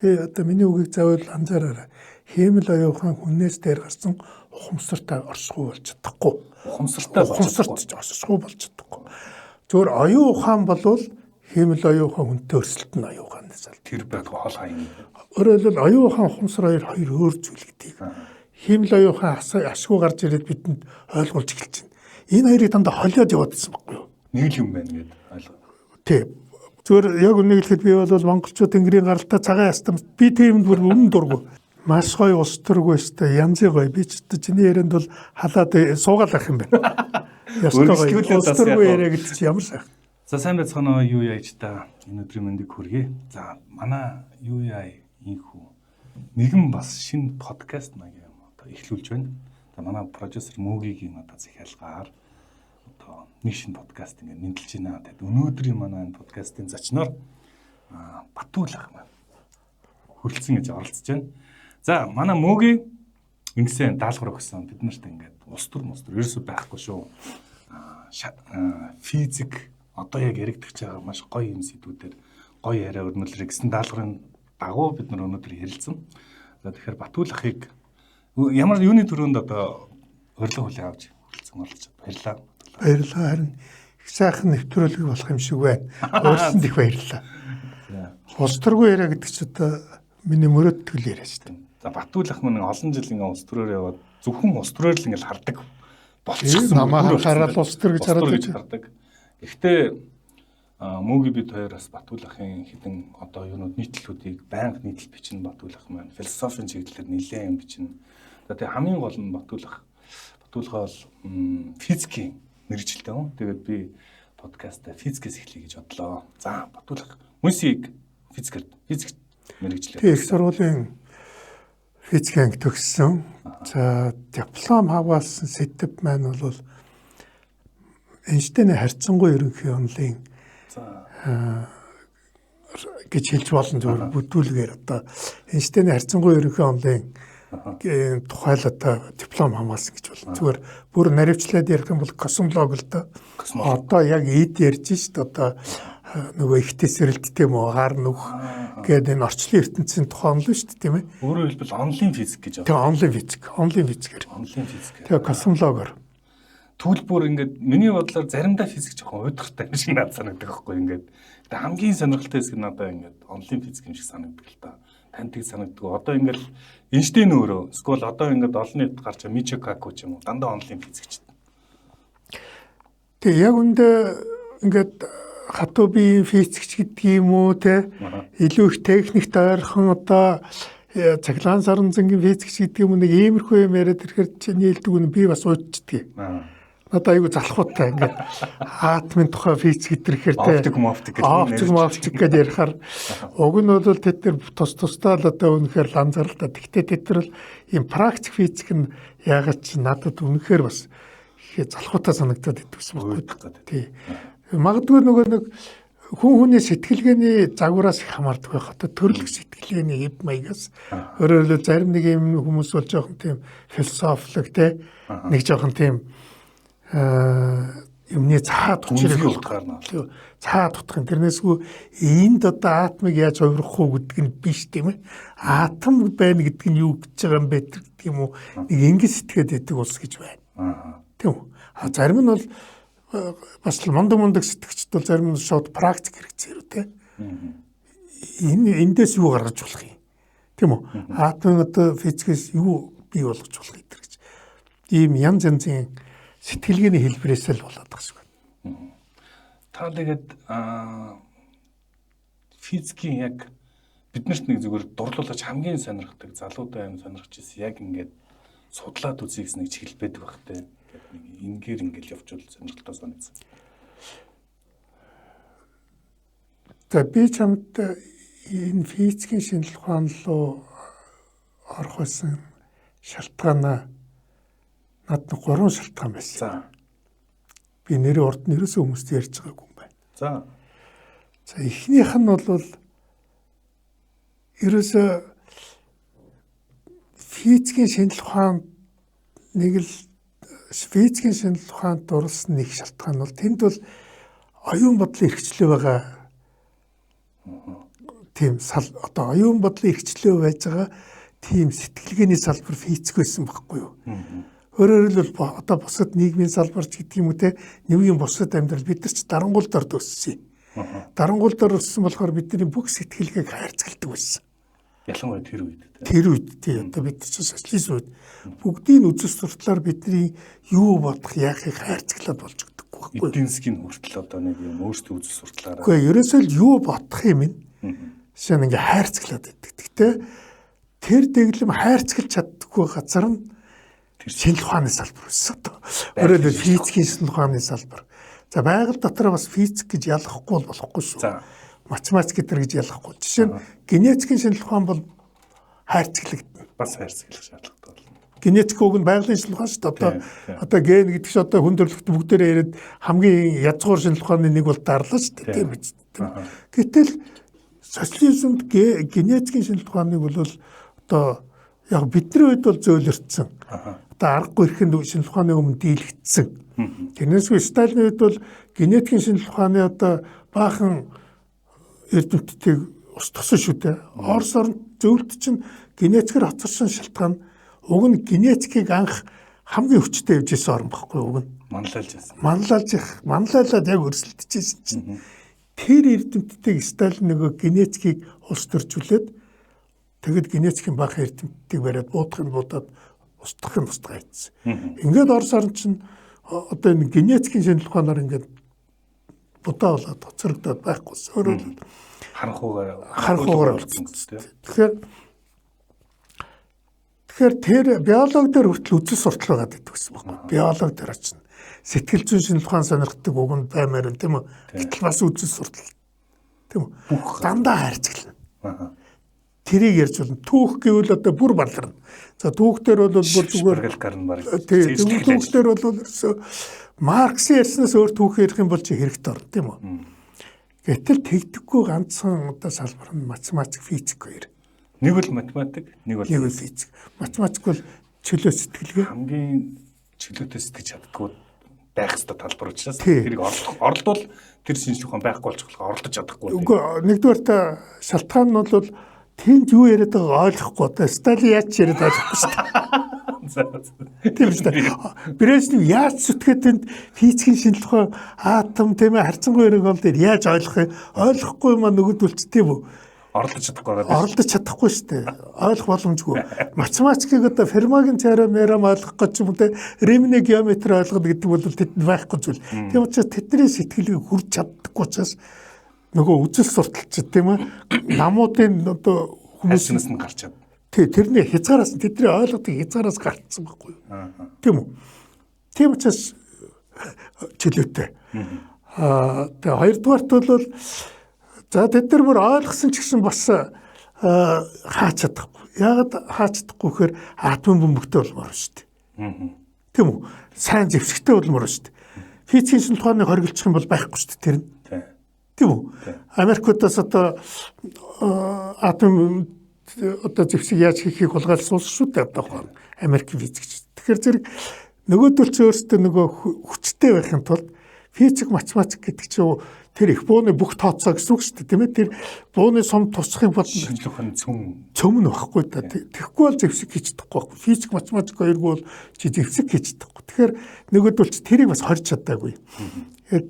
Одоо миний үгийг заавал анзаараарай. Хиймэл оюухан хүнээс дээр гарсан ухамсартай оршихуй болж чадахгүй. Ухамсарт оршихуй болж чадахгүй. Зөвхөн оюун ухаан болвол хиймэл оюухан хүнтэй өрсөлдөн оюун ухаан гэсэн. Тэр байх хоол хаяг. Өөрөөр хэлбэл оюун ухаан ухамсар хоёр өөр зүйл гэдгийг. Хиймэл оюун ухаан ашгүй гарч ирээд бидэнд ойлгуулж эхэлж байна. Энэ хоёрыг дандаа холиод яваадсан байхгүй юу? Нэг л юм байна гэдэг ойлгоо. Тий. Зөвхөн яг үнийг хэлэхэд би бол монголчууд тэнгэрийн гаралтай цагаан ястам би тиймд бүр үнэн дургу. Маш гоё ус төрөг өстэй янзын гоё. Би ч чиний ярианд бол халаад суугаал ах юм байна. Ястаа гоё. Ус төрөг яриа гэдэг чи ямар сайхан. За сайн байцгаана уу юу яаж та энэ өдрийн мэндийг хүргэе. За манай юу яа инхүү нэгэн бас шинэ подкаст маяг юм одоо эхлүүлж байна. За манай продюсер Мөгигийн одоо захиалгаар одоо нэг шинэ подкаст ингэ мэдлж байна. Тэгээд өнөөдрийн манай энэ подкастын зочноор Батүл ах маань хүрэлцэн гэж оролцож байна. За манай Мөги ингэсэн даалгавар өгсөн бид нарт ингээд ус төр ерөөсөй байхгүй шүү. Физик одоо яг яригдах байгаа маш гоё юм сэдвүүдээр гоё яриа өрнөлрэй гэсэн даалгаврын дагуу бид нар өнөөдөр ярилцсан. За тэгэхээр Батүл ахыг ямар юуны төрөнд одоо урилга хүлээн авч хүрэлцэн оролцоод баярлалаа. Баярлалаа. Харин их сайхан нэвтрүүлэг болох юм шиг байна. Өөрсөнд их баярлалаа. Ус төргөө яриа гэдэг чинь одоо миний мөрөөдөл яриа шүү дээ. За Батүл ах маань олон жил ингээ ус төрөөр яваад зөвхөн ус төрөөр л ингээл хардаг болчихсон. Намаа хараад ус төр гэж хараад. Гэхдээ Мөги бид хоёр бас Батүл ахын хэдэн одоо юунууд нийтлүүдийг байнга нийтлэл бичнэ. Батүл ах маань философийн чиглэлээр нэлээд юм бичнэ. За тэгээ хамгийн гол нь Батуулга бол физикийн мэргэжилтэй хүн. Тэгээд би подкастаа физикээс эхлэе гэж бодлоо. За Батүл ах мөсийг физик мэргэжилтэй. Их сургуулийн физик анги төгссөн. За диплом хаваалсан сэдв маань бол Эйнштейний харьцангуй ерөнхий онолын гэж хэлж болно зөвхөн бүтүүлгээр одоо Эйнштейний харьцангуй ерөнхий онолын тухайл одоо диплом хамгаалсан гэж болно. Зүгээр бүр наривчлаад ярих юм бол космолог л доо. Одоо яг эд ярьж шít одоо нөгөө их тесрэлт тийм үү гар нүх гэдэг энэ орчлон ертөнцийн тухай онол шүү дээ тийм ээ. Өөрөөр хэлбэл онлын физик гэж байна. Онлын физикээр. Тэгээ космологоор. Түл бүр ингээд миний бодлоор заримдаа физик жоохон уйдгартай юм шиг надад санагддаг байхгүй ингээд. Тэгээ хамгийн сонирхолтой хэсэг нь надад ингээд онлын физик юм шиг санагддаг л та. Танд тийг санагддаг. Одоо ингээд Эйнштейн өөрөө эсвэл одоо ингээд олон нийт гарч байгаа Мичио Каку ч юм уу дандаа онлын физикч. Тэгээ яг үндэ ингээд хатуу биеийн физикч гэдэг юм уу те илүү их техникт ойрхон одоо цаглаан саран зэнгийн физикч гэдэг юм нэг иймэрхүү юм яриад ирэхээр чиний хэлдэг нь би бас уйдчихдээ. Надаа айгу залхуутай ингээд атомын тухай физик гэрэхээр те оптик гэж ярихаар уг нь бол тэд нар тусдаа л одоо үнэхээр ланзаралтай. Тэгтээ тэд нар л ийм практик физик нь яагаад чи надад үнэхээр бас их залхуутай санагдаад идэгсэн байхгүй. Тий. Магадгүй нөгөө нэг хүн хүний сэтгэлгээний загвараас их хамаардаг байх. Одоо төрөлх сэтгэлгээний хэв маягаас өөрөөр хэлбэл зарим нэг юм хүмүүс бол жоохон тийм философик те нэг жоохон тийм юмны цаад учрыг болдог. Цаад утгын тэрнээсгүй энд одоо атомыг яаж хувирах уу гэдэг нь биш тийм ээ. Атом байна гэдэг нь юу гэж байгаа юм бэ гэдэг юм уу? Нэг ингэ сэтгэхэд байдаг улс гэж байна. Тийм үү? Зарим нь бол бас л мундаг сэтгэгчд бол зарим нь шууд практик хэрэгцээ рүү те. Эндээс юу гаргаж болох юм? Тийм үү? Атомын одоо физикээс юу бий болгож болох юм гэж. Ийм янз янзын сэтгэлгээний хэлбэрээс л болоод байгаа шүү. Та тэгээд физикийн яг биднэрт нэг зүгээр дурлуулж хамгийн сонирхдаг залуудаа юм сонирхож ирсэн яг ингээд судлаад үзье гэсэн нэг чиглэл байдаг багтай. Ингээд ингээл явуул сонирхолтой санагдсан. За би чамд энэ физикийн шинжилгээ ухаан руу орох байсан шалтгаанаа надад 3 шалтгаан байсан. Би нэрээ урд нэрээсээ хүмүүст ярьж байгаагүй юм байна. За эхнийх нь бол ерөөсөө физикийн шинжилгээ ухаан нэг л физикийн шинжилгээ ухаанд дурласан нэг шалтгаан бол тэнд бол оюун бодлын хэрэгчлээ байгаа тийм одоо оюун бодлын эрхчлөө байж байгаа тийм сэтгэлгээний салбар физик байсан байхгүй юу? Өөрөөр хэлбэл одоо бусад нийгмийн салбар ч гэдэг юм уу те нэгэн бусад амьдрал бид нар ч дарангуйлдаар төссөн. Дарангуйлдаар өссөн болохоор бидний бүх сэтгэлгээг хайрцагладаг байсан. Ялангуяа тэр үед те. Тэр үед тий одоо бид чинь социализм үед бүгдийн үзэл сурталаар бидний юу бодох яахыг хайрцаглаад болж өгдөг байхгүй. Эдийн засгийн хүртэл одоо нэг юм өөрсдөө үзэл сурталаараа. Үгүй ерөөсөө л юу бодох юм ин. Шинэ ингээ хайрцаглаад байдаг. Гэхдээ тэр дэглэм хайрцаглаж чаддаггүй газар нь шинжлэх ухааны салбар байсан. Өөрөөр хэлбэл физикийн шинжлэх ухааны салбар. За байгаль дотор бас физик гэж ялгахгүй болохгүй шүү. Математик гэдэр гэж ялгахгүй. Жишээ нь генетикийн шинжлэх ухаан бол хайрцаглагдана. Бас хайрцаглах шаардлагатай болно. Генетик уг нь байгалийн шинжлэх ухаан шүү дээ. Одоо ген гэдэг чинь одоо хүн төрөлхтөн бүгдээрээ яриад хамгийн язгуур шинжлэх ухааны нэг бол дарлаа шүү дээ. Тийм биз дээ. Гэтэл социализмд генетикийн шинжлэх ухааныг бол одоо яг бидний үед бол зөөлөрсөн. Одоо аргагүй ихэнд шинжлэх ухааны өмнө дийлэгдсэн. Тэрнээс үе Сталины үед бол генетикийн шинжлэх ухааны одоо баахан эрдэмтдийг устгасан шүү дээ. Орос орнд зөвлөлт чинь генетикээр хоцорсон шалтгаан уг нь генетикийг анх хамгийн хүчтэй явж исэн орн багхгүй уг нь. Манлайлаад яг өрсөлдөжсэн чинь тэр эрдэмтдийг Сталин нөгөө генетикийг улс төржүүлээд тэгэд генетикийн баахан эрдэмтдийг бариад буудахын буудаад устгахын устгаа хийсэн. Ингээд Орос орн чинь одоо энэ генетикийн шинжлэх ухаанаар ингээд будаа болоод хоцрогдоод байхгүйсэн. Өөрөөр харанхуугаар болсон. Тэгэхээр тэр биологи дээр хүртэл үзэл суртал байгаад байдаг гэсэн байна. Биологи дээр очно. Сэтгэл зүйн шинжлэх ухаан сонирхдаг үг нь баймаар юм тийм үү? Гэтэл бас үзэл суртал. Тийм үү? Бүх дандаа хайрцаглана. Тэрийг ярьж болно. Түүх гэвэл одоо бүр баларна. За түүхтэр бол бүр зүгээр түүхтэр бол Марксийн ярьснаас өөр түүх ярих юм бол чи хэрэгтэй орно тийм үү? Гэтэл тэгдэггүй ганцхан одоо салбар нь математик, физик хоёр. Нэг бол математик, нэг бол физик. Математик бол чөлөө сэтгэлгээ. Хамгийн чөлөөтэй сэтгэж чаддгүй байх ёстой талбар учраас тэрийг оролдвол тэр шинжлэх ухаан байхгүй болчихлоо оролдож чадахгүй. Үгүй нэгдүгээр шалтгаан нь бол тэнд юу яриад байгааг ойлгохгүй. Одоо Сталин яаж яриад ойлгохгүй шүү дээ. Тийм шүү дээ. Брежнев яаж зүтгээд тэнд физикийн шинжлэх ухаан атом тийм ээ харьцангуй өрөг бол дээр яаж ойлгохгүй юм нөгөөдөлч тийм үү? Оролдож чадахгүй шүү дээ. Ойлгох боломжгүй. Математикийг одоо Фермагийн теорем ойлгох гэж юм те Римний геометри ойлгох гэдэг бол тэд байхгүй зүйл. Тийм учраас тэдний сэтгэлийг хүрч чаддаггүй учраас нөгөө үзэл сурталч тийм ээ намуудын одоо хүмүүсээс нь гарч чад. Тий тэрний хязгаараас тэдний ойлгодыг хязгаараас гарцсан байхгүй юу? Тийм үү? Тийм учраас чөлөөтэй. Тэгээ хоёрдугаарт бол за тэд нар бүр ойлгосон ч гэсэн бас хаач чадахгүй. Яагаад хаач чадахгүй гэхээр атом бөмбөгтэй болмоор шүү дээ. Тийм үү? Сайн зэвсэгтэй болмоор шүү дээ. Физикийн шинжлэх ухааны хоригдчих юм бол байхгүй шүү дээ тэр нь. Тийм үү? Америкуудаас одоо атом одоо зэвсэг яаж хийхийг хулгайлсан улс шүү дээ одоо Америк физикч. Тэгэхээр зэрэг нөгөөдөл ч өөрсдөө нөгөө хүчтэй байхын тулд физик, математик гэдэг чинь тэр их бууны бүх тооцоо гэсэн үг шүү дээ тийм ээ. Тэр бууны сум тусах юм бол шинжлэх ухааны цөм нь байхгүй да. Тэгэхгүй бол зэвсэг хийж чадахгүй байхгүй. Физик, математик хоёргүй бол чи зэвсэг хийж чадахгүй. Тэгэхээр нөгөөдөл ч тэрийг бас хорж чадаагүй.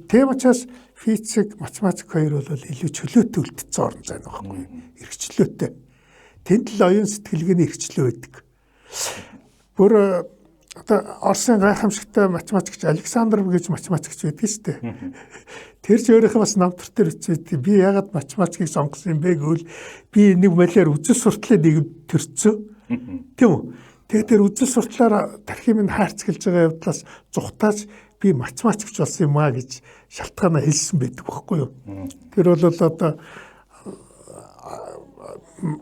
Тийм учраас физик, математик хоёр бол илүү чөлөөтэй үлдсэн орн зай байхгүй. Эрхчлөөтэй. Тэнд л оюун сэтгэлгээний эрхчлөө байдаг. Бүр одоо Оросын гайхамшигтай математикч Александров гэж математикч байдаг шүү дээ. Тэр ч өөрийнхөө бас намтар дээр үчээд би яагаад математикийг сонгосон юм бэ гэвэл би нэг малиар үзэл суртлын нэг төрцөө. Тийм үү? Тэгээ тэр үзэл суртлаараа тархим нь хайрцаглаж байгаа явдлаас зүхтааж би математикч болсон юм а гэж шалтгаанаа хэлсэн байдаг байхгүй юу? Тэр бол одоо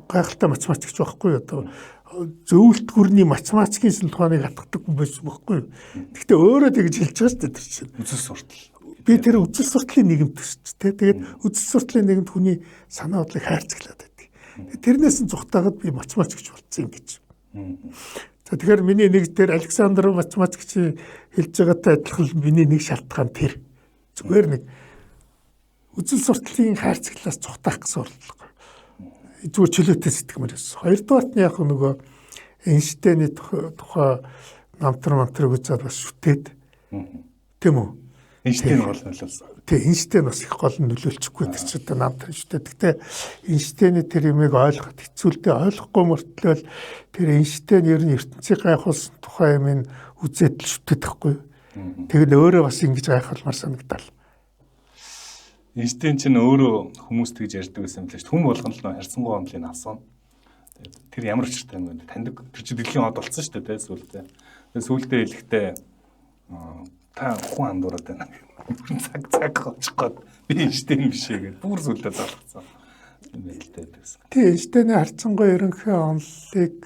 гайхалтай математикч байхгүй юу? Одоо зөвлөлт гүрний математикийн шинжлэх ухааныг хатгадаг хүн байсан байхгүй юу? Гэхдээ өөрөө тэгж хэлж байгаа шүү дээ тэр чинь. Үзэл суртал. Би тэр үзэл суртлын нийгэмд төсч тэ. Тэгээд үзэл суртлын нийгэмд хүний санаа бодлыг хайрцаглаад байдаг. Тэрнээс нь зүхтаагаад би математикч болсон юм гэж. За тэгэхээр миний нэг дээр Александр математикч хэлж байгаатай адилхан миний нэг шалтгаан тэр. Зүгээр нэг үзэл суртлын хайрцаглаас зүхтаах гэсэн орлого. зүгээр чөлөөтэй сэтгэмээр байсан. Хоёрдугаарт нь яг нөгөө Эйнштейний тухай намтар үзээд бас шүтээд тийм үү? Эйнштейн гол нөлөөлсөн. Тэг Эйнштейн бас их гол нөлөөлчихгүй тэр ч одоо намтар шүтээд. Гэтэ Эйнштейний тэр юмыг ойлгоход хэцүүлдэ ойлгохгүй мөртлөө тэр Эйнштейн ер нь ертөнцийг гайхуулсан тухай юм үзээд л шүтээд байхгүй. Тэгэл өөрөө бас ингэж гайхалмаар санагдал. Эйнштейн ч өөрөө хүмүүст гэж ярьдаг байсан юм л шүү. Хүн болгоно л нөө харьцангуй онлын авсан. Тэр ямар учиртай юм бэ? Таньдаг тэр чинь дэлхийн хот болсон шүү дээ сүүлдээ. Тэгээ сүүлдээ хэлэхдээ та хүн андуураад байна. Цаг очих гээд би Эйнштейн биш ээ гэж бүр сүүлдээ залгацсан. юм байл та гэсэн. Тэгээ Эйнштейний харьцангуй ерөнхий онолыг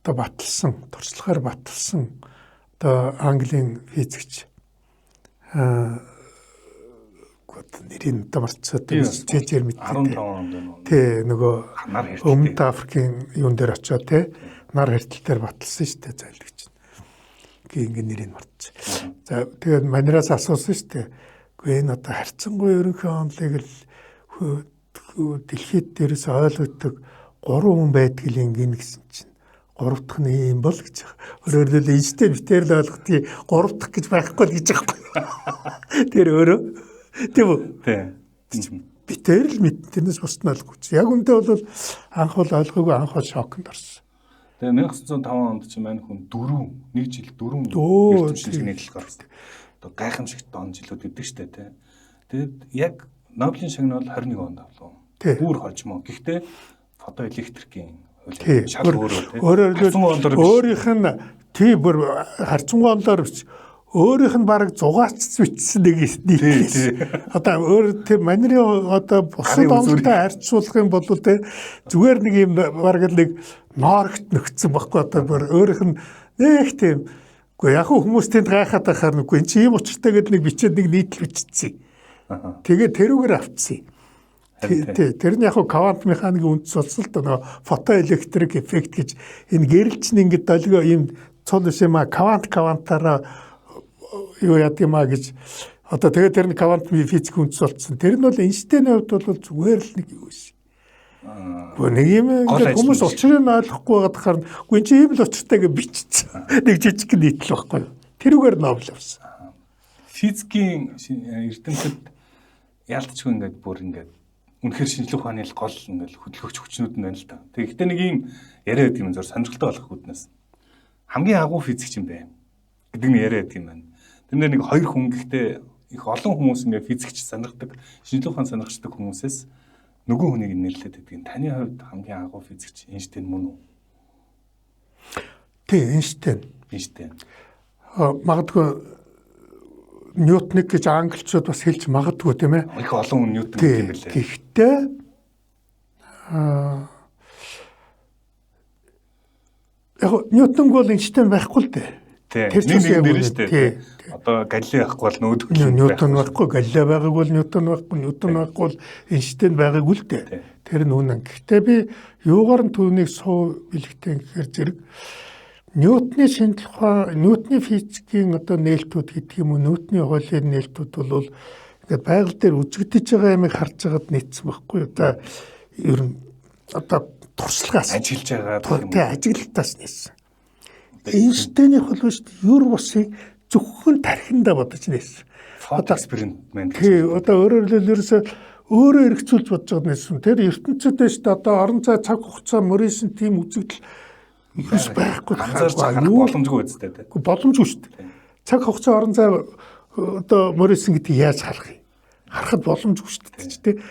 одоо баталсан, туршлагаар баталсан одоо Английн физикч нэрийн одоо марцаад жижигэр мэдээ. 15 онд байна. Тий, нөгөө Өмнөд Африкийн юун дээр очиод те нар хэртэл дээр баталсан шүү дээ зайлгч. Ингээ нэрийг мартчих. За тэгээд манираас асуусан шүү дээ. Гэхдээ энэ одоо харьцангуй ерөнхий онолыг л дэлхийд дээрээс ойлгодог 3 хүн байдгийг ингэн гэсэн чинь 3 дахь нь юм бол гэж. Өөрөөр хэлбэл Эйнштейн битээр л ойлгохтыг 3 дахь гэж байхгүй л гэж байгаа юм. Тэр өөрөө тийм үү? Тийм. Битээр л мэдтэнээс бусд нь ойлгохгүй. Яг үндэ бол анх бол ойлгоогүй, анх бол шокнд орсон. Тэгээ 1905 онд чинь мань хүн 1 жил 4 ертөнцийн нийтлэл гарсан. Одоо гайхамшигт он жилүүд өгдөг штэ тий. Тэгээд яг Нобелийн шагнал 21 онд авлаа. Бүр хожимо. Гэхдээ фотоэлектрикийн шал өөрөө тий. Өөрийнх нь тий бүр харьцангуй онлоор биш. Өөрийнх нь бараг зугаач бичсэн нэг нийтлэл. Одоо өөр тий манерын одоо бусад онлтой харьцуулах юм бол тий зүгээр нэг юм бараг нэг ноорогт нөхцсөн байхгүй одоо бүр өөрийнх нь нэг тийм үгүй яг хүмүүс тэнд гайхаад байхаар нүггүй эн чи ийм учиртай гэдэг нэг бичээд нэг нийтлэл бичсэн. Тэгээ тэрүүгээр авцсан. Тэр нь яг квант механикийн үндэс болсон л доо фотоэлектрик эффект гэж энэ гэрэлч нь ингээд долгио ийм цул биш юм а квантаараа юу яд юм а гэж одоо тэгээ тэр нь квант физик үндэс болсон. Тэр нь бол Эйнштейний хувьд бол зүгээр л нэг юу шиг. Нэг юм ингээд хүмүүс учрыг ойлгохгүй байгаад хахаар үгүй чи ийм л учиртай гэж бичсэн. Нэг жижиг нийтлэл байхгүй юу. Тэрүүгээр Нобель авсан. Физикийн эрдэмтэд яалтчгүй ингээд бүр ингээд үнэхээр шинжлэх ухааны гол ингээд хөдөлгөгч хүчнүүд нь байна л та. Тэгэхдээ нэг юм яриа гэдэг юм зур сонирхолтой болох хүднээс хамгийн агуу физикч юм бэ гэдэг нь яриа гэдэг юм байна. Тэрнэр нэг хоёр хүн гэхдээ их олон хүмүүс ингээд физикч сонирхдаг, шинжлэх ухаан сонирхдаг хүмүүсээс нөгөө хүнийг нэрлээд байдаг. Таны хувьд хамгийн агуу физикч Эйнштейн мөн үү? Тий, Эйнштейн. Магадгүй Ньютоник гэж англичууд бас хэлж магадгүй тийм ээ. Их олон хүн Ньютон гэдэг юм билээ. Гэхдээ яг Ньютон бол Эйнштейн байхгүй л дээ. Тэр чинь нэр шүү дээ. Одоо Галилей байхгүй бол нөөдгөл Ньютон байхгүй, Галилей байгааг бол Ньютон байхгүй бол Эйнштейн байгааг үл дээ. Тэр нь үнэн. Гэхдээ би юугаар нь түүнийг суу бэлэгтэй гэхээр зэрэг Ньютоны шинжлэх ухаан, Ньютоны физикийн одоо нээлтүүд гэдэг юм уу, Ньютоны хуулийн нээлтүүд бол ингээд байгаль дээр үзэгдэж байгаа ямыг харж байгаад нийцсэн байхгүй юу? Одоо ер нь одоо туршлагаас ажиллаж байгаа ажиглалтаас нийцсэн. Эйнштейнийх бол шүү дээ, юр бусыг зөвхөн тархиндаа бодож нийцсэн. Одоо эксперимент. Тий, одоо өөрөөр хэлбэл өөрөө эргцүүлж бодож байгаа нийцсэн. Тэр ертөнцид шүү дээ, одоо орон зай цаг хугацаа мөрөөсөн тийм үзэгдэл юус байхгүй харах боломжгүй үстэй тий. Боломжгүй шүү дээ. Цаг хугацаа орон зай одоо мөрөөсөн гэдгийг яаж харах юм? Харахад боломжгүй шүү дээ тий.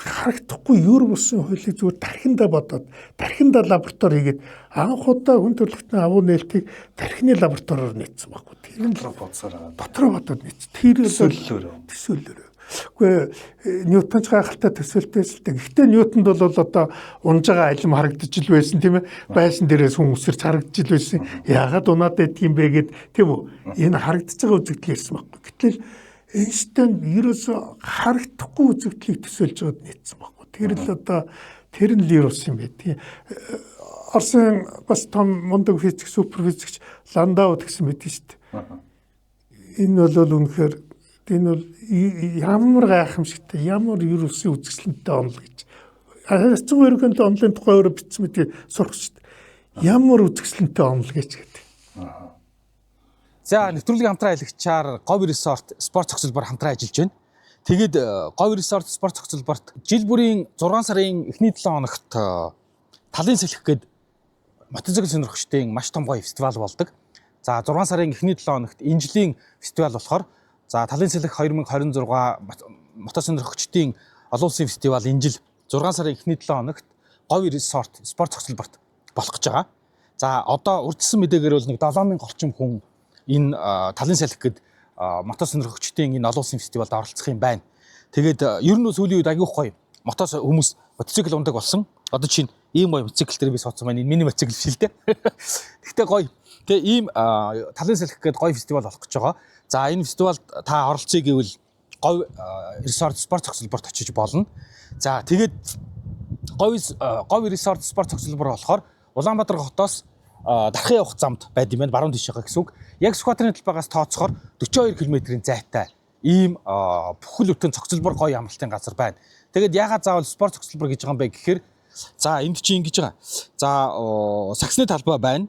Харагдахгүй юр бусын хуулийг зүгээр тархиндаа бодоод тархиндаа лаборатори хийгээд анх удаа хүн төрөлхтний агуу нээлтийг тархины лабораториор нийцсэн байхгүй. Тэр нь дотроо бодоод нийц. Тэр төсөөлөөр. Гэхдээ Ньютон ч гайхалтай төсөөлтөөс л дээ. Гэхдээ Ньютонд бол одоо унж байгаа алим харагдаж ил байсан тийм ээ. Байшин дээрээс хүн үсэрч харагдаж ил байсан. Яагаад унаад байдгийм бэ гэд тийм үү. Энэ харагдаж байгаа үзэгдэл ярьсан байхгүй. Гэтэл Эйнштейн ерөөсө харагдахгүй үзэгдлийг төсөөлж байгаад нийцсэн байхгүй. Тэр л одоо тэр нь л ерөөс юм бэ. Тийм. Орсын бас том мундаг физик, супер физикч Ландау гэсэн мэт шүү дээ. Энэ бол үнэхээр Энэ бол ямар гайхамшигтай, ямар ерөөсөө үзэсгэлэнтэй онол гэж. Хацгүй өргөнд онлын тухай өөрөө бичсэн мэт сурах шүү дээ. Ямар үзэсгэлэнтэй онол гэж гэдэг. За нэвтрүүлгийн хамтран аялагчаар Говь Resort спорт цогцлбор хамтран ажиллаж байна. Тэгээд Говь Resort спорт цогцлборт жил бүрийн 6 сарын эхний 7 хоногт талын салхи гээд мотоцикл сонирхогчдын маш том гоё фестивал болдог. За 6 сарын эхний 7 хоногт энэ жилийн фестивал болохоор за талын салхи 2026 мотосонирхогчдын олон улсын фестивал энэ жил 6 сарын эхний 7 хоногт Говь Resort спорт цогцлборт болох гэж байгаа. За одоо урьдчилсан мэдээгээр бол нэг 7000 орчим хүн энэ талын салхи гээд мотосонирхогчдын энэ олон улсын фестивалд оролцох юм байна. Тэгээд ер нь сүүлийн үед аягүй гоё хүмүүс мотоцикл ундаг болсон. Одоо чинь ийм гоё мотоцикл дээр би суудсан байна. Энэ миний мотоцикл биш л дээ. Гэхдээ гоё. Тэгээ ийм талын салхи гээд гоё фестивал болох гэж байгаа. За энэ фестивалд та оролцъё гэвэл Говь Resort спорт цогцлборт очиж болно. За тэгээд Говь Resort спорт цогцлбор болохоор Улаанбаатар хотоос дархан явах замд байд юм байна. Баруун тийш байгаа гэсэн үг. Яг Сүхбаатарын талбайгаас тооцохоор 42 км-ийн зайтай ийм бүхэл бүтэн цогцлбор гоё амралтын газар байна. Тэгээд яагаад заавал спорт цогцлбор гэж байгаа юм бэ гэхээр за энд чинь ингэж байгаа. За саксны талбай байна.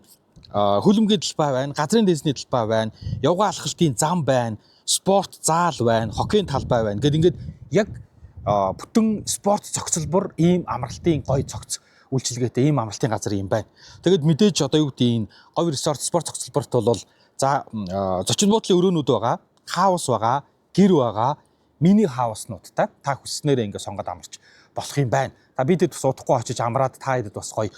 Хөлбөмбөгийн талбай байна, газрын дээсний талбай байна, явган алхалтын зам байна, спорт заал байна, хоккейн талбай байна. Гэт ингээд яг бүтэн спорт цогцлбор ийм амралтын гоё цогц үйлчилгээтэй ийм амралтын газар юм байна. Тэгэд мэдээж одоо юу гэдэг энэ Говь Resort спорт цогцлборт бол за зочин буудлын өрөөнүүд байгаа, хаус байгаа, гэр байгаа, мини хауснуудтай та хүснээрээ ингээд сонгоод амарч болох юм байна. Та бидэд бас удахгүй очиж амраад та хэдэд бас гоё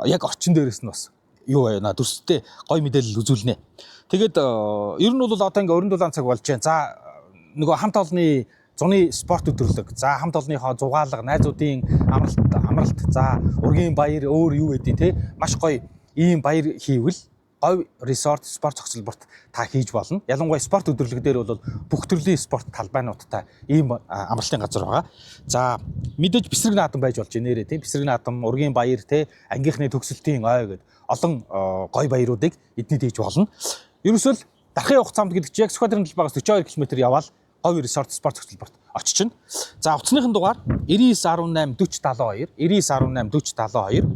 яг орчин дээрээс нь бас юу байна дүрстэй гоё мэдээлэл үзүүлнэ. Тэгээд ер нь бол одоо ингээ өрн дулаан цаг болж байна. За нөгөө хамт олонны зуны спорт өдрөлөг. За хамт олонныхоо зугаалга, найзуудын амралт, за ургийн баяр өөр юу гэдیں те маш гоё ийм баяр хийвэл Говь Resort спорт цогцлборт та хийж болно. Ялангуяа спорт өдрөлөг дээр бол бүх төрлийн спорт талбайнуудтай ийм амралтын газар байгаа. За мэдээж бисрэг наадам байж болж нэрээ тийм бисрэг наадам, ургийн баяр те ангийнхны төгсөлтийн ой гэд олон гоё баяруудыг эднийд хийж болно. Ерөөсөл дархан явах замд гэдэг чинь яг Сүхбаатарын талбайгаас 42 км явбал Говь Resort спорт цогцлборт очиж. За утасныхын дугаар 9918 4072, 9918 4072,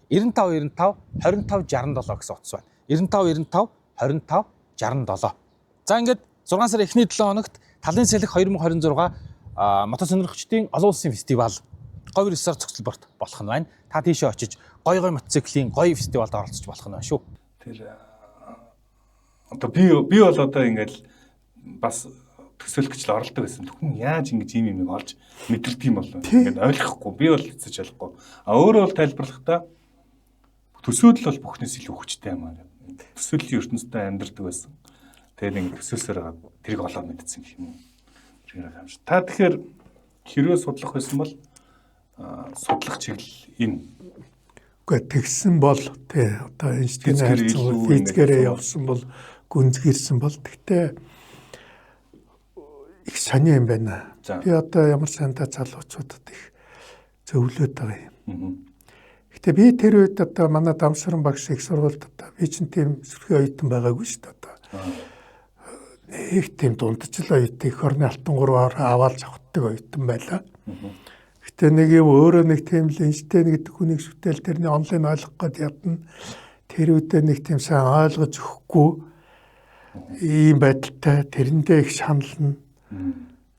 9595 2567 гэсэн утас байна. 9995 25 67. За ингээд 6 сарын эхний 7 хоногт талын салхи 2026 мотосонирхогчдын олон улсын фестивал Говь Resort цогцлборт болох нь байна. Та тийшээ очиж гоё мотоциклийн гоё фестивалд оролцож болох нь байна шүү. Тэр одоо би бол одоо ингээд бас төсөөлөх гэж л оролдог байсан. Хүн яаж ингэж ийм юм олж мэдэрдэг юм бол ингээд ойлгохгүй. Би бол хэцэж болохгүй. А өөрөө бол тайлбарлахдаа төсөөлөл бол бүхнээс илүү хүчтэй юм аа. Төсөөллийн ертөнцтэй амьдардаг байсан. Тэгээд ингээд төсөөсөөр тэрийг олоод мэдсэн юм. Тэр юм шиг. Та тэгэхээр хэрвээ судлах байсан бол судлах чиглэл энэ. Гэхдээ тэгсэн бол тий одоо Эйнштейн харьцангуй физикээрээ явсан бол гүнзгийрсэн бол тэгтээ их сони юм байна. Би одоо ямар сандаа залуучуудад их зөвлөд байгаа юм. Гэтэ би тэр үед одоо манай Дамсран багш их сургуульд одоо би ч тийм сүрхий оюутан байгаагүй шүү дээ одоо. Нэг тийм дундчлал оюутан их орны алтан гурваар аваад завхдаг оюутан байлаа. Гэтэ нэг юм өөрөө нэг тийм л Эйнштейн гэдэг хүнийг шүтэл тэрний онлайн ойлгох гээд ядна. Тэр үедээ нэг тийм сайн ойлгож өгөхгүй ийм байдалтай тэрэндээ их шанална.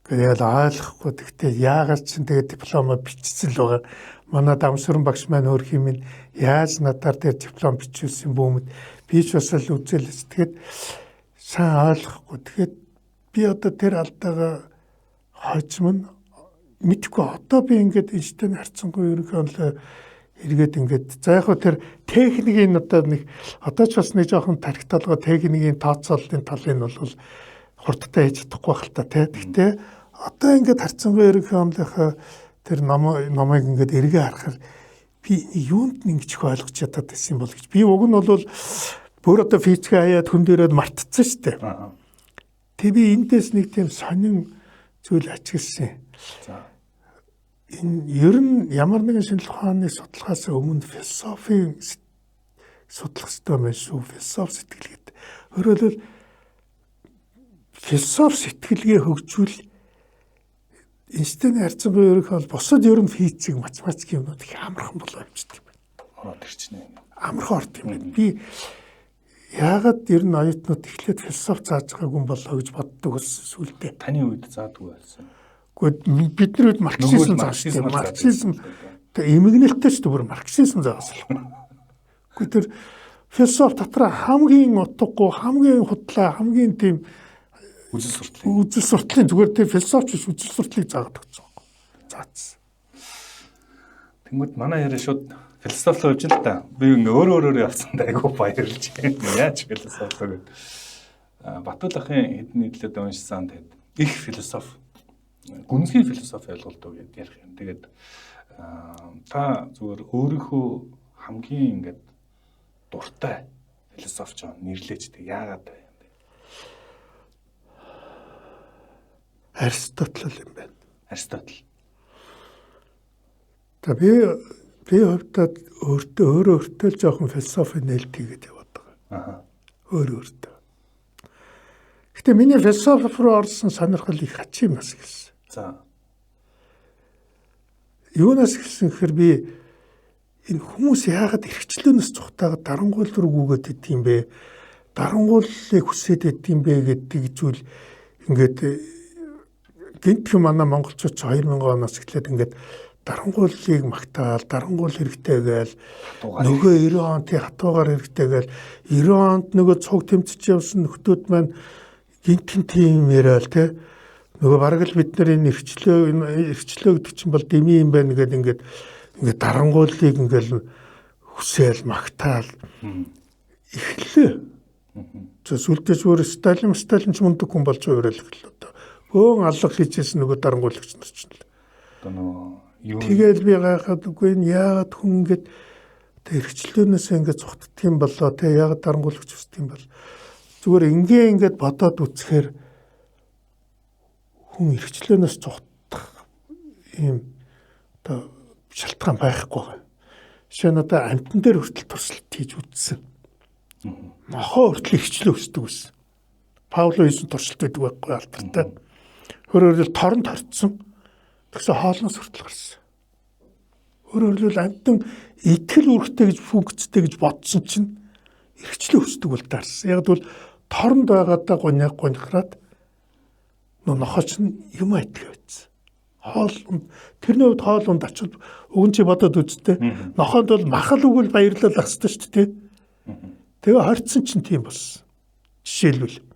Тэгэл ойлгохгүй тэгтээ яагаад ч тэгээд дипломоо бичсэн л байгаа. Манай Дамсран багш маань өөр хэмээн яаж надаар тэр диплом бичүүлсэн бөөмөд би ч бас л үзэлээс тэгэхэд сайн ойлгохгүй. Тэгэхээр би одоо тэр алдаагаа хожим нь мэдгүй одоо би ингээд Эйнштейн харьцангуй ерөнхийдөө эргээд ингээд за яг хөө тэр техникийн одоо нэг одоо ч бас нэг жоохон тархиталгаа техникийн тооцооллын талын нь бол хурдтай хийж чадахгүй байх л та тий. Гэхдээ одоо ингээд харьцангуй ерөнхийдөө тэр номыг ингээд эргээ харахаар би юунд нэг ч их ойлгож чадаад байсан бол гэж. Би уг нь бол бүр одоо физик хаяад хүн дээрээ мартцсан шүү дээ. Тэг би эндээс нэг тийм сонин зүйл ажигласан. За энэ ер нь ямар нэгэн шинжлэх ухааны судалгаас өмнө философийн судлах хэрэгтэй байх шүү. Философи сэтгэл гэдэг. Өөрөөр философи сэтгэлгээ хөгжүүл Эйнштейн харьцан буюу ерөнхийдөө бусад ер нь физик, математик юмнууд их амархан болоо явчихдаг юм байна. Ороод ирчихнэ. Амархан орд юм байна. Би яагаад ер нь оюутнууд эхлээд философи зааж байгаагүй юм болоо гэж боддог ус сүлдээ. Таны үед заадгүй байсан. Гэхдээ бидний үед марксизм заасан. Марксизм тэгээ эмгэнэлттэй ч бүр марксизм заасан. Гэхдээ тэр философи дотор хамгийн утгагүй, хамгийн худлаа, хамгийн тийм үзэл суртлын зүгээр тэр философич үзэл суртлыг заадаг гэсэн. Заасан. Тэнгүүд манай яриа шууд философи руу явж л та. Би ингээ өөр явцсандаа айгүй баярлж байна. Яаж философи гэдэг. Батул ахын хэдэн нийтлээд уншсан тэгээд их философи, гүнзгий философи ойлголтоо гэдээ ярих юм. Тэгээд та зүгээр өөрийнхөө хамгийн ингээд дуртай философч нэрлэж тэг яагаад вэ? Аристотель юм байна. Аристотель. За би хувьдаа өөртөө л жоохон философи нээлт хийгээд яваад байгаа. Өөртөө. Гэтэ миний философи руу орсон сонирхол их хачимнаас гэсэн. За. Юунаас гэсэн хэрэг би энэ хүмүүс яагаад эрхчлөөнөөс цухтаагаад дарангуул руу гүгээд идэм бэ? Дарангуулыг хүсээд идэм бэ гэдэг зүйл ингээд гинтхэн манай монголчууд 2000 оноос эхлээд ингээд дарангуулыг магтаал, дарангуул хэрэгтэй гээл нөгөө 90 он тий хатуугаар хэрэгтэй гээл 90 онд нөгөө цуг тэмцэж явсан нөхдүүд маань гинтхэн тийм яриад тий нөгөө бараг л бид нар энэ эрхчлөө гэдэг чинь бол дэмий юм байна гэдэг ингээд дарангуулыг ингээд хүсээл магтаал эхлээ. Сүлдээ зүгээр Сталин ч мундаг хүн болж уурал эхэллээ. Хөөн алга хийжсэн нөгөө дарангуулагч нар ч л. Тэгэл би гайхаад үгүй энэ яагаад хүн ингээд эрхчлөөнөөс ингээд цухтдаг юм болоо те яагаад дарангуулагч хүсдэг юм бол зүгээр ингээд бодоод үзэхээр хүн эрхчлөөнөөс цухтах юм одоо шалтгаан байхгүй. Жишээ нь одоо амтан дээр хүртэл туршилт хийж үзсэн. Нохоо хүртэл эрхчлөө өсдөг байсан. Пауло хийсэн туршилт байдаг байхгүй алдартай. Өөрөөр торон торцсон. Тэгсэн хоолноос хүртэл гарсан. Өөрөөр хэлбэл амтан итгэл үүрэгтэй гэж функцтэй гэж бодсон чинь эрхчлөө өсдөг бол таарсан. Яг бол торонд байгаадаа гоньхраад нохооч нь юм айтгаа байсан. Хоол тэрний хувьд хоол унд очил өгөн чи бодоод үзтээ. Нохоонд бол махал өгөл баярлал ах хэвчээ шүү дээ. Тэгээ хорцсон чинь тийм болсон. Жишээлбэл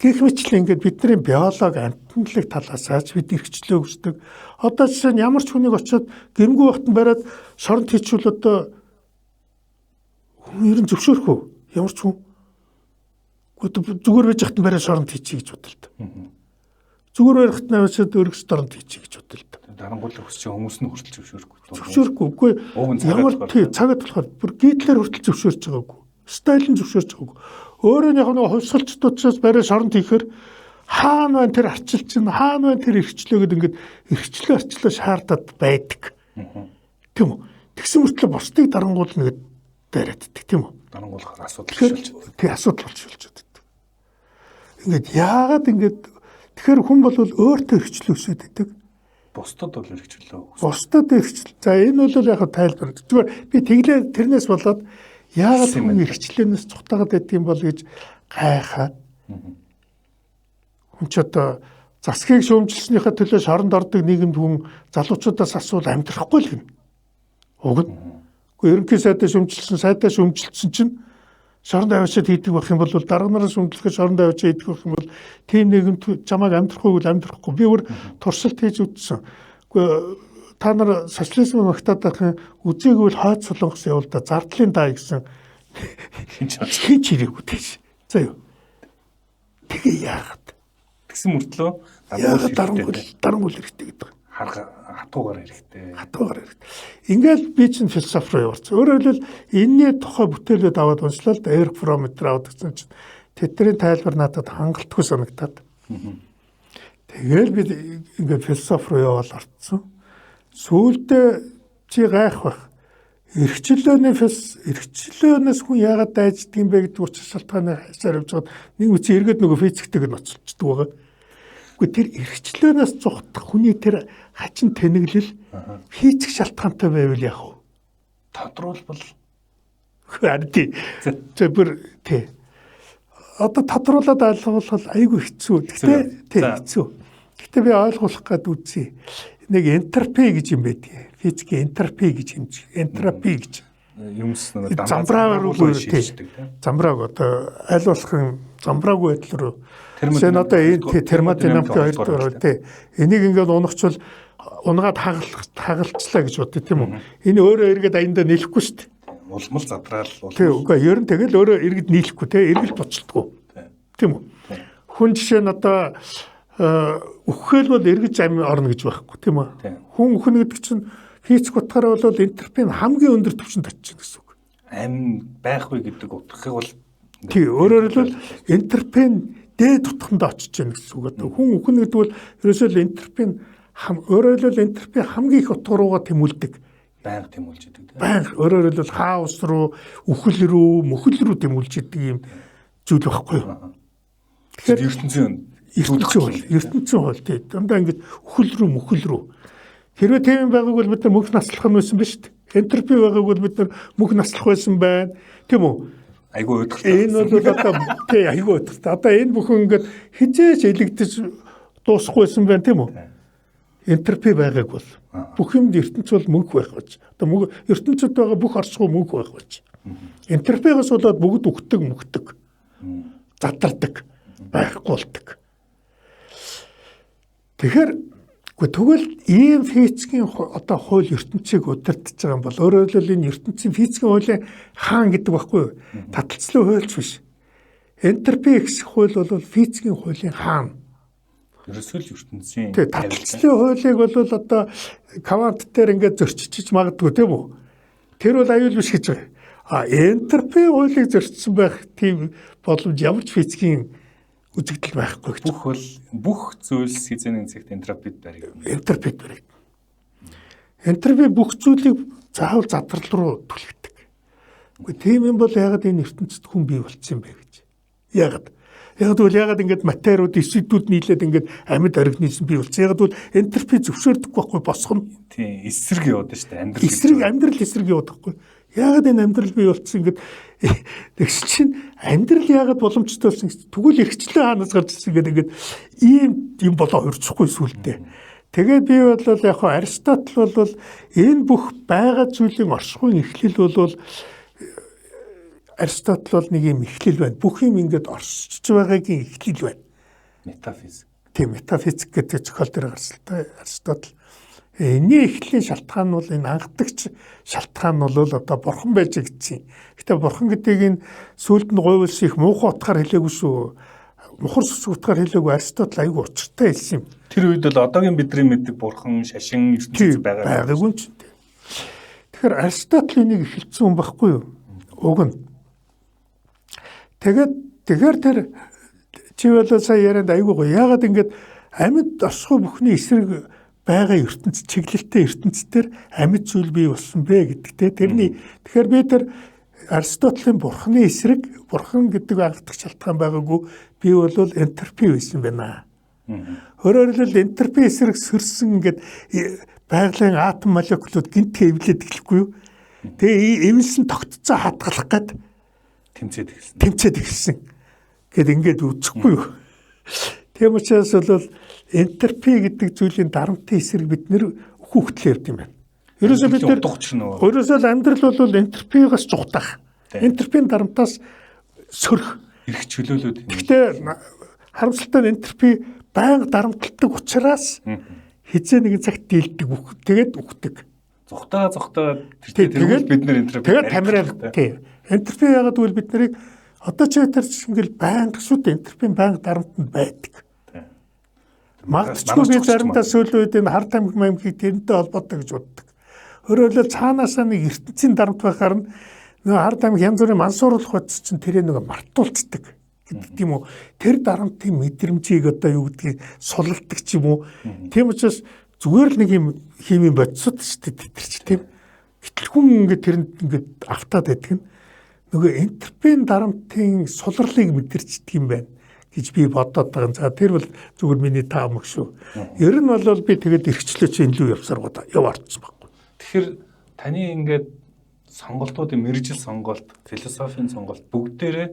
гэх мэтлээ ингээд бидний биологи амтналыг талаасаач бид эрхчлөө өгсдөг. Одоо жишээ нь ямар ч хүнийг очиод гэмгүй бахтан бариад шоронд хийчихвэл одоо хүн ер нь зөвшөөрөх үү? Ямар ч хүн зүгээр байж хатан бариад шоронд хийчих гэж бодлоо. Зүгээр байх хатан очиод өргөс шоронд хийчих гэж бодлоо. Дарангуул хүсч хүмүүс нь хүртэл зөвшөөрөхгүй. Зөвшөөрөхгүй. Үгүй ямар цагаад болохоор бүр Гитлер хүртэл зөвшөөрч байгаагүй. Сталин зөвшөөрч байгаагүй. Өөрөө яг нэг хувьсгалчдуудаас бариад шоронд хийхээр хаана байна тэр арчил чинь хаана байна тэр эрхчлөө гэдэг ингээд эрхчлөө арчлаа шаардаад байдаг. Тийм үү? Тэгсэн мөртлөө бусдыг дарангуулна гэдэг дайраад идэх тийм үү? Дарангуулахаар асуудал шилжиж. Тий асуудал шилжиж байдаг. Ингээд яагаад ингээд тэгэхээр хүн бол өөртөө эрхчлөө өсөд идэг. Бусдад бол эрхчлөө. Бусдад эрхчлөө. За энэ бол яг тайлбар. Зүгээр би тэглээ тэрнээс болоод яагаад хүн эрхчлөөнөөс цухтагаад байдгийг бол гэж гайхаад. Хүн ч одоо засгийг шүүмжилснийхээ төлөө шоронд ордог нийгэмд хүн залуучуудаас асуул амьдрахгүй л гэнэ. Уг нь. Гэхдээ ерөнхий сайдаа шүүмжилсэн чинь шоронд аваачаад хийдэг байх юм бол дарга нараас шүүмжлэхэд шоронд аваачаа хийдэг байх юм бол тийм нийгэмд чамайг амьдрахгүй бол амьдрахгүй. Би өөр туршилт хийж үзсэн. Гэхдээ та нар социализм магтаад байх үзээгүй л хойд солонгос явуулда зардлын даа гэсэн хийж ирээгүй тийш. За юу. Тэгээ яагаад? Тэгсэн мөртлөө дарангуул хэрэгтэй гэдэг. Хатуугаар хэрэгтэй. Хатуугаар хэрэгтэй. Ингээл би чинь философи руу яварсан. Өөрөөр хэлбэл энэний тухай бүтээлүүд аваад уншлаа л да Эрик Фром метр аваад гэсэн чинь тэдний тайлбар надад хангалтгүй санагдаад. Тэгээл би ингээд философи руу яваад орцсон. Сүүлдээ чи гайх бах. эрхчлөөнөөс хүн яагаад дайждаг юм бэ гэдэг учраас шалтгааны хайсаар явж байгаа нэг үчи эргээд нөгөө физиктэйг нь оцолчдөг байгаа. Гэхдээ тэр эрхчлөөнөөс зугтах хүний тэр хачин тэнэглэл физик шалтгаантай байвал яах вэ? Тодруулбал харин зөвхөн тий. Одоо тодруулаад ойлгуулбал айгүй хэцүү. Гэхдээ хэцүү. Гэхдээ би ойлгуулах гээд үзье. Нэг энтропи гэж юм байдаг. Физикийн энтропи гэж хэмжиж. Энтропи гэж юмс замбраагаар шилждэг. Замбрааг одоо аль болохын замбраагүй байдал руу. Тэгсэн одоо энэ термодинамикийн хоёр дээр энийг ингээд унахчвал унгаад хагалчлаа гэж бодъё тийм үү? Энэ өөрөө эргээд аяндаа нийлэхгүй шүү дээ. Улмал задраал тийм үгүй ер нь тэгэл өөрөө эргэж нийлэхгүй те эргэж боцолдгүй. Тийм үү? Хүн жишээ нь одоо үхэл бол эргэж орно гэж байхгүй тийм үү? Хүн үхэн гэдэг чинь физик утгаараа бол энтропи хамгийн өндөр түвшинд очиж гэсэн үг. Амин байхгүй гэдэг утгыг бол тий өөрөөр хэлбэл энтропи дээд утганд очиж байна гэсэн үг. Одоо хүн үхэн гэдэг бол ерөөсөө л энтропи өөрөөр хэлбэл энтропи хамгийн их утга руугаа тэмүүлдэг. Байнга тэмүүлж идэг. Байнга өөрөөр хэлбэл хаос руу, үхэл рүү, мөхөл рүү тэмүүлж идэг юм зүйл байхгүй юу? Тэгэхээр ертөнцийн хууль тий дандаа ингэж үхэл рүү, мөхөл рүү. Хэрвээ тийм байгааг бол бид нар мөнх наслах нь байсан биз дээ. Энтропи байгааг бол бид нар мөнх наслах байсан байна. Тийм үү? Айгүй өдөртэй. Энэ бол одоо тий айгүй өдөртэй. Одоо энэ бүхэн ингэж хизээж илэгдэж дуусахгүй байсан байна тийм үү? Энтропи байгааг бол бүх юмд ертөнц бол мөнх байх гэж. Одоо ертөнцид байгаа бүх орчгоо мөнх байх гэж. Энтропигоос болоод бүгд үхдэг, мөхдөг. Задардаг, байхгүй болдог. Тэгэхээр тэгвэл ийм физикийн одоо хууль ертөнцийг удирдах байгаа юм бол өөрөөр хэлбэл энэ ертөнцийн физикийн хуулийн хаан гэдэг баггүй юу? Таталцлын хуульч биш. Энтропи гэсэн хууль бол физикийн хуулийн хаан. Ерөөсөө ертөнцийн таталцлын хуулийг бол одоо квант дээр ингээд зөрчиж магадгүй тийм үү? Тэр бол аюул биш гэж байна. Энтропи хуулийг зөрчсөн байх тийм боломж ямар ч физикийн үзэгдэл байхгүй гэж. Бүх зүйлс хизээний цагт энтропид баригдана. Энтропид баригдана. Энтропи бүх зүйлийг заавал задрал руу түлхдэг. Гэхдээ тийм юм бол ягаад энэ ертөнцид хүн бий болцсон юм бэ гэж. Ягаад ингэж материуд эсвэдүүд нийлээд ингэж амьд организм бий болсон. Ягаад бол энтропи зөвшөөрдөггүй байхгүй босгоно. Тийм эсрэг яваад шүү дээ. Амьдрал эсрэг яваад байхгүй. Ягаад энэ амьдрал бий болсон ингэж тэгс чинь амьдрал ягаад боломжтой болсон гэж тэгвэл эрхчлээ хаанаас гарч ирсэн гэдэг ийм юм болоо өрцөхгүй сүлдээ. Тэгээд би бол яг хаа Аристотель бол энэ бүх байгаа зүйлийн оршихуйн эхлэл бол Аристотель бол нэг юм эхлэл байна. Бүх юм ингэж оршиж байгаагийн эхлэл байна. Метафизик. Тийм метафизик гэдэг зохиол дээр гарсан та Аристотель. Энийн эхлэлийн шалтгаан нь бол энэ анхдагч шалтгаан нь бол одоо бурхан байж гэсэн. Гэтэ бурхан гэдгийг энэ сүлд нь гойволс их муухай утгаар хэлээгүй шүү. Мухар сүсэг утгаар хэлээгүй Аристотель аягүй учиртай хэлсэн юм. Тэр үед л одоогийн бидний мэддэг бурхан, шашин ертөнцийн байгаагүй юм чинь. Тэгэхээр Аристотель энийг эхэлсэн юм баггүй юу? Уг нь. Тэгэхээр тэр чи бол сая яриад аягүй гоё. Яагаад ингэж амьд оршихуй бүхний эсрэг байгаа ертөнц чиглэлтэй ертөнцээр амьд зүйл бий болсон бэ гэдэгтэй. Тэгэхээр би тэр Аристотелийн бурханы эсрэг, бурхан гэдэг анхдагч шалтгаан байгаагүй би бол энтропи байсан байна. Өөрөөр хэлбэл энтропи эсрэг сөрсөн ингээд байгалийн атом молекулууд гинтгэ эвлээд эхлэхгүй юу? Тэгээ эвлсэн тогтцоо хадгалах гээд тэмцээд эхэлсэн. Гэт ингээд үүсэхгүй юу? Тийм учраас бол энтропи гэдэг зүйлийн дарамтын эсрэг бид нэр хүүхдлээ явд юм байна. Ерөөсөө бид нэр ерөөсөө амьдрал бол энтропигоос жугтах. Энтропийн дарамтаас сөрөх. Ирэх чөлөөлөд. Гэхдээ харамсалтай энтропи байнга дарамталдаг учраас хизээ нэгэн цагт дийлдэг. Тэгээд үхдэг. Зүхтаа тэгээд бид нэр энтропи. Тэгээд тамираад тий. Энтропи яагаад гэвэл бид нарыг одоо ч тэрч ингээл байнга шүүд энтропийн байнга дарамтанд байдаг. Магадгүй би заримдаа сүүлийн үед энэ хар тамхи мамхийг тэрнтэй холбоотой гэж боддог. Өөрөөр хэлбэл цаанаасаа нэг ертөнцийн дарамт байхаар нь нөгөө хар тамхи янз бүрийн мансууруулах бодис чинь тэрээ нөгөө мартуулцдаг гэдэг тийм үү. Тэр дарамтын мэдрэмжийг одоо юу гэдгийг сулалдаг ч юм уу. Тийм учраас зүгээр л нэг юм химийн бодисод шүү дээ тэр чинь тийм. Гэтэл хүн ингээд тэрэнд ингээд автаад байдаг нь нөгөө энтерпрен дарамтын сулралыг мэдэрчдэг юм байна гэж би бодоод байгаа. За тэр бол зүгээр миний таамаг шүү. Ер нь бол би тэгээд эрхчлөөч илүү яваарчсан байхгүй. Тэгэхээр таны ингээд сонголтуудын мэргэжил сонголт, философийн сонголт бүгдээрээ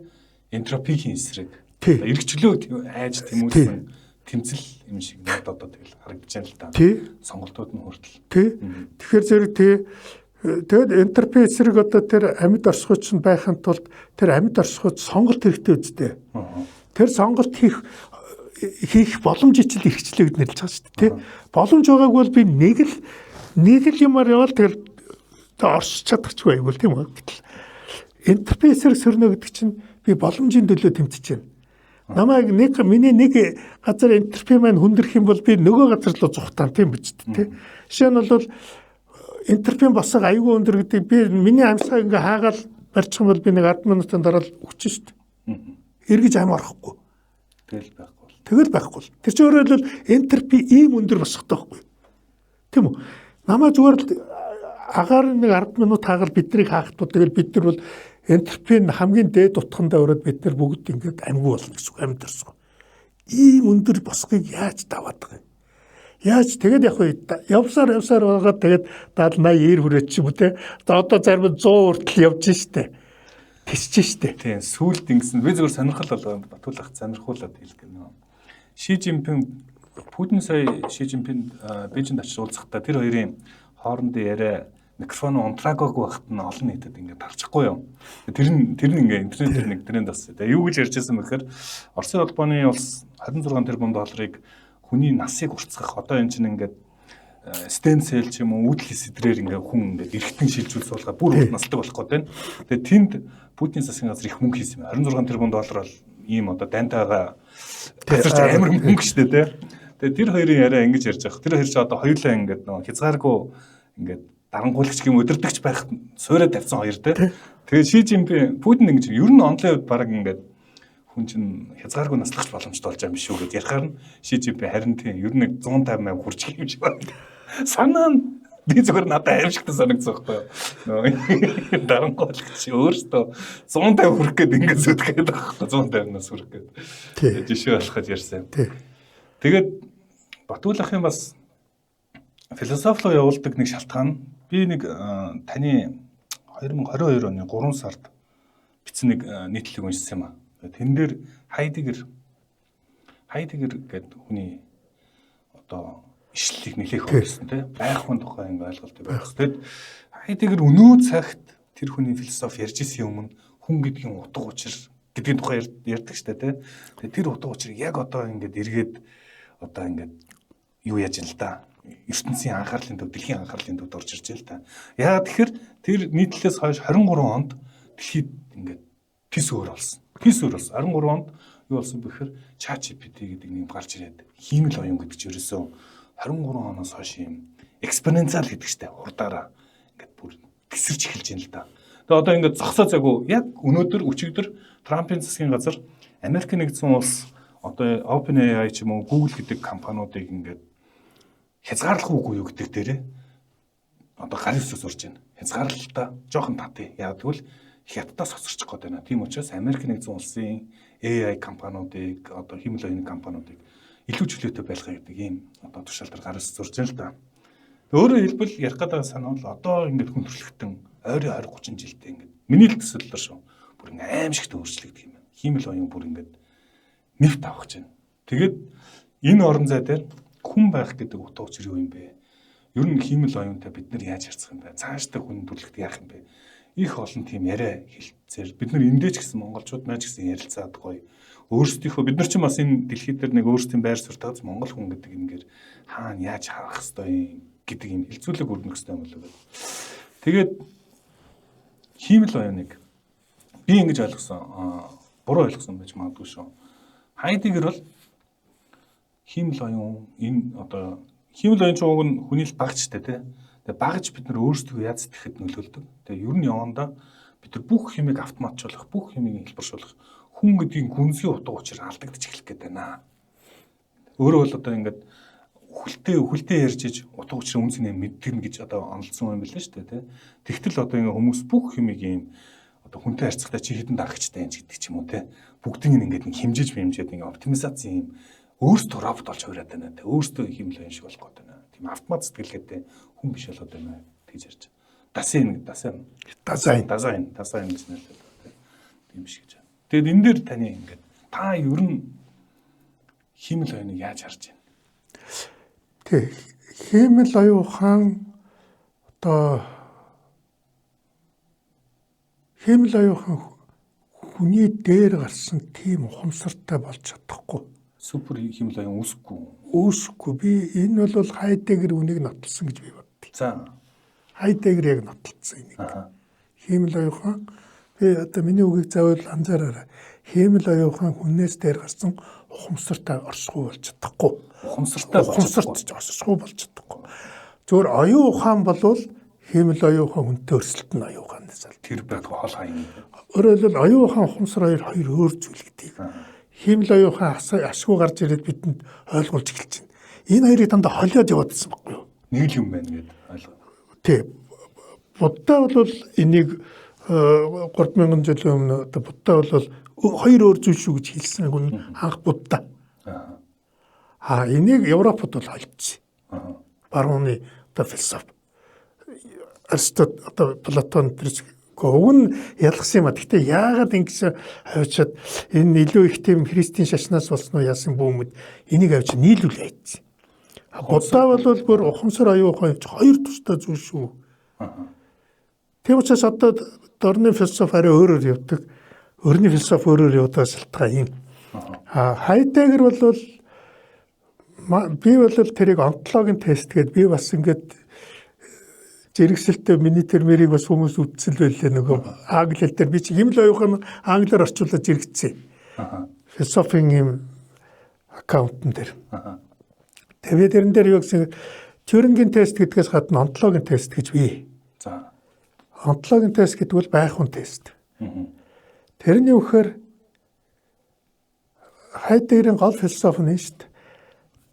энтропийн эсрэг. Эрхчлөө айж тэмүүлсэн тэмцэл юм шиг надад одоо тэгэл харагдаж байна л да. Сонголтууд нь хүртэл. Тэгэхээр зэрэг тэгээд энтерпрен эсрэг одоо тэр амьд орсгоч нь байхын тулд тэр амьд орсгоч сонголт хэрэгтэй үстэй. Тэр сонголт хийх боломжийг л эрхчлээд нэрлж байгаа шүү дээ. Боломж байгааг бол би нэг л юмар явал тэгэл орсч чадахгүй байвал тийм үү. Энтерпрен эсрэг сөрнө гэдэг чинь би боломжийн төлөө тэмцэж байна. Намайг миний нэг газар энтерпрен маань хүндрэх юм бол би нөгөө газар руу зугатаа тийм биз дээ. Жишээ нь бол энтерпрен босоо аюул өндөр гэдэг би миний амьсгаа ингээ хаагаал барьчих юм бол би нэг 10 минутын дараа л өгч шүү дээ. Эргэж ам орохгүй. Тэгэл байхгүй. Тэр чинь өөрөөр хэлбэл энтерпрен ийм өндөр босохтой байхгүй. Тийм үү? Намайг зүгээр л агаар нэг 10 минут хаагаал биднийг хаахтуу тэгэл бид нар бол энтерпрен хамгийн дээд утгандаа өрөөд бид нар бүгд ингээд амьгүй болно гэсэн үг амьдэрсгүй. Ийм өндөр босхийг яаж даваад байгаа юм? Яаж тэгээд явсаар байгаа тэгээд 70 80 90 хүрээч ч юм уу те. За одоо зарим 100 хүртэл явж штэ. Тисч штэ. Тийм сүүлд ингэсэн би зөвхөн сонирхол болоо Батуулах сонирхуулаад хэлдэг нөө. Ши Жинпин Путин сая Ши Жинпин Бээжинд очиж уулзахдаа тэр хоёрын хоорондын яриа микрофон унтраагааг байхад нь олон нийтэд ингээд тарчихгүй юу. Тэр нь ингээд интернетээр нэг тренд болсон. Тэгээ юу гэж ярьжсэн бэхээр Оросын холбооны улс 26 тэрбум долларыг хүний насыг уртсгах одоо энэ чинь ингээд стем сел ч юм уу үүдл сэдрээр ингээд хүн ингээд эргэтэн шилжүүл суулгаад бүр насдаг болох гэдэг. Тэгээ тэнд Путин засгийн газар их мөнгө хийсэн юм. 26 тэрбум доллар бол ийм одоо дантайгаа тасарч амар мөнгө шүү дээ. Тэгээ тэр хоёрын яриа ингэж ярьж байгаа. Тэр хоёр ч одоо хоёулаа ингээд нөгөө хязгааргүй ингээд дарангуулагч гэм өдөрдөгч байх суурай тавьсан хоёр те. Тэгээд Ши Жинпин Путин ингэж ер нь онлын хувьд баг ингээд хүн чинь хязгааргүй наслагч боломжтой болж байгаа юм шүү гэж ярихаар нь Ши Жинпин харин тийм ер нь 150 хүрч юм шиг байна. Санаа нь би зөвхөн надад аимшигтай санагдсан байхгүй юу. Дарангуулагч өөртөө 150 хүрэх гээд ингээд зүтгэхэд байгаа байхгүй 150-наас хүрэх гээд. Тэгээд жишээ болоход ярьсан. Тэгээд Батуулахын бас философи руу явуулдаг нэг шалтгаан би нэг таны 2022 оны 3 сард бичсэн нэг нийтлэг уншсан юм аа. Тэн дээр Хайдегер гэдэг хүний одоо ишлэлийг нэлээх өгсөн тий байх хүн тухай ингэ ойлголттой байх. Тэгэд Хайдегер өнөө цагт тэр хүний философи ярьж исэн юм хүн гэдгийн утга учир гэдгийн тухай ярьдаг штэ тий. Тэгээ тэр утга учир яг одоо ингэ эргээд одоо ингэ юу яаж юм л да. ертөнцийн анхаарлын төв, дэлхийн анхаарлын төвд орж ирж байна л та. Яагаад тэгэхээр тэр нийтлэлээс хойш 23 онд дэлхийд ингээд тис өөр болсон. Тис өөр болсон. 23 онд юу болсон бэ гэхээр ChatGPT гэдэг нэг гарч ирээд хиймэл оюун гэдэг чинь ерөөсөө 23 оноос хойш юм экспоненциал гэдэг чтэй урдаараа ингээд бүр тесэрч эхэлж байна л да. Тэгээ одоо ингээд зогсоо заггүй яг өнөөдөр өчигдөр Трампын засгийн газар Америк нэгдсэн улс одоо OpenAI ч юм уу Google гэдэг компаниудыг ингээд хязгаарлах үгүй юу гэдэг дээрээ одоо гарын үсээс орж байна. Хязгаарлалтаа жоохон татъя. Яг тэгвэл хятадаас хоцорчих гээд байна. Тийм учраас Америк нэгдсэн улсын AI компаниудыг одоо хиймэл оюуны компаниудыг илүү чөлөөтэй байлгах гэдэг ийм одоо тушаал дээр гарын үсээс орж байна л да. Өөрөөр хэлбэл ярих гэдэг санаа бол одоо ингээд хүн төрөлхтөн ойрын 20 30 жилдээ ингээд миний л төсөөллөөр шүү. Бүр ингээд аимшигт өөрчлөгдөх юм байна. Хиймэл оюун бүр ингээд нэвт авах гэж байна. Тэгээд энэ орон зай дээр хүн байх гэдэг утга учир юу юм бэ? Ер нь хиймэл оюунтай бид нар яаж харьцах юм бэ? Цаашдаа хүн төрөлхт яах юм бэ? Их олон тийм яриа хэлцээр бид нар эндээч гэсэн монголчууд маань ч гэсэн ярилцаад гоё. Өөрсдийнхөө бид нар ч бас энэ дэлхий дээр нэг өөрсдийн байр суурь тагц монгол хүн гэдэг юмгээр хаана яаж харах хэвээр гэдэг юм хэлцүүлэг өрнөх хэвээр юм болоо. Тэгээд хиймэл оюуныг би ингэж ойлгосон. Буруу ойлгосон байж магадгүй шүү. Хайдегер бол хиймэл оюун энэ одоо хиймэл оюун чууг нь хүний л багчтай тий. Тэгээ багж бид нар өөрсдөө яаж сэтгэхэд нөлөөлдөг. Тэгээ ер нь явандаа бид нар бүх юмыг автоматжуулах, бүх юмыг хэлбэршүүлэх хүн гэдгийн гүнзгий утга учир алдагдчих эхлэх гээд байна. Өөрөө бол одоо ингээд хүлтэй ярьж иж утга утга учир үнцнийг мэдэрнэ гэж одоо онолцсон юм билээ шүү дээ, тий. Тэгтэл одоо ингээ хүмүүс бүх юмыг ийм одоо хүнтэй харьцахтаа чи хэдэн дарагчтай юм гэдэг ч юм уу, тий. Бүгдийг ингээд нэг хэмжиж ингээ оптимизац юм өөрсдөө робот болж хувираад байна, тий. Өөрсдөө юм л юм шиг болох гээд байна. Тийм автомат сэтгэлгээтэй хүн биш болоод байна гэж ярьж. Дасан гэж нэрлэдэг. Тийм биш гэж. Тэгэд энэ дээр таны ингээд та ер нь хиймэл оюуныг яаж харж байна? Тэг хиймэл оюун ухаан одоо хиймэл оюун ухаан хүний дээр гарсан тийм ухамсартай болж чадахгүй. Супер хиймэл оюун үүсэхгүй. Би энэ бол Хайдегер үнийг нотолсон гэж би боддیں۔ За. Хайдегер яг нотолсон энийг. Хиймэл оюун ухаан би одоо миний үгийг заавал анзаараарай. Хиймэл оюун ухаан хүнээс дээр гарсан ухамсартай оршихуй болж чадахгүй. Оршихуй болж чадахгүй. Зөвхөн оюун ухаан болвол хиймэл оюун ухаан хүнтэй өрсөлдөн оюун ухаанаас ал. Тэр байхгүй хол хаяг. Өөрөөр хэлбэл оюун ухаан ухамсар хоёр өөр зүйл гэдгийг. Хиймэл оюун ухаан ашгүй гарч ирээд бидэнд ойлгуулж эхэлж байна. Энэ хоёрыг дандаа холиод яваадсан байхгүй юу? Нэг л юм байна гэдэг ойлгоо. Тий. Будда бол энийг 3000 жилийн өмнө одоо Будда бол хоёр өөр зүйл шүү гэж хэлсэн хүн анх Будда. Энийг Европод бол холбсон. Барууны одоо философи. Аристот одоо Платон тэрс уг нь ялгсан юм а. Гэхдээ яагаад ингэж авчиад энэ илүү их тийм христийн шашнаас болсон уу яасан бүүмэд энийг авчи нийлүүл хайцсан. Будда бол бүр ухамсар оюун ухаан хоёр тустай зүйл шүү. Тийм учраас одоо дорны философи арай өөрөөр явдаг. Өрний философи өөрөөр явдаг шалтгаан юм. Хайдегер бол би бол тэрийг онтологийн тест гэдэг би бас ингээд зэрэгсэлтэй миний термэрийг бас хүмүүс үтсэл байлээ нөгөө англи хэл дээр би чи хиймэл оюухан англиар орчуулаад зэрэгцсэн. Философийн юм аккаунтн дээр. Тэгээд тэрэн дээр юу гэсэн Тьюрингийн тест гэдгээс гадна онтологийн тест гэж бий. За. Онтологийн тест гэдэг бол байх хүн тест. Тэрний үхээр Хайдегерийн гол философи нь шүү дээ.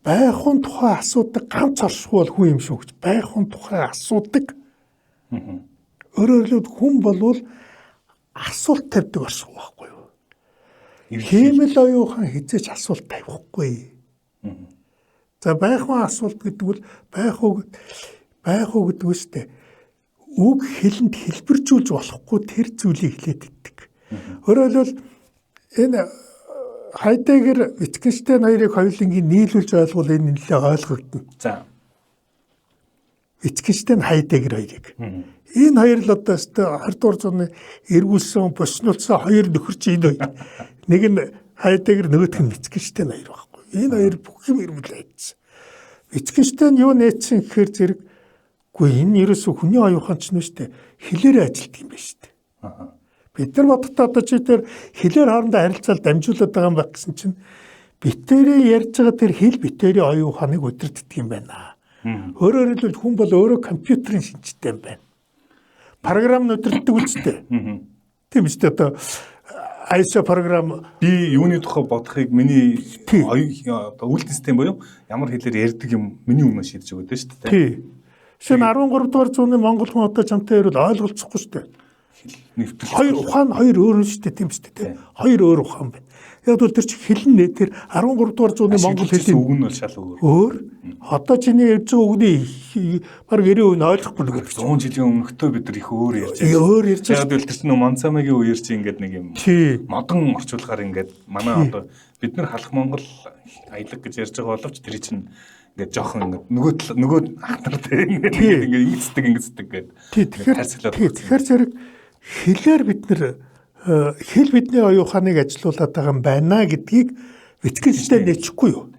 Байх хүн тухай асуудаг ганц оршихуй бол хүн юм шүү гэж. Байх хүн тухай асуудаг. Өөрөөр хэлбэл хүн болвол асуулт тавьдаг оршихуй байхгүй юу? Хиймэл оюун ухаан хизээч асуулт тавихгүй. За байх хүн асуулт гэдэг бол байх уу гэдэг үстэй. Үг хэлэнд хэлбэржүүлж болохгүй тэр зүйлийг хэлээд иддэг. Өөрөөр хэлбэл энэ Хайдегер Wittgenstein хоёрыг хоёулангийн нийлүүлж ойлгвол энэ нэлээд ойлгогдно. За. Wittgenstein Хайдегер хоёрыг. Энэ хоёр л одоо 20 дугаар зууны эргүүлсэн, боснуулсан хоёр нөхөрч энэ хоёр. Нэг нь Хайдегер, нөгөөх нь Wittgenstein хоёр байхгүй. Энэ хоёр бүх юм ирмэл айдсан. Wittgenstein юу нээсэн гэхээр зэрэг үгүй энэ ерөөсөө хүний оюун ухаан ч нүштэй хэлээрээ ажилтдаг юм байна шүү дээ. Бид нар бодохдоо одоо чи тэр хэлээр хоорондоо харилцаал дамжуулаад байгаа юм байх гэсэн чинь битээрээ ярьж байгаа тэр хэл битээрээ оюун ухааныг удирддаг юм байна. Өөрөөр хэлбэл хүн бол өөрөө компьютерийн шинжтэй юм байна. Програм нь удирддаг үстэй. Тийм үстэй одоо ISO програм би юуны тухай бодохыг миний үйл систем буюу ямар хэлээр ярьдаг юм миний өмнө шийдэж өгöd дээ шүү дээ. Тий. Шинэ 13 дугаар зууны монгол хүн одоо чамтай ярил ойлголцохгүй шүү дээ. Хоёр ухаан хоёр өөр нь шүү дээ тийм шүү дээ. Хоёр өөр ухаан байна. Яг бол тэр чи хэлнэ тэр 13 дугаар зууны монгол хэлний үг нь бол шал өөр. Өөр. Одоо чиний ярьж байгаа үгний баг 90% нь ойлгохгүй л гэж. 100 жилийн өмнөхтөө бид нар их өөр ярьж байгаа. Өөр ярьж байгаа. Яг л тэр чинь Монцамагийн үеэр чи ингээд нэг юм модон орчуулгаар ингээд манай одоо бид нар халах монгол аялаг гэж ярьж байгаа боловч тэр чинь ингээд жоохон нөгөө хатартай ингээд ингэцдэг гэдэг. Тэгэхээр зэрэг хэлээр бид нар хэл бидний оюун ухааныг ажилуулад байгаа юм байна гэдгийг Wittgenstein нэчихгүй юу.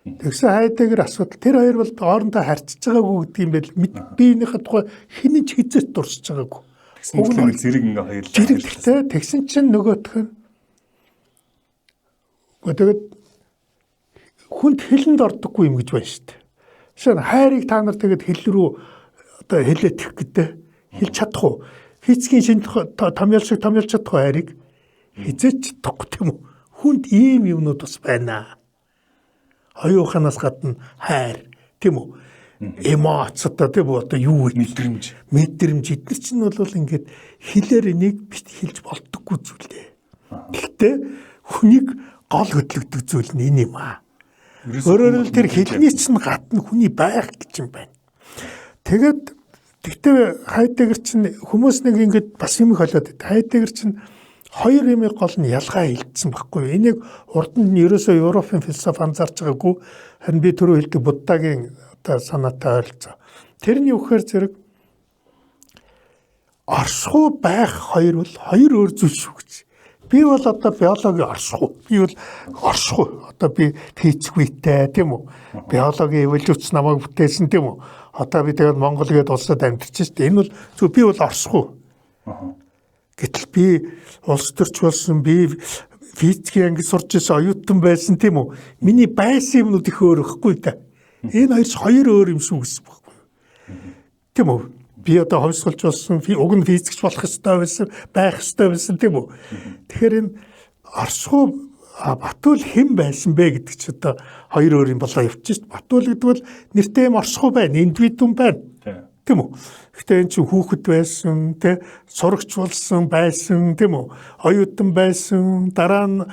Тэгсэн Хайдегер асуудал тэр хоёр бол хоорондоо харьцаж байгаагүй гэдэг юм байл. Биенийхээ тухай хинэн ч хизээч дурсаж байгаагүй. Тэгсэн зэрэг ингээ хоёулаа. Зэрэгтэй тэгсэн чинь нөгөөх нь тэгээд хүнд хэлэнд ордоггүй юм гэж байна шүү дээ. Жишээ нь хайрыг та нар тэгээд хэл рүү одоо хэлээх гэдэг хэлж чадах уу? Хицгийн шин томьёолж чадах уу хайрыг? Хизээч чадахгүй тийм үү? Хүнд ийм юмнууд бас байна. Оюун ухаанаас гадна хайр тийм үү? эмоц одоо тийм үү одоо юу мэдрэмж эдгээр чинь бол ингээд хэлээр энийг бит хэлж болдоггүй зүйл дээ. Гэхдээ хүнийг гол хөдлөгдөг зүйл нь энэ юм аа. Өөрөөр хэлбэл тэр хэлний чинь гадна хүний байх гэж юм байна. Тэгтээ Хайдеггер чинь хүмүүс нэг ингээд бас юм холиод Хайдеггер чинь хоёр юмыг гол нь ялгаа хэлсэн байхгүй. Энийг урд нь ерөөсөө Европын философи анзаарч байгаагүй. Харин би түрүү хэлдэг Буддагийн одоо санаатай ойролцоо. Тэрний үхээр зэрэг оршихуй байх хоёр бол хоёр өөр зүйл шүү гэж. Би бол одоо биологи оршихуй. Би бол оршихуй. Одоо би физикүйтэй тийм үү? Биологи эволюц намайг бүтээсэн тийм үү? Одоо би тэгээд Монгол гээд улсад амьдарч шүү дээ. Энэ бол зөв би бол оршихуй. Гэтэл би улс төрч болсон би физикийн анги сурч ирсэн оюутан байсан тийм үү? Миний байсан юмнууд их өөр ихгүй да. Энэ хоёр өөр юм шүү гэсэн байхгүй. Тийм үү? Би одоо хомсголж болсон уг нь физикч болох ёстой байсан, байх ёстой байсан тийм үү? Тэгэхээр энэ оршихуй Батүл хэн байсан бэ гэдэг чи одоо хоёр өөр юм болоо явчих шүү дээ. Батүл гэдэг бол нэртэй юм оршихуй байна, индивидуум байна. Тийм үү? Гэхдээ энэ чинь хүүхэд байсан, тэ сурагч болсон байсан, тийм үү? Оюутан байсан, дараа нь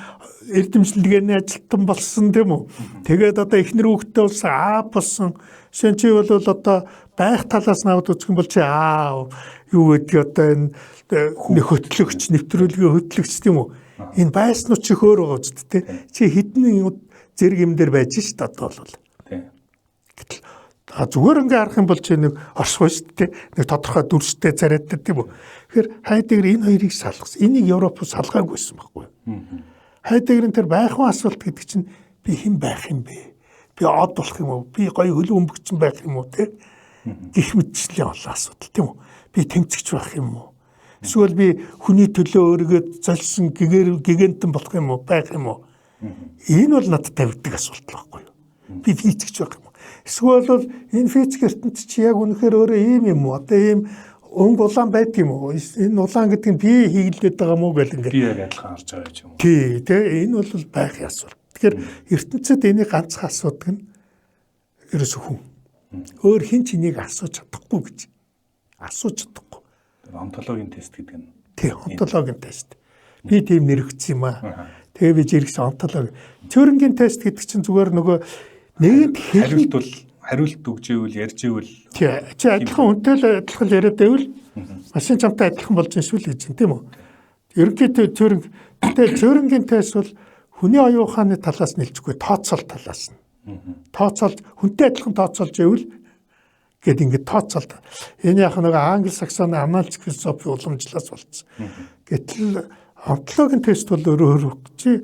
эрдэмшлэгээний ажилтан болсон, тийм үү? Тэгээд одоо эхнэр хүүхэдтэй болсон, аав болсон. Шинэ чи бол одоо байх талаас нь аваад үзэх юм бол чи юу гэдэг одоо энэ хөтлөгч, нэвтрүүлгийн хөтлөгч тийм үү? Энэ байснууд чи хөөр байгаа үст тэ. Чи хэдэн зэрэг юм дээр байж шít одоо бол. Гэтэл зүгээр ингээ харах юм бол чи нэг оршихуй шүү дээ. Нэг тодорхой дүрстэй царайтай тийм үү. Тэгэхээр Хайдеггер энэ хоёрыг салгасан. Энийг Европоос салгаагүйсэн байхгүй юу? Хайдеггерийн тэр байхын асуулт гэдэг чинь би хэн байх юм бэ? Би од болох юм уу? Би гоё хөл өмгчин байх юм уу те? Гэх мэтчлийн асуудал тийм үү? Би тэмцэгч байх юм уу? Эсвэл би хүний төлөө өөрийгөө золсон гигантэн болох юм уу? Байх юм уу? Энэ бол надад тавигддаг асуулт байхгүй юу? Би физикч байх юм уу? Эсвэл бол энэ физик ертөнд чи яг үнэхээр өөрөө ийм юм уу? Одоо ийм өнгө улаан байдаг юм уу? Энэ улаан гэдэг нь би хийлгээд байгаа мó гэл ингээд. Би яг адилхан харж байгаа юм уу? Тий, энэ бол байхын асуулт. Тэгэхээр ертөнцид энийг ганцхан асуудаг нь ерөөсөө хүн. Өөр хин ч энийг асууж чадахгүй гэж. Асууж чадахгүй. Онтологийн тест гэдэг нь. Тий, онтологийн тест. Би тийм нэрвэгдсэн юм аа. Тэгээ би жиргсэн онтологи. Тьюрингийн тест гэдэг чинь зүгээр нөгөө нэгэнт хариулт өгжээвэл ярьж ивэл чи адилхан үнтэй л адилхан яриад байвал машин чамтай адилхан болж шүү л гэж юм тийм үү? Ерөнхийдөө Тьюрингийн тест бол хүний оюун ухааны талаас нэлжгүй тооцоол талаас нь. Тооцоолж хүнтэй адилхан тооцоолж байвал гэд ингээд тооцоолт. Энэ яг нэг англи саксоны аналитик философи уламжлалаас болцсон. Гэтэл онтологийн тест бол өөр чи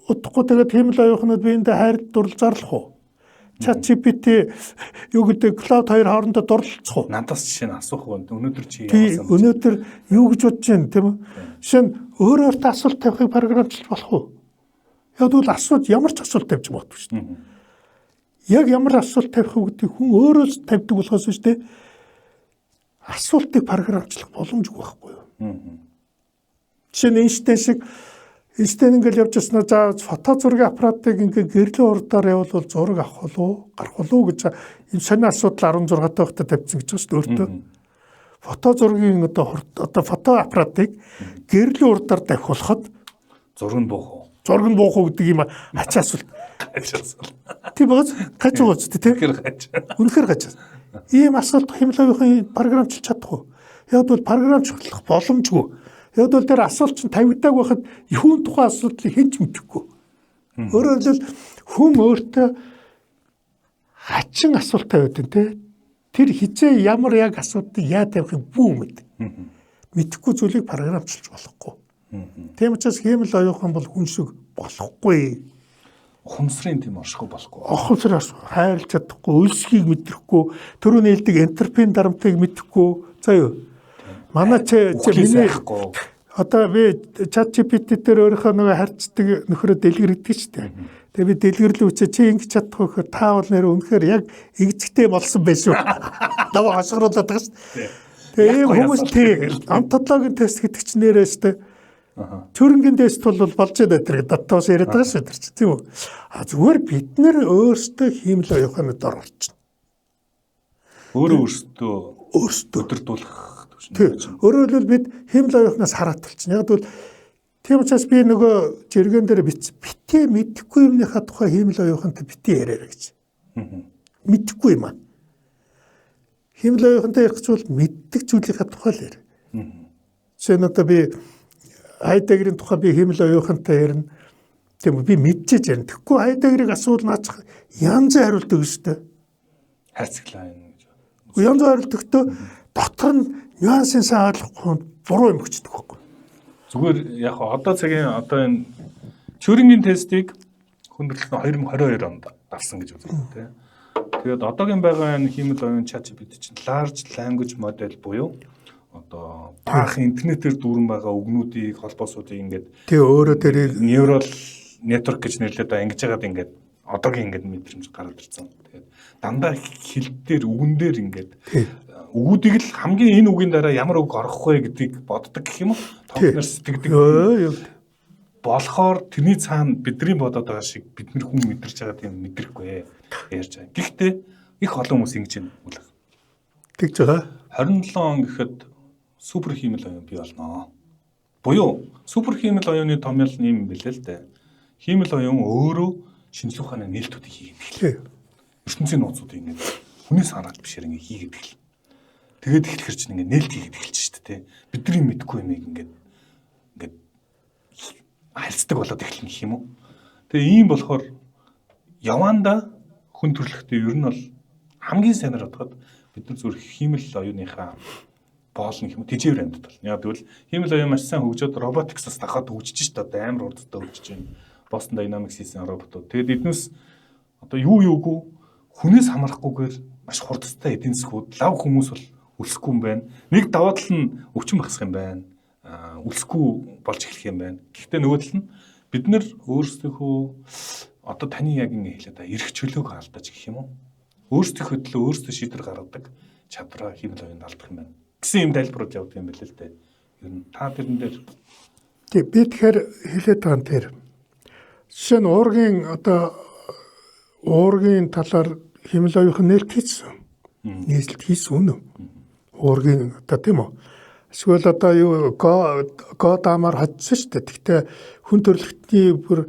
утгагүй тэгээд тийм л оюухнууд биендээ хайр дурлал зарлах уу? ChatGPT юу гэдэг Cloud 2 хоорондоо дурлалцах уу? Надаас жишээ нь асуух уу? Өнөөдөр чи яасан бэ? Өнөөдөр юу гэж бодож байна тийм үү? Жишээ нь өөрөөр та асуулт тавихыг програмчлах болох уу? Яг бол асуулт ямар ч асуулт тавьж магадгүй шүү дээ. Яг ямар асуулт тавих уу гэдэг хүн өөрөө л тавьдаг болохоос шүү дээ. Асуултыг програмчлах боломжгүй байхгүй юу? Жишээ нь Эйнштейн шиг Эйнштейн ингээл явж яснаа за фото зургийн аппаратыг ингээ гэрлийн урдаар явуулвал зураг авах болов гарах болов гэж энэ сони асуудал 16 дахь тавьсан гэж байна шүү дээ өөртөө. Фото зургийн одоо фото аппаратыг гэрлийн урдаар тавих болоход зураг нь буух уу? Зураг нь буух уу гэдэг юм ачаа асуулт. Тийм бааз гаж байгаа ч тийм. Үнэхээр гаж. Ийм асуулт хэмлэвийн програмчлж чадахгүй. Яг бол програмчлах боломжгүй. Яг бол тэр асуулт чинь тавигдааг байхад юун тухайн асуудлыг хэн ч мэдэхгүй. Өөрөөр хэлбэл хүн өөртөө хачин асуулт тавиад байна те. Тэр хизээ ямар яг асуудыг яа тавихыг бүү мэд. Мэдэхгүй зүйлийг програмчлж болохгүй. Тийм учраас хиймэл оюухан бол хүн шиг болохгүй. Ухамсарын тийм оршихуй болохгүй. Ухамсар хайрлж чадахгүй, өлсгийг мэдрэхгүй, түрүүний хэлдэг энтропийн дарамтыг мэдэхгүй. За юу. Манай миний одоо би ChatGPT дээр өөрийнхөө нөгөө харьцдаг нөхрөө дэлгэрдэг шүү дээ. Тэгээ би дэлгэрлээ үчээ чи ингэж чадахгүй гэхээр та бол нэр үнэхээр яг игцэгтэй болсон байх шүү. Даваа хашгируулаад байгаа шүү. Тэгээ ийм хүмүүс тийм онтологийн тест гэдэг чинь нэрээс тэ Төрөнгийн тест бол болж байгаа тэр дотоос яриад байгаа шүү дээ тийм үү. Зүгээр бид нэр өөрсдөө хиймэл оюуханд дор орчихно. Өөрөөсөө өдөрдүүлэх тийм. Өөрөөр хэлбэл бид хиймэл оюухнаас хараат болчихно. Яг бол тийм учраас би нөгөө жиргэн дээр битээ мэдэхгүй юмныхаа тухай хиймэл оюуханд битээ яриараа гэж. Мэдэхгүй юм аа. Хиймэл оюухантай ярих зүйл мэддэг зүйлийнхаа тухай л ярь. Жишээ нь одоо би хайдагрын тухай би хиймэл оюухантай ярина. Тийм би мэдчихэж ярина. Тэгэхгүй хайдагрыг асуул наачих янз хариулдаг шүү дээ. хайцглаа юм гэж. Янз хариулдагтөө дотор нь нюансын сайн ойлгохгүй буруу юм өгчдөг байхгүй. Зүгээр яг одоо цагийн одоо энэ Тьюрингийн тестийг хүндрэлт нь 2022 онд авсан гэж үздэг тийм. Тэгээд одоогийн байгаа энэ хиймэл оюун ChatGPT чинь large language model буюу одоо баах интернетээр дүүрэн байгаа үгнүүдийг холбоосуудыг ингээд Тэгээ өөрөө тэрийг neural network гэж нэрлээд ингэж яагаад ингээд одоогийн ингээд мэдрэмж гараад ирсэн. Тэгээд дандаа хэл дээр үгэн дээр ингээд үгүүдийг л хамгийн энэ үгийн дараа ямар үг орох вэ гэдгийг боддог гэх юм уу? Томнор сэтгэдэг. Болохоор тэрний цаана бидний бодоод байгаа шиг бид нар хүн мэдэрч байгаа тийм мэдрэхгүй ярьж байгаа. Гэхдээ их олон хүмүүс ингэж юм үлэх. тэгж байгаа. 27 он гэхэд супер хиймэл оюун бий болно. Буюу супер хиймэл оюуны томьёол нь юм билээ л дээ. Хиймэл оюун өөрөө шинжлэх ухааны нээлтүүдийг хийгээд эхэллээ. ертөнцийн нууцуудыг ингээд хүний санаанд бишээр ингээд хийгээд эхэллээ. Тэгээд эхлэхэр чинь ингээд нээлт хийгээд эхэлж шүү дээ. Бидний мэдгүй юмыг ингээд харилцдаг болоод эхэлнэ гэх юм уу. Тэгээ ийм болохоор яванда хүн төрөлхтөө ер нь бол хамгийн сайнаар бодоход бид нар зүгээр хиймэл оюуныхаа боолно гэх юм тэжээвэр амьд бол. Яг тэгвэл хиймэл оюун маш сайн хөгжөөд роботиксаас дахиад хөгжиж шүү дээ. Амар урдтай хөгжиж байна. Boston Dynamics хийсэн роботууд. Тэгээд эднээс одоо юугүй хүнээс хамаарахгүйгээр маш хурдтай эдийн засгууд лав хүмүүс бол өлсөхгүй юм байна. Нэг даваа тал нь өвчин багсах юм байна. Өлсөхгүй болж эхлэх юм байна. Гэхдээ нөгөө тал нь бид нар өөрсдийнхөө одоо таны яг ингэ хэлээд эрх чөлөөг алдаж гэх юм уу? Өөрсдийнхөө төлөө өөрсдөө шийдвэр гаргадаг чадвараа хиймэл оюунд алдах юм байна. Гэсэн юм тайлбарууд явдаг юм байна л дээ. Ер нь та тэрэн дээр Тэг би тэгэхээр хэлээд байгаа юм тэр. Жишээ нь уургийн талаар хиймэл оюухан нээлт хийсэн. Нээлт хийсэн үнэ. Уургийн одоо тийм үү? Эсвэл одоо юу Годамаар хоцсон шүү дээ. Гэхдээ хүн төрөлхтний бүр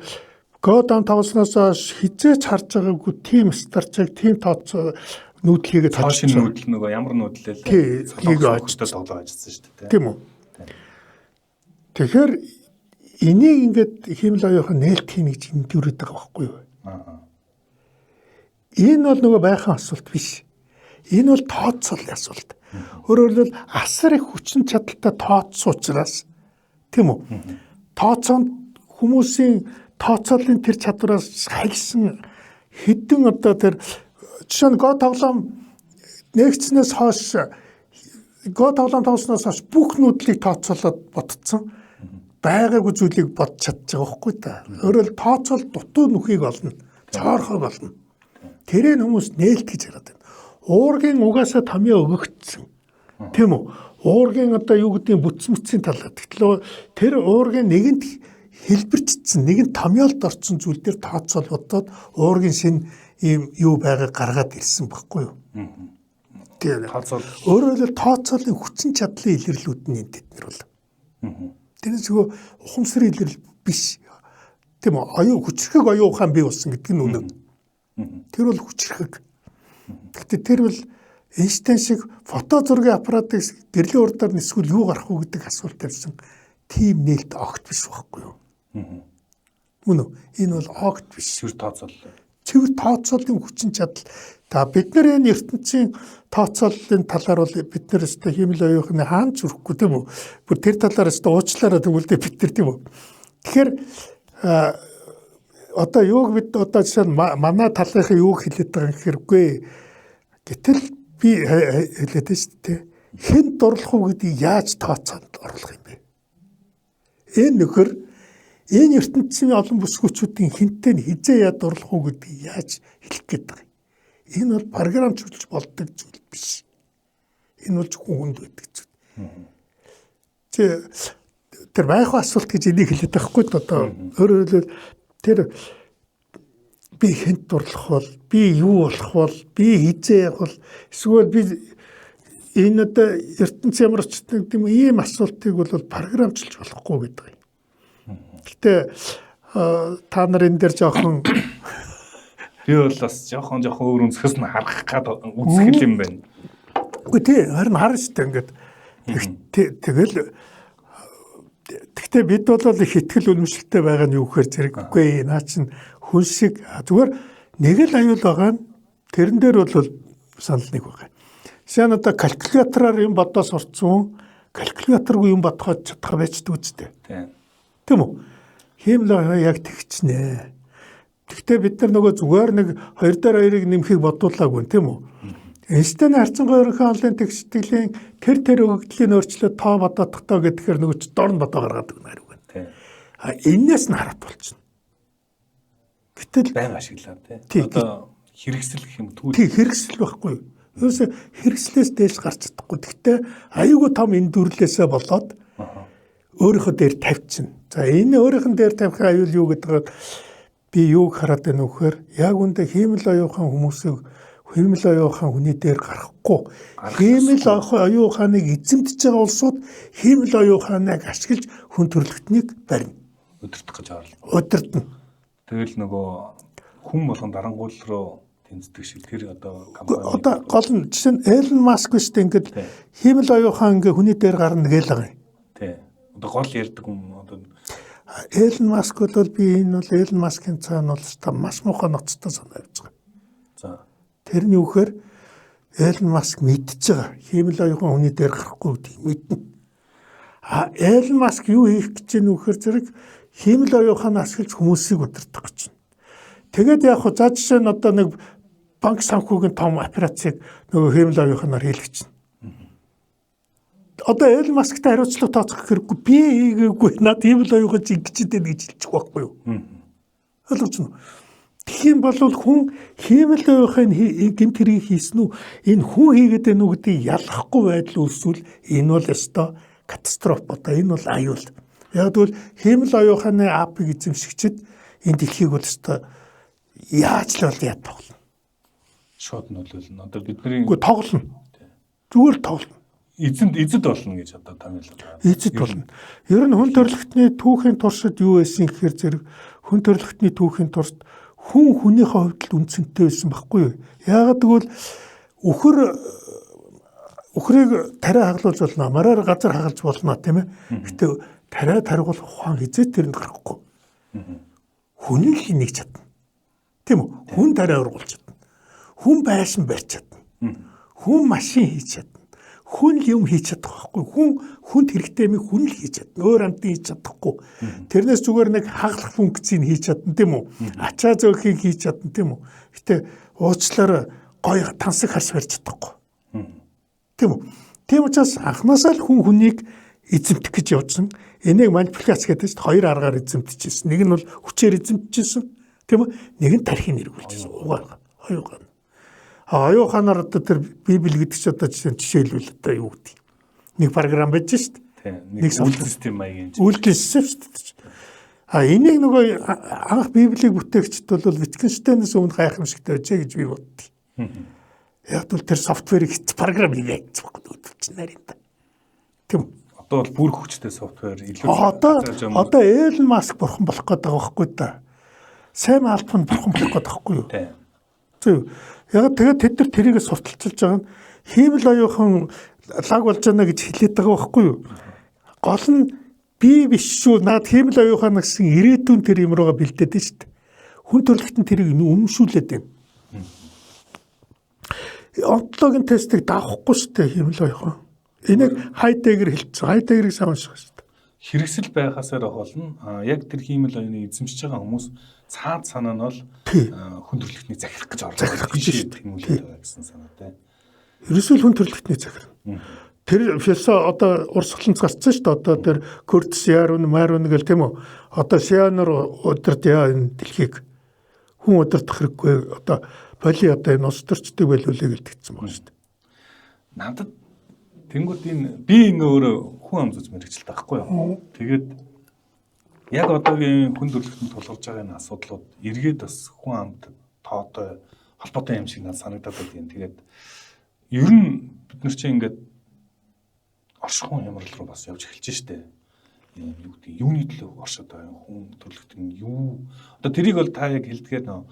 Годам тавснаас хизээч харж байгаагүй тийм стартыг тийм тооцоо нүүдлийг цаашин нүүдэл нөгөө ямар нүүдлээ л тийг очтой тоглоо ажилласан шүү дээ. Тийм үү? Тэгэхээр энийг ингээд хиймэл оюухан нээлт хийнэ гэж энд юрээд байгаа байхгүй юу? Энэ бол нөгөө байхын асуулт биш. Энэ бол тооцоолын асуулт. Өөрөөр хэлбэл асар их хүчин чадалтай тооцсон учраас тийм үү? Тооцоонд хүмүүсийн тооцоолын тэр чадвараас хайлсан хэдэн одоо тэр жишээ нь Го тоглоом нэгдснээс хойш Го тоглоом тоглосноос хойш бүх нүүдлийг тооцоолоод ботцсон байгаагүй зүйлийг бодож чадчих байгаа байхгүй та. Өөрөөр тооцоол дутуу нүхийг олно, цоорхог олно. Тэрээр хүмүүс нээлт гэж яриад байна. Уургийн угаасаа томьёо өгөгдсөн. Тийм үү? Уургийн одоо юу гэдгийг бүтцмцийн талаар. Тэгтэл тэр уургийн нэгэнт хэлбэрчсэн, нэгэнт томьёолд орсон зүйл дээр тооцоол бодоод уургийн шинэ ийм юу байгааг гаргаад ирсэн байхгүй юу? Тэр өөрөөр хэлбэл тооцоолын хүчин чадлын илэрлүүд нь энэ тэднэр бол. Тэрнээс нөгөө ухамсарын илэрл биш. Тийм үү? Хүчрхэг оюун ухаан бий болсон гэдэг нь үнэн. Тэр бол хүчрхэг. Гэхдээ тэр бол Эйнштейн шиг фото зургийн аппаратыг гэрлийн урдаар нисгүүл юу гарах вэ гэдэг асуулт тавьсан. Тим нээлт огт биш байхгүй юу? Мөн үү? Энэ бол огт биш. Цэвэр тооцоолын хүчин чадал. За бид нар энэ ертөнцийн тооцооллын талаар бол бид нар өстой хиймэл оюухны хаан зүрхгүй тийм үү? Бүр тэр талаар өстой уучлаарай тэгвэл бид нар тийм үү? Тэгэхээр одоо юуг бид одоо жишээ нь манай талынхаа юуг хэлээд байгаа юм хэрвгүй. Гэтэл би хэлээд шүү дээ. Хэн дурлах уу гэдгийг яаж тооцоонд оруулах юм бэ? Энэ нөхөр энэ ертөнцийн олон бүсгүүчүүдийн хинтээ хизээ яа дурлах уу гэдгийг яаж хэлэх гээд байгаа юм. Энэ бол програмчлж болдог зүйл биш. Энэ бол зөвхөн хүнд байдаг зүйл. тэр байх асуулт гэж энийг хэлээд байхгүй д одоо өөрөөр хэлбэл тэр би хэнд дурлах бол би юу болох бол би хизээ явах бол эсвэл би энэ одоо ертөнц ямар очтой гэм ийм асуултыг бол програмчилж болохгүй гэдэг юм. Гэтэ та нар энэ дээр жоохон би бол бас жоохон өөр өнцгөөс нь харах гад үзэх юм байна. Үгүй тий харин харна шүү дээ ингээд тэгэл тэгтээ бид бол их ихтгэл үнэмшилтэй байгаа нь юу гэхээр зэрэггүй наа чин хүн шиг зүгээр нэг л аюул байгаа нь тэрэн дээр бол санал нэг байгаа. Сайн одоо калькулятороор юм бодоо сурцсан калькуляторгүй юм бодоход чадах байж дүүцтэй. Тийм үү? Хиймэл яг тэгчнэ. Тэгтээ бид нар нөгөө зүгээр нэг 2 дээр 2-ыг нэмхийг бодуулаагүй тийм үү? Эйнштейн харьцангуй ерөнхий онлайн тэгштгэлийн тэр өгөгдлийн өөрчлөлт тоо бодохдоо гэдгээр нөгөө ч дорн бодоо гаргаад өгнөр үг байна. Энээс нь хараад болчихно. Гэтэл байнга ашиглаа тий. Одоо хэрэгсэл гэх юм түүх. Тий хэрэгсэл байхгүй. Юусе хэрэгслээс дээш гарч чадахгүй. Гэхдээ аюулгүй том эндүрлээсээ болоод өөрийнхөө дээр тавьчихна. За энэ өөрийнх нь дээр тавих аюул юу гэдэг би юуг хараад байна вэ гэхээр яг үндэ хиймэл оюухан хүмүүсийг хиймэл оюухан хүний дээр гарахгүй. Хиймэл оюуханыг эзэмдэж байгаа улсууд хиймэл оюуханыг ашиглаж хүн төрөлхтнийг барина. Өдөртөх гэж орлоо. Өдөртнө. Тэгэл нөгөө хүн болгон дарангуул руу тэнцдэг шиг тэр одоо компани одоо гол нь жишээ нь Elon Musk биш үү ингээд хиймэл оюухан ингээ хүний дээр гарна гээл байгаа юм. Тий. Одоо гол ярьдаг юм одоо Elon Musk бол би энэ бол Elon Musk-ын цаана бол та маш муухай ноцтой санагдаж байгаа. За. Тэр нь юу гэхээр Elon Musk мэдчихэж байгаа. Хиймэл оюухан хүний дээр гарахгүй гэдгийг мэднэ. Elon Musk юу хийх гэж байна вэ гэхээр зэрэг хиймэл оюуханыг ашиглаж хүмүүсийг удирдах гэж байна. Тэгээд яг хөө за жишээ нь одоо нэг банк санхүүгийн том операцийг нөгөө хиймэл оюуханаар хийлгэж байна. Одоо Elon Musk-тай хариуцлага тооцох хэрэггүй би хийгээгүй над хиймэл оюухан чи ингэж дээ гэж хэлчих байхгүй юу? Ойлгож байна уу? Тэгхийн бол хүн хиймэл оюухын гэмт хэргийг хийсэн үү? Энэ хүн хийгээд байна уу гэдгийг ялахгүй байдал үүсвэл энэ бол өстой катастроф бодоо. Энэ бол аюул. Яг тэгвэл хиймэл оюуханы апыг эзэмшигчид энэ дэлхийг бол өстой яаж л бол яа тоглоно. Шууд нөлөөлнө. Одоо бидний Үгүй тоглоно. Зүгээр тоглоно. Эзэд болно гэж одоо таниална. Эзэд болно. Ер нь хүн төрөлхтний түүхийн туршид юу байсан гэхээр зэрэг хүн төрөлхтний түүхийн туршид хүн хүнийхээ хувьд л үнцэнтэй байсан байхгүй юу? Яагаад гэвэл өхрийг тариа хагалуулж болно, мараар газар хагалж болно тийм ээ. Гэтэ тариа таргуул ухаан хизээ тэрэнд гарахгүй. Хүн л хийнийг чадна. Тийм үү? Хүн тариа ургуулж чадна. Хүн байшин барьж чадна. Хүн машин хийж чадна. Хүн юм хийж чадах байхгүй. Хүнд хэрэгтэй юм хүн л хийж чадна. Өөр амтны хийж чадахгүй. Тэрнээс зүгээр нэг хаглах функцийг хийж чадна тийм үү? Ачаа зөөхийг хийж чадна тийм үү? Гэтэ уучлаарай гоё тансаг харс барьж чадахгүй. Тийм үү? Тийм учраас анхнаасаа л хүн хүнийг эзэмдэх гэж явуулсан. Энийг манипуляц гэдэг чинь хоёр аргаар эзэмдчихсэн. Нэг нь бол хүчээр эзэмдчихсэн. Тийм үү? Нэг нь тархинь эргүүлчихсэн. Оюухан. Оюуханаар одоо тэр Библи гэдэг чинь одоо жишээлбэл одоо юу гэдэг. Нэг програм байж шүү дээ. Нэг үйлдэл систем маягийн. Үйлдэл систем шүү дээ. Энийг нөгөө анх Библийг бүтээгчд бол Wittgenstein-ээс өмнө гайхамшигтай байжээ гэж би боддгийг. Яг л тэр софтверийг програм хийгээд өгч нарийн та. Тийм. Одоо бол бүр хүчтэй софтвер илүү. Одоо Elon Musk бурхан болох гээд байгаа байхгүй да. Сэм Алтман бурхан болох гээд байгаа байхгүй юу? Тийм. Яг тэгээд тэд нар тэрийг сурталчилж байгаа нь хиймэл оюухан лаг болж байна гэж хэлээд байгаа байхгүй юу? Гол нь би биш шүү. Наад хиймэл оюухан гэсэн ирээдүйн тэр юм руугаа бэлдээд байна шүү дээ. Хүн төрөлхтөн тэрийг үнэмшүүлээд байна. Онтологийн тестийг давахгүй шүү дээ хиймэл оюухан. Энийг Хайдеггер хэлсэн. Хайдеггерийг савнших шүү дээ. Хэрэгсэл байхасаар болно. Яг тэр хиймэл оюуныг эзэмшиж байгаа хүмүүс цаад санаа нь бол хүн төрөлхтнийг захирах гэж орлоо. Захирах гэж юм уу гэсэн санаатай. Ерөөсөө хүн төрөлхтнийг захирна. Тэр философи одоо урсгаланц гарцсан шүү дээ. Одоо тэр Куртс Ярун Марун гэл тийм үү. Одоо Шианор удирдаа энэ дэлхийг хүн удирдах хэрэггүй. Одоо боли одоо энэ улс төрчдөг байлуулъя гэлдэгдсэн байна шүү дээ. Надад Тэнгүүд энэ би ингээ өөрөө хүн ам зүз мэрэгчлээ байхгүй юу. Тэгээд яг одоогийн хүн төрөлхтөнд тулгарч байгаа энэ асуудлууд эргээд бас хүн амд тоотой холбоотой юм шиг надад санагдаад байна. Тэгээд ер нь бид нар чинь ингээд оршихуун хямрал руу бас явж эхэлж штэ. Юу гэдэг юуны төлөө оршоод байгаа хүн төрөлхтөн юу одоо тэрийг бол та яг хэлдгээр нөө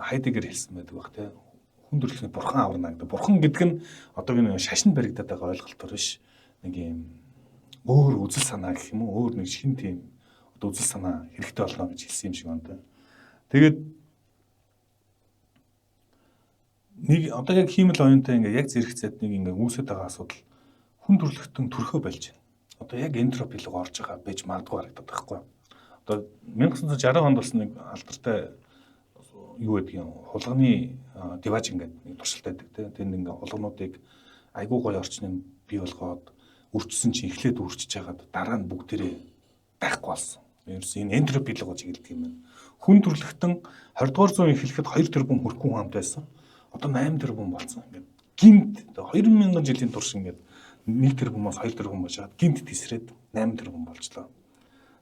хайдэгэр хэлсэн байдаг бах те. Хүн төрөлхтний бурхан аварна гэдэг. Бурхан гэдэг нь одоогийн шашинд баригдаад байгаа ойлголтоор биш. Нэг юм өөр үзэл санаа гэх юм уу өөр нэг шин тийм одоо үзэл санаа хэрэгтэй болно гэж хэлсэн юм шиг байна те. Тэгээд нэг одоо яг хиймэл оюунтай ингээ яг зэрэгцээд нэг ингээ үүсэж байгаа асуудал хүн төрөлхтөн төрхөө болж байна. Одоо яг энтропи руу орж байгаа байж магадгүй харагдаад байхгүй юу. Одоо 1960 онд болсон нэг алдартай юу гэдэг юм хулганы диваж ингээд нэг туршилтаа байдаг тийм. Тэнд ингээ хулгануудыг айгүй гоё орчныг бий болгоод өрчсөн чинь эхлээд өрчиж хагаад дараа нь бүгдээрээ байхгүй болсон. Ерөөс энэ энтропи руу чиглэдэг юм байна. Хүн төрөлхтөн 20 дугаар зууны эхлэхэд 2 тэрбум хүрэхгүй хамт байсан. Одоо 8 тэрбум болсон. Ингээд гинт 2000 жилийн турш ингээд 1 тэрбумаас 2 тэрбум болж хаад гинт тесрээд 8 тэрбум болчлоо.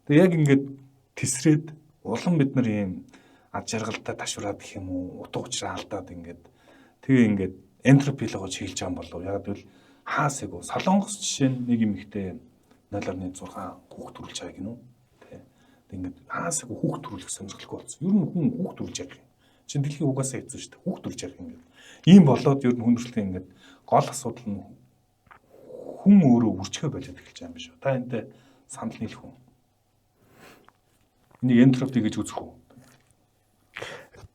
Тэгээ яг ингээд тесрээд улам бид нар ийм ад жаргалтай ташвараад гэх юм уу утга учраа алдаад ингээд тэгээ ингээд энтропи руу чиглэж байгаа юм болов. Яг гэвэл хаасаг уу Солонгос жишээ нь нэг юм ихтэй 0.6 хүүхд төрүүлж байгаа гинүү. Тэгээ ингээд хаасаг хүүхд төрүүлэх сонирхолтой болсон. Ер нь хүн хүүхд төрүүлж байгаа юм. Чин дэлхийн угаасаа хэцүү шүү дээ. Хүүхд төрүүлж байгаа юм ингээд. Ийм болоод ер нь хүн төрөлхтөн ингээд гол асуудал нь хүн өөрөө үрчхэ болоод эхэлж байгаа юм биш үү? Та энэтэй санал нийлэх үү? Энийг энтропи гэж үзэх үү?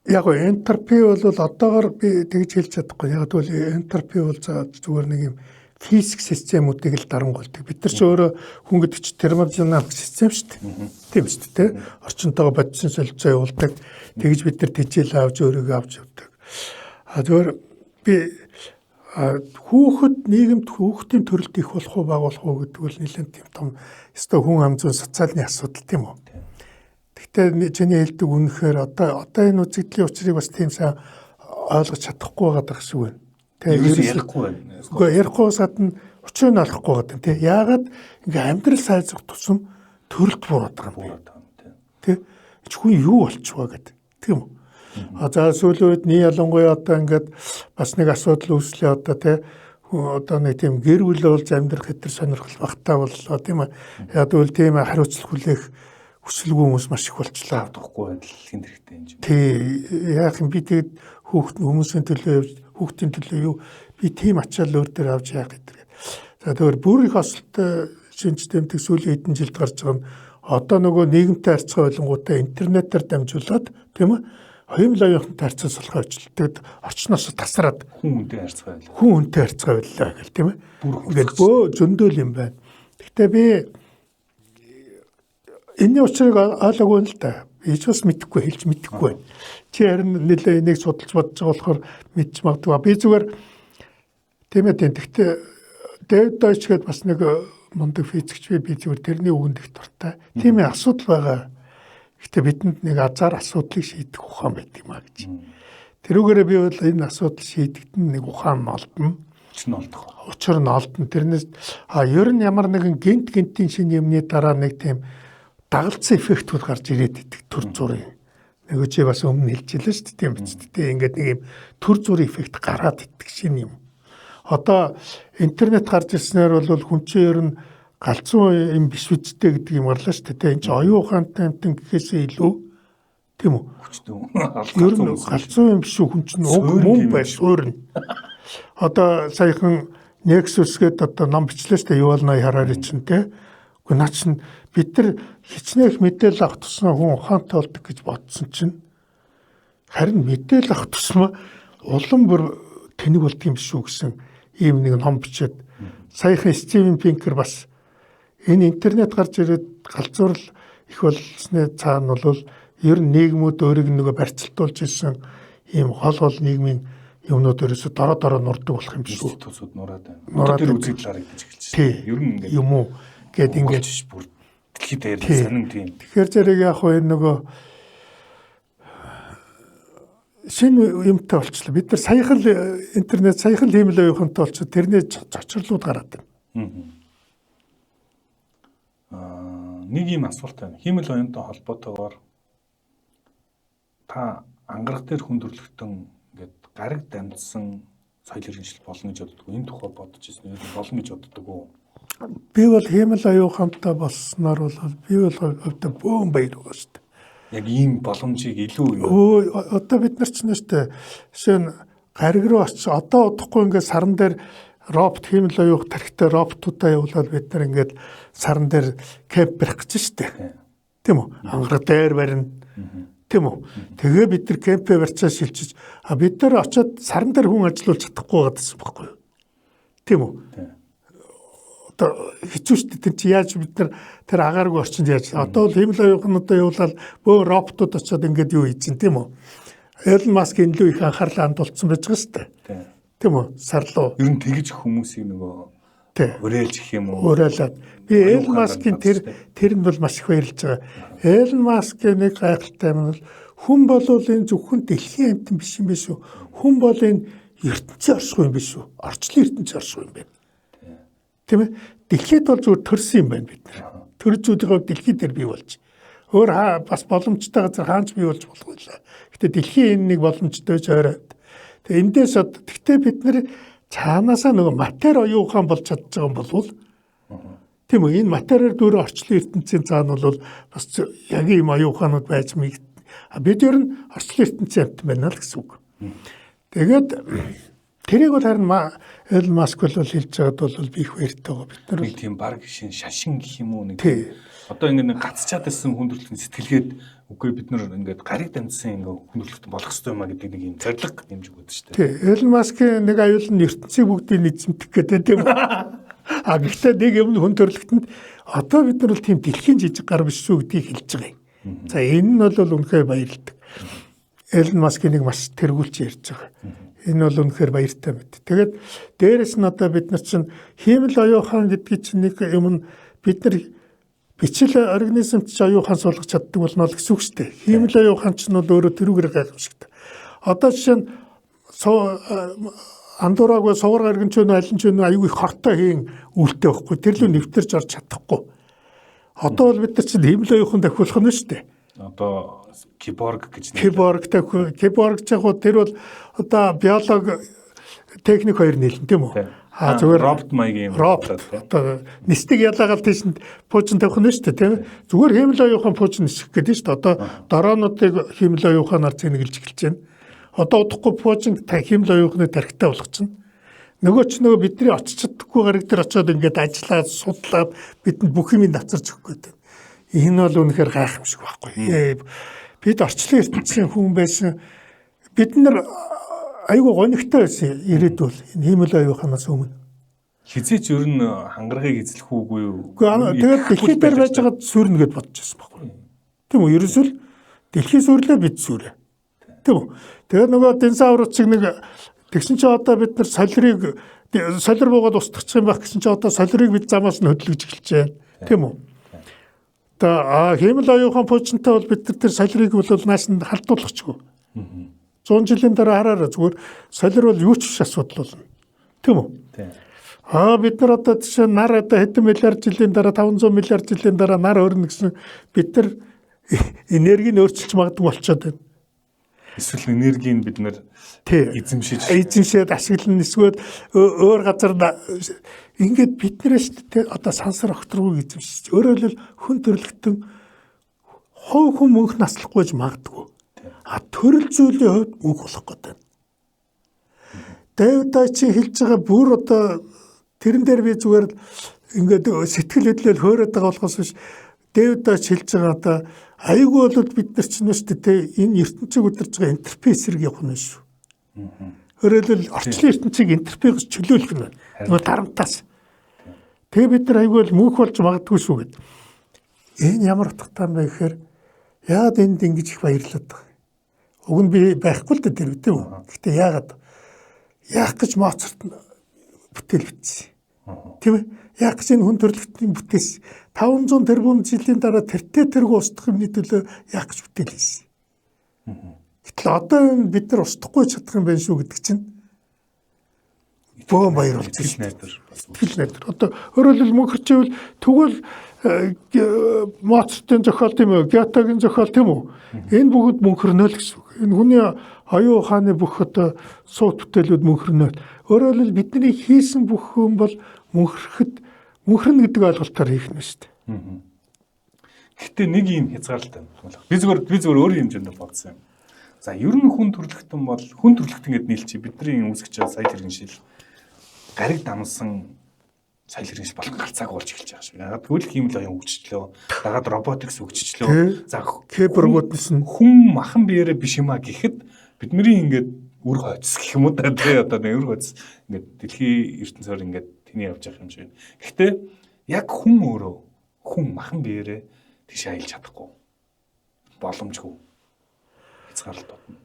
Яг гоо энтропи бол одоогор би тэгж хэлж чадахгүй. Яг тэгвэл энтропи бол зүгээр нэг юм физик системүүдийг л дарангуйлдаг. Бид нар ч өөрөө хүн гэдэг чинь термодинамик систем шүү дээ. Тийм шүү дээ. Орчинтойгоо бодисын солилцоо явуулдаг. Тэгж бид нар тэжээл авч өөрийгөө авч явдаг. Зүгээр би хүүхэд нийгэмд хүүхдийн төрөлт их болох уу бага болох уу гэдэг бол нэлээд тийм том өстой хүн ам зүйн социалны асуудал тийм үү. Гэхдээ чиний хэлдэг үнэхээр одоо энэ үзэгдлийн учрыг бас тийм сайн ойлгож чадахгүй байгаа шиг байна. Тэгээ ярихгүй байна. Үгүй ярихгүй садна учрыг нь олохгүй байгаа тийм. Яагаад ингээ амьдрал сайжрах тусам төрөлт буураад байгаа юм бэ? Тийм. Хүн юу болчихваа гэдэг. Тийм үү? За сүүлийн үед ялангуяа одоо ингээд бас нэг асуудал үүслээ одоо тий одоо нэг тийм гэр бүл болж амьдрах хэтэр сонирхол багтаа боллоо тийм ээ. Яг үл тийм хариуцлага хүлээх хүсэлгүй хүмүүс маш их болчлаа. Авдахгүй байдал хин хэрэгтэй юм чинь. Тий яг юм би тэгэд хүмүүсийн төлөө хүүхдийн төлөө юу би тийм ачаал өөр дээр авч яах гэдэг. За тэгэхээр бүр их осолтой шинж тэмдэг сүүлийн хэдэн жилд гарч байгаа нь одоо нөгөө нийгэмтэй харьцаа ойлгонгуудаа интернетээр дамжуулаад тийм ээ хоёулаа явахтай харьцаа солих ажилладаг орчноос тасраад хүн үнтэй харьцаа байлаа. Хүн үнтэй харьцаа байлаа гэл тийм ээ. Ингээд бөө зөндөөл юм байна. Гэхдээ би энэний учрыг ойлгоогүй л да. Би ч бас мэдэхгүй хэлж мэдэхгүй байна. Чи харин нэлээ энийг судалж бодож байгаа болохоор мэдж магадгүй. Би зүгээр тийм ээ. Гэхдээ Дэвид Дойч гээд бас нэг мундаг физикч би зүгээр тэрний үгэнд их дуртай. Тийм ээ асуудал байгаа. Гэхдээ бидэнд нэг азар асуудлыг шийдэх ухаан байдаг юм а гэж. Тэрүүгээрээ би бол энэ асуудал шийдэгдэн нэг ухаан олдно. Учир нь олдно. Тэрнээс ер нь ямар нэгэн гинтийн шинэ юмны дараа нэг тийм дагалцсан эффектүүд гарч ирээд идэг төр зургийн. Нэг чи бас өмнө хэлчихлээ шүү дээ тийм биз дээ. Ингээд нэг юм төр зургийн эффект гараад идэг шинэ юм. Одоо интернет гарч ирснээр бол хүн чинь ер нь галзуу юм биш үсттэй гэдэг юм гарлаа шүү дээ. Энд чинь оюун ухаантай амтан гэхээсээ илүү тийм үү? Ер нь галзуу юм биш хүн чинь мөн бай суурна. Одоо саяхан Nexus гэдэг одоо ном бичлээ шүү дээ. Yuval Noah Harari чинь те. Гэхдээ наа чинь бид нар хичнээн мэдээлэл авах тусмаа хүн ухаантай болдог гэж бодсон чинь харин мэдээлэл авах тусмаа улам бүр тэнэг болдго юм шүү гэсэн ийм нэг ном бичээд саяхан Стивен Пинкер бас энэ интернет гарч ирээд галзуурал их болсны цаана бол ер нь нийгмүүд өөрийг нөгөө барьцалтуулж ирсэн ийм гол нийгмийн юмнууд ерөөсө дороо нурдаг болох юм шүү. Тусууд нураад байна. Тэр үзэгдэл харагдаж эхэлж байна. Ер нь ингээд юм уу гэд ингээд бүр дэлхийд даяар сонин тийм. Тэгэхээр зэрэг яг хөө энэ нөгөө шинэ юмтай болчихлоо. Бид нар саяхан интернет саяхан хиймэл оюухантай болчиход тэрний цочрлууд гараад байна. Нэг юм асуулт байна. Хиймэл оюунтай холбоотойгоор та ангарах дээр хүндрэлтэн ингээд гариг дамжсан соёл иргэншил болно гэж боддог. Энэ тухай бодож ирсэн юм болно гэж боддог уу? Би бол хиймэл оюухантай болсноор бол би бол өвдө бөөн баяр байгаа шүү дээ. Яг ийм боломжийг илүү одоо бид нар ч нэштэй жишээ нь гариг руу очиж одоо удахгүй ингээд саран дээр робот хиймэл оюух тархитай роботуудаа явуулаад бид нар ингээд саран дээр кемп барих гэж штэ. Тийм үү? Ангараг дээр барина. Тийм үү? Тэгээ бид нар кемпээ барьцаа шилжиж бид нар очиод саран дээр хүн ажиллуулж чадахгүй байгаа гэсэн байхгүй юу? Тийм үү? Хэцүү шүү дээ. Чи яаж бид нар тэр агааргүй орчинд яаж одоо бол хиймэл оюухнуудаа явуулаад бөө роботууд очиод ингээд юу хийж чинь тийм үү? Элон Маск энэ лүү их анхаарлаа хандуулсан байж байгаа шүү дээ. Тийм үү? Сарлуу. Ер нь тэгж хүмүүсийг нөгөө уриалж гэх юм уу? Уриалаад. Би Элон Маскын тэрэнд бол маш их баярлж байгаа. Элон Маскын нэг гайхалтай юм бол хүн бол энэ зөвхөн дэлхийн амьтан биш юм биш үү? Хүн бол энэ ертөнцийн оршихуй юм биш үү? Орчлон ертөнцийн оршихуй юм байна. Тийм ээ. Дэлхийд бол зүгээр төрсөн юм байна бид нар. Төржүүдийн дэлхий дээр бий болж. Өөр бас боломжтой газар хаанч бий болж болох байлаа. Гэтэ дэлхийн энэ нэг боломжтой ч ойроод. Тэгээ эндээс гэхдээ бид нар цаанаасаа нөгөө матери оюухан болж чадж байгаа юм болвол тийм үү энэ материар дөрөв орчлон ертөнцийн цаана бол бас яг юм оюуханууд байж мэд. Бид ер нь орчлон ертөнцийн амт байна л гэсэн үг. Тэгээд тэрийг бол харин Элон Маск бол хэлж байгаад бол би их баяртай байгаа. Бид нар нэг тийм баг шашин гэх юм уу нэг одоо ингэ гацчаад байсан хүндрэлтэн сэтгэлгээд үгүй бид нар ингээд гариг дамжсан ингээ хүндрэлтэн болох хэрэгтэй юм а гэдэг нэг юм зориг хэмж өгöd шүү дээ. Тий. Элон Маскын нэг аюул нь ертөнцийн бүгдийг эзэмдэх гэдэг тийм. Гэхдээ нэг юм хүндрэлтэнд одоо бид нар бол тийм дэлхийн жижиг гар биш шүү гэдгийг хэлж байгаа юм. За энэ нь бол үнэхээр баярлалаа. Элон Маскын нэг маш тэргүүлж ярьж байгаа. Энэ бол үнэхээр баяртай мэт. Тэгээд дээрэс нь одоо бид нар чинь хиймэл оюухан гэдгийг чинь нэг юм бид нар бичил организмд ч оюухан суулгах чаддаг болно л гэсэн үг шүү дээ. Хиймэл оюухан ч нь бол өөрөө тэрүүгээр гайхамшигтай. Одоо жишээ нь андуураагүй сувар гарган ч өнөө алин ч өнөө аюу их хортой хийн үлдээ байхгүй. Тэр лөө нэвтэрч орж чадахгүй. Одоо бол бид нар чинь хиймэл оюухан дахиулах нь шүү дээ. Одоо киборг гэж киборг ч яг тэр бол одоо биолог техник хоёр нийлэн тийм үү? Зүгээр робот маягийн робот одоо нисдэг ялаагаал тийшэнд пуучин тавих нь шүү дээ тийм. Зүгээр хиймэл оюухан пуучин нисэх гэдэг шүү дээ. Одоо дороонуудыг хиймэл оюуханаар цэнэглэж эхэлж байна. Одоо удахгүй пуучин хиймэл оюухны тархитай болох чинь. Нөгөө ч нөгөө бидний очиж чаддаггүй гариг дээр очиод ингээд ажиллаад судлаад бидэнд бүх юм нацарч өгөх гэдэг. Энэ бол үнэхээр гайхамшиг байхгүй. Бид орчлон ертөнцийн хүн байсан. Бид нар айгүй гонигтай байсан ирээдүйн энэ хиймэл оюуханаас өмнө. Хизээч ер нь хангаргыг эзлэх үгүй юу? Тэгээд дэлхий дээр байж байгаа сүрнэ гэд бодож байсан байхгүй. Тийм үү? Ерөөсөө дэлхий сүрлээ бид сүрээ. Тийм үү? Тэгээд нөгөө динозаврууд чиг нэг тэгсэн чи одоо бид нар солир буугаад устгах юм байх гэсэн чи одоо солирыг бид замаас нь хөдлөж эхэлж байна. Тийм үү? Хиймэл оюухан пуучинтай бол бид нар тэр солирыг бол нааш нь халдуулчихгүй. 100 жилийн дараа хараараа зүгээр солир бол юу ч биш асуудал болно. Тийм үү? Бид нар одоо жишээ нар одоо хэдэн миллиард жилийн дараа 500 миллиард жилийн дараа нар өрнө гэсэн бид нар энергийг өөрчилж магадгүй болчиход байна. Эсвэл энергийг бид нар эзэмшээд ашиглан эсвэл өөр газар ингээд биднээс одоо сансар огторгүй эзэмшиж өөрөөр хэлбэл хүн төрлөختөн хов хүн мөнх наслахгүйж магадгүй. Төрөл зүйлийн хувьд мөнх болох гэдэг. Дэвидаа чи хэлж байгаа бүр одоо тэрэн дээр би зүгээр ингээд сэтгэл хөдлөл хөөрöd байгаа болохоос биш Дэвидаа ч хэлж байгаа одоо айгүй бол бид нар ч нэстэ энэ ертөнцийг удирж байгаа интерфейс хэрэг явах нь шүү. Өөрөлдөл орчлон ертөнцийг интерфейс чөлөөлөх нь нөгөө дарамтаас. Тэгээ бид нар айгүй бол мөнх болж магадгүй шүү гэд. Энэ ямар утгатай юм бэ гэхээр яагаад энд ингэж их баярлаад байгаа. Уг нь би байхгүй л дээ тийм үү. Гэхдээ яах гэж Моцарт бүтээл бичсэн. Тийм ээ. Яг гэж энэ хүн төрлөختний бүтээс 500 тэрбум жилийн дараа тэртээ тэрг устгах юмны төлөө яг гэж бүтээл хийсэн. Гэтэл одоо бид нар устдахгүй чадах юм байна шүү гэдэг чинь бөөн баяр болчихсон найдар. Тэгэл найдар. Одоо өөрөөр хэлбэл мөнхөрчөөл тэгвэл Моцартын зохиол тийм үү, Гетегийн зохиол тийм үү? Энэ бүгд мөнхөрнөө л гэсэн үг. Энэ хүний оюун ухааны бүх одоо сууд бүтээлүүд мөнхөрнөө. Өөрөөр хэлбэл бидний хийсэн бүх юм бол мөнхөрнө гэдэг ойлголтоор хийх нь шүү дээ. Гэхдээ нэг юм хязгаарлалтай байна. Би зүгээр өөр хэмжээнд бодсон юм. За ер нь хүн төрөлхтөн бол хүн төрөлхтөн гэдэг нийлчи бидний үүсгэж байгаа сая тэргийн шил гариг дамсан сая тэргийн шил болох гарцааг болж эхэлж байгаа шүү. Ягаад гэвэл хиймэл хөгжчлөө. Дагаад роботикс хөгжчлөө. За киборгуудс нь хүн махан биеэрээ биш юма гэхэд бидний ингээд үр хойцс гэх юм уу да тий одоо нэг үр хойцс ингээд дэлхийн ертөнцөөр ингээд тэний явж байгаа юм шиг байна. Гэхдээ яг хүн өөрөө хүн махан биеэрээ тийш аялж чадахгүй боломжгүй хязгаарлалт байна.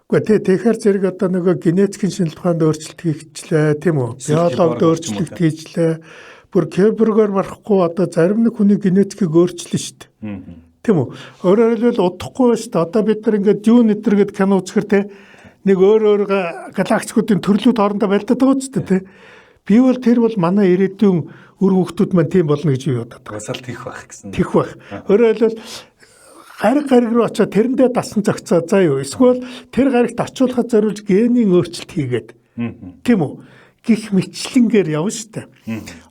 Гэхдээ тэгэхээр зэрэг одоо нөгөө генетикийн шинжилгээ ухаанд өөрчлөлт хийгчлээ тийм үү? Биологид өөрчлөлт хийжлээ. Бүр киборгоор марахгүй одоо зарим нэг хүний генетикийг өөрчилнө шүү дээ. Тийм үү? Өөрөөр хэлбэл удахгүй шүү дээ. Одоо бид нар ингээд Dune гэдэг кино үзэхэр те нэг өөр галактикуудын төрлүүд хоорондоо байлдаад байгаа ч те. Би бол тэр бол манай ирээдүйн үр хөвгтүүд маань тийм болно гэж би бодод байгаа. Гасаалт хийх байх гэсэн. Тэгэх байх. Өөрөөр хэлбэл гариг руу очиод тэрэндээ дасан зогцоо заа юу. Эсвэл тэр гаригт очиулахад зориулж генийн өөрчлөлт хийгээд. Тийм үү? Гих мэтлэнгээр явна шүү дээ.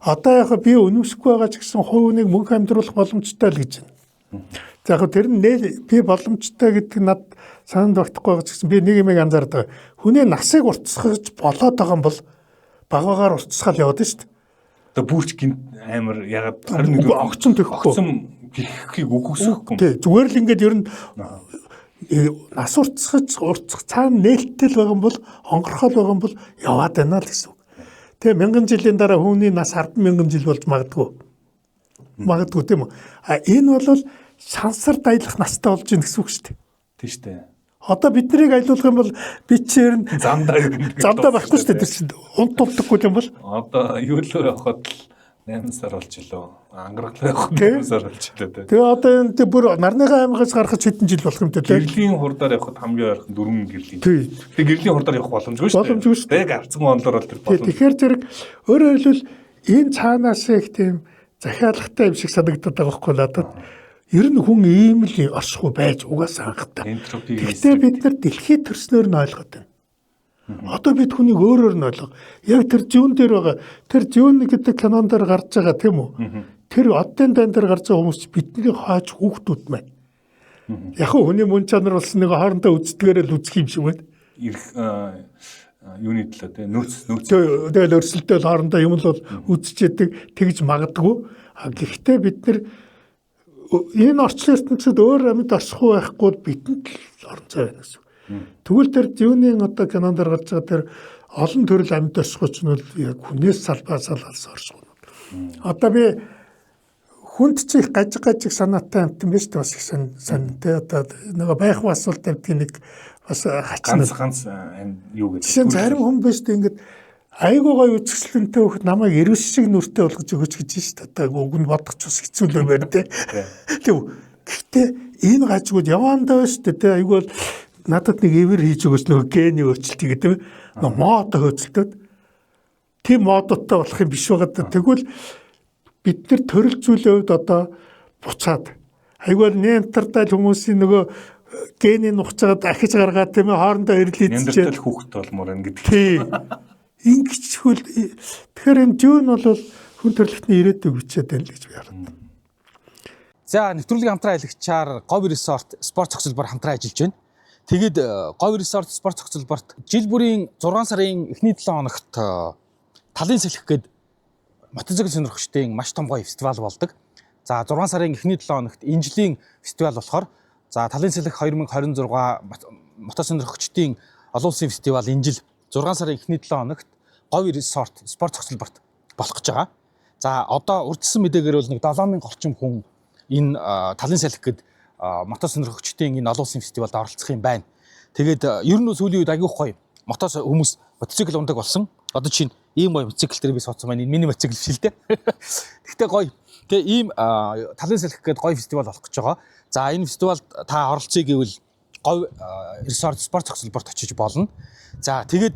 Одоо яг би өнөмсөхгүй байгаа ч гэсэн хувь хүнийг мөнх амьдруулах боломжтой л гэж байна. За яг тэр нь би боломжтой гэдэг над санаанд багтахгүй байгаа ч гэсэн би нэг юм анзаардаг. Хүний насыг уртсгаж болоод байгаа юм бол багаагаар уртсгаал яваад шүү дээ. Одоо бүрч гинт амар ягаад 21 огцом төхгүй. Огцом гихийг үгүйсэхгүй. Тий, зүгээр л ингээд ер нь нас уртсгаж цаана нээлттэй л байгаа юм бол хонгорхол байгаа юм бол яваад байна л гэсэн үг. Тэгээ 1000 жилийн дараа хүний нас 100000 жил болж магадгүй. Магадгүй тийм үү? Энэ бол сансар даялах настай болж ийн гэсэн үг шүү дээ. Тийм шүү дээ. Одоо биднийг аялуулах юм бол бичээр нь замдаа байхгүй шүү дээ. Тэр чинь унт тулдахгүй юм бол одоо юу л явахад л 8 сар болж илөө. Ангаргалаа явахад 8 сар болж илөө. Тэгээ одоо энэ бүр нарныхаа аймагаас гарахад хэдэн жил болох юм те. Гэрлийн хурдаар явахад хамгийн ойрхон 4 гэрлийн. Тэгээ гэрлийн хурдаар явах боломжгүй шүү дээ. Боломжгүй шүү дээ. Тэгээ гарцсан онлоор бол тэр боломж. Тэгэхээр зэрэг өөрөөр хэлбэл энэ цаанаас их тийм захиалгатай юм шиг санагдаад байгаа байхгүй л одоо. Ер нь хүн ийм л оршихуй байж угаасаа анхтай. Гэхдээ бид нар дэлхийд төрснөөр нь ойлгоод байна. Одоо бид хүнийг өөрөөр нь ойлго. Яг тэр Dune дээр байгаа. Тэр Dune гэдэг кинон дээр гарч байгаа тийм үү? Тэр оддын дан дээр гарч байгаа хүмүүс бидний хааж хүүхдүүд маань. Яг хүний мөн чанар болсон нэг хоорондоо үздэгээрээ л үзэх юм шиг байна. Юуны төлөө те нөөц. Тэгэл өрсөлдөөл хоорондоо юм л бол үзчихэд тэгж магадгүй. Гэхдээ бид нар энэ орчлон ертөнцид өөр амьд орсохгүй байхгүй бидэнд л орон зай байна гэсэн. Тэгвэл тэр Dune-ийн одоо кинонд гарч байгаа тэр олон төрөл амьд орсгоч нь бол яг хүнээс салбаасаа алс орсгоо. Одоо би хүнд чи их гажиг санаатай амт юм биш үү бас их сан тэ одоо нэг байх асуулт тавьдгийн нэг бас хачна ганц юу гэж. Жишээ нь зарим хүн биш үү ингээд айгуу гоё үзэсгэлэнтэй хөхд намайг эрүүс шиг нүртэй болгож өгөөч гэж шүү дээ. Одоо уг нь бодох ч бас хэцүү л байна те. Тэг. Гэхдээ энэ гажигуд явандаа шүү дээ те. Айгуу бол надад нэг эвэр хийж өгөөч нөгөө гений өөрчлөлт гэдэг юм. Нөгөө мод хөөцөлтөд тийм модтой болох юм биш байгаа. Тэгвэл бид нар төрөл зүйлийн хувьд одоо буцаад айгуу неандертал хүмүүсийн нөгөө гений нухацаад ахиж гаргаад тийм ээ хоорондоо ирлээдчихэд неандертал хүүхэд болмоор энэ гэдэг. Тийм. Ингэж хөл тэгэхээр энэ Dune бол хүн төрөлхтний ирээдүйг бичээд байна л гэж би хараад. За нэвтрүүлгийн хамтран аялагчаар Говь Resort спорт цогцлбор хамтран ажиллаж байна. Тэгээд Говь Resort спорт цогцлборт жил бүрийн 6 сарын эхний 7 хоногт талын салхи гээд мотоцикл сонирхогчдын маш том гоё фестивал болдог. За 6 сарын эхний 7 хоногт энэ жилийн фестивал болохоор за талын салхи 2026 мотосонирхогчдын олон улсын фестивал энэ жил 6 сарын эхний 7 хоногт Говь Resort спорт цогцлборт болох гэж байгаа. За одоо үргэлжлсэн мэдээгээр бол нэг 7000 орчим хүн энэ талын салхи гээд мотосонирхогчдын энэ олон улсын фестивалд оролцох юм байна. Тэгээд ер нь сүүлийн үед агиух гоё хүмүүс мотоцикл ундаг болсон. Одоо чинь ийм гоё мотоцикл дээр би суудсан байна. Энэ миний мотоцикл биш л дээ. Гэхдээ гоё. Тэгээ ийм талын салхи гээд гоё фестивал болох гэж байгаа. За энэ фестивалд та оролцъё гэвэл говь resort спорт цогцлборт очиж болно. За тэгээд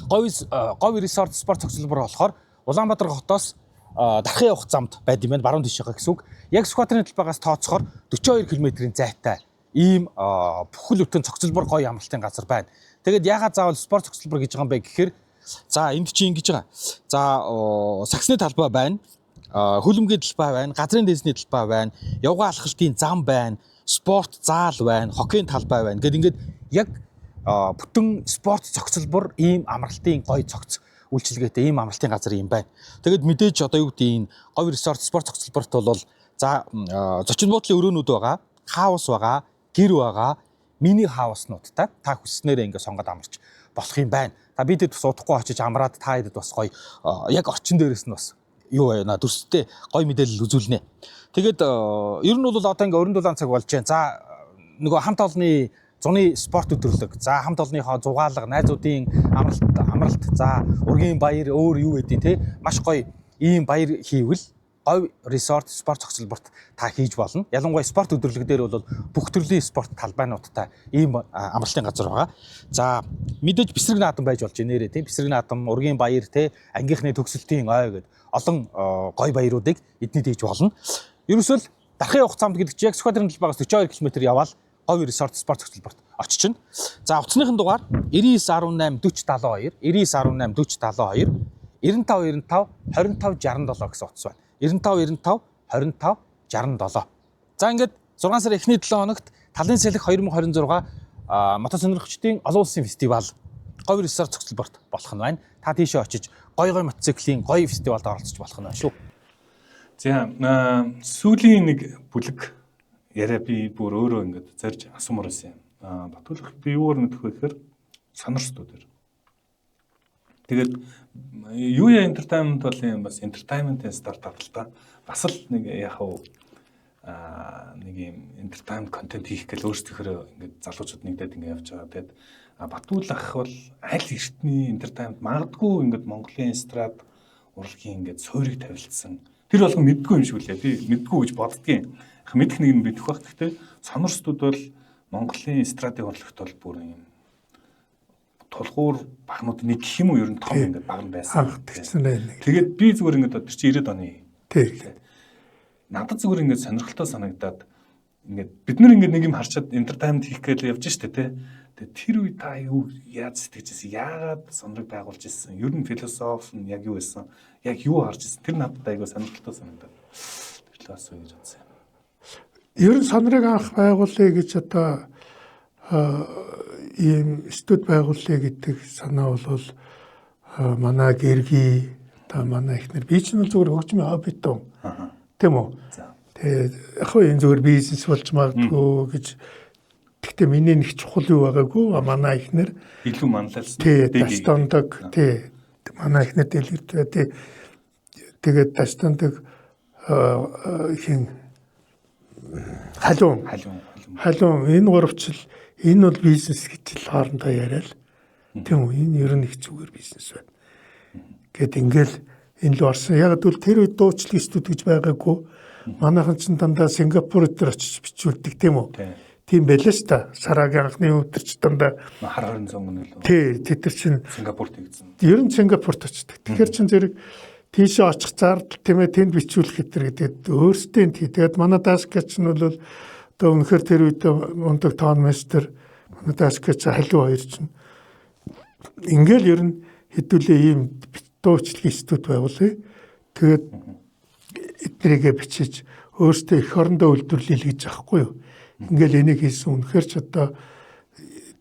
говь resort спорт цогцлбор болохоор Улаанбаатар хотоос дархан явах замд байд юм байна. Баруун тишээгаа гэсэн үг. Яг Сүхбаатарын талбайгаас тооцохоор 42 км-ийн зайтай ийм бүхэл бүтэн цогцлбор гоё амралтын газар байна. Тэгээд ягаад заавал спорт цогцлбор гэж байгаа юм бэ гэхээр за энд чинь ингэж байгаа. За саксны талбай байна. Хөлбөмбөгийн талбай байна, газрын дэсний талбай байна, явган алхалтын зам байна, спорт заал байна, хоккейн талбай байна. Ингээд яг бүтэн спорт цогцлбор ийм амралтын гоё цогц үйлчилгээтэй ийм амралтын газар юм байна. Тэгэд мэдээж одоо юу гэдэг энэ говь resort спорт цогцлборт бол за зочин буудлын өрөөнүүд байгаа, хаус байгаа, гэр байгаа, мини хауснуудтай та хүснээрээ ингээд сонгоод амарч болох юм байна. Та бидэд бас удахгүй очиж амраад та хэдэд бас гоё яг орчин дээрээс нь бас юу байна дүрстэй гоё мэдээлэл үзүүлнэ. Тэгээд ер нь бол одоо ингээ өрн дулаан цаг болж байна. За нөгөө хамт олонны зуны спорт өдрөлөг, за хамт олонныхоо зугаалга, найзуудын амралт, за ургийн баяр өөр юу гэдэг те маш гоё ийм баяр хийвэл говь resort спорт цогцлборт та хийж болно. Ялангуяа спорт өдрөлөг дээр бол бүх төрлийн спорт талбайнуудтай ийм амралтын газар байгаа. За мэдээж бэсрэг наадам байж болж нэрээ тийм бэсрэг наадам, ургийн баяр те ангийнхны төгсөлтийн ой гэдэг олон гоё баяруудыг эднийд хийж болно. Ерөөсөө дархан явах замд гэдэг чинь яг Сүхбаатарын талбайгаас 42 км явбал говь resort спорт цогцлборт очиж чинь. За утасныхын дугаар 9918 4072, 9918 4072, 9595 25 67 гэсэн утас байна. 9595 25 67. За ингээд 6 сарын эхний 7 хоногт Талын салхи 2026 мотосонирхчдын олон улсын фестивал говь resort цогцлборт болох нь байна. Та тийшээ очиж гоё мотоциклийн гоё фестивалд оролцож болох нь байна шүү. За сүүлийн нэг бүлэг яриа би бүр өөрөө ингээд зарж асуумаар байсан юм. Батулах би юугаар мэдэх вэ гэхээр сонорчдуудаар. Тэгээд юу яа entertainment бол юм бас entertainment-ийн стартап л та. Бас л нэг яг нэг юм entertainment контент хийх гэл өөрсдийнхөө ингээд залуучууд нэгдээд ингээд явж байгаа. Тэгээд Батулах бол аль эртний entertainment магадгүй ингээд Монголын эстрад урлагийн ингээд суурийг тавилтсан. Тэр болгон мэддгүй юм шиг үлээ. Би мэддгүй гэж боддгийн. Яг мэдэх нэг нь мэдэх байх. Гэхдээ сонорчдууд бол Монголын эстрадын урлагт бол бүр юм тулгуур багнууд нэг гэх юм уу ер нь том ингээд баг нь байсан. Тэгээд би зүгээр ингээд тэр чинь 90-ад оны. Тийм. Надад зүгээр ингээд сонирхолтой санагдаад ингээд бид нар ингээд нэг юм харчаад entertainment хийх гээл явж штэ тий. Тэгээд тэр үе та юу яаж сэтгэжсэн? Яагаад сонирхол байгуулж ирсэн? Ер нь философи нь яг юу байсан? Яг юу харж ирсэн? Тэр надад айгүй сонирхолтой санагдаад. Тэр л асуу гэж бодсон юм. Ер нь сонирхог анх байгуулъя гэж одоо ийм студ байгуулъя гэдэг санаа бол манай гэрги та манай ихнэр би ч нэг зүгээр хөгжмийн хобби тун. Тийм үү? Тэгээд яг хөө энэ зүгээр бизнес болж магадгүй гэж. Гэхдээ миний нэг чухал юу байгаагүй манай ихнэр илүү манлайлсан. Тий, тастондог. Тий. Манай ихнэр дэлгэртэй. Тий. Тэгээд тастондог хин халуун энэ гуравчл энэ бол бизнес гэж л хоорондоо яриад. Тийм үү? Энэ ер нь их зүгээр бизнес байна. Гэт ингээл энэ л орсон. Яг л тэр үед дуучлал студ гэж байгаагүй. Манайхан ч дандаа Сингапур дээр очиж бичүүлдэг тийм үү? Тийм байлаа ш та. Сарагийн анхны өдөр ч дандаа хар 20 цонг нөлөө. Тий, тэр чинь Сингапурт хийгдсэн. Ер нь Сингапурт очдог. Тэгэхээр чин зэрэг тийшээ очих зардал тийм ээ тэнд бичүүлэх гэтэр гэдэг өөрсдөө тий. Тэгээд манай даашгач нь бол одоо үнэхээр тэр үед мундаг тоон мастер манай даашгач халуу хоёр чинь ингээл ер нь хэдүүлээ ийм дуучлалын студ байгуулъя. Тэгээд эднэрийгээ бичиж өөртөө эх орондоо үйлдвэрлэе гэж аахгүй юу. Ингээл энийг хийсэн үнэхээр ч одоо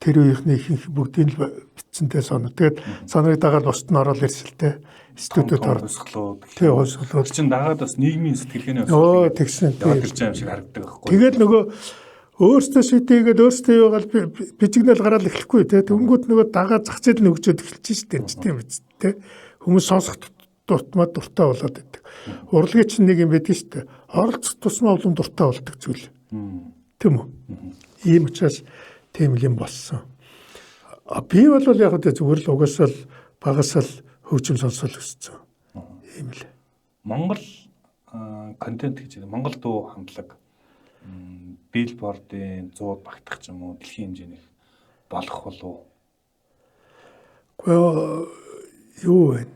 тэр үеийнхний их бүгдийг л бичсэнтэй соно. Тэгээд сонорыг дагаад бусд нь ороод ирсэлтэй студиуд орсголоо. Тий, орсголоо. Чин дагаад бас нийгмийн сэтгэлгээний Оо, тэгсэн. Тэр жим шиг харагддаг байхгүй. Тэгээд нөгөө өөртөө шийдээгээд өөртөө юугаал бичигнэл гараад эхлэхгүй тий. Тэнгүүд нөгөө дагаа зах зээл нөгжөөд эхэлж штеп тийм биз тий. Хүмүүс сонсох дуртмаа дуртай болоод байдаг. Урлагийн чинь нэг юм байдаг штеп. Оролцох тусмаа улам дуртай болдог зүйл. Тийм үү? Ийм учраас тийм юм болсон. Би бол яг л зүгээр л угаасаа л багасаа л хөгжим сонсол өссөн. Ийм л. Монгол контент гэж Монгол дуу хамтлаг Billboard-ийн 100 багтах ч юм уу дэлхийн хэмжээних болох болов. Гэхдээ юу вэ?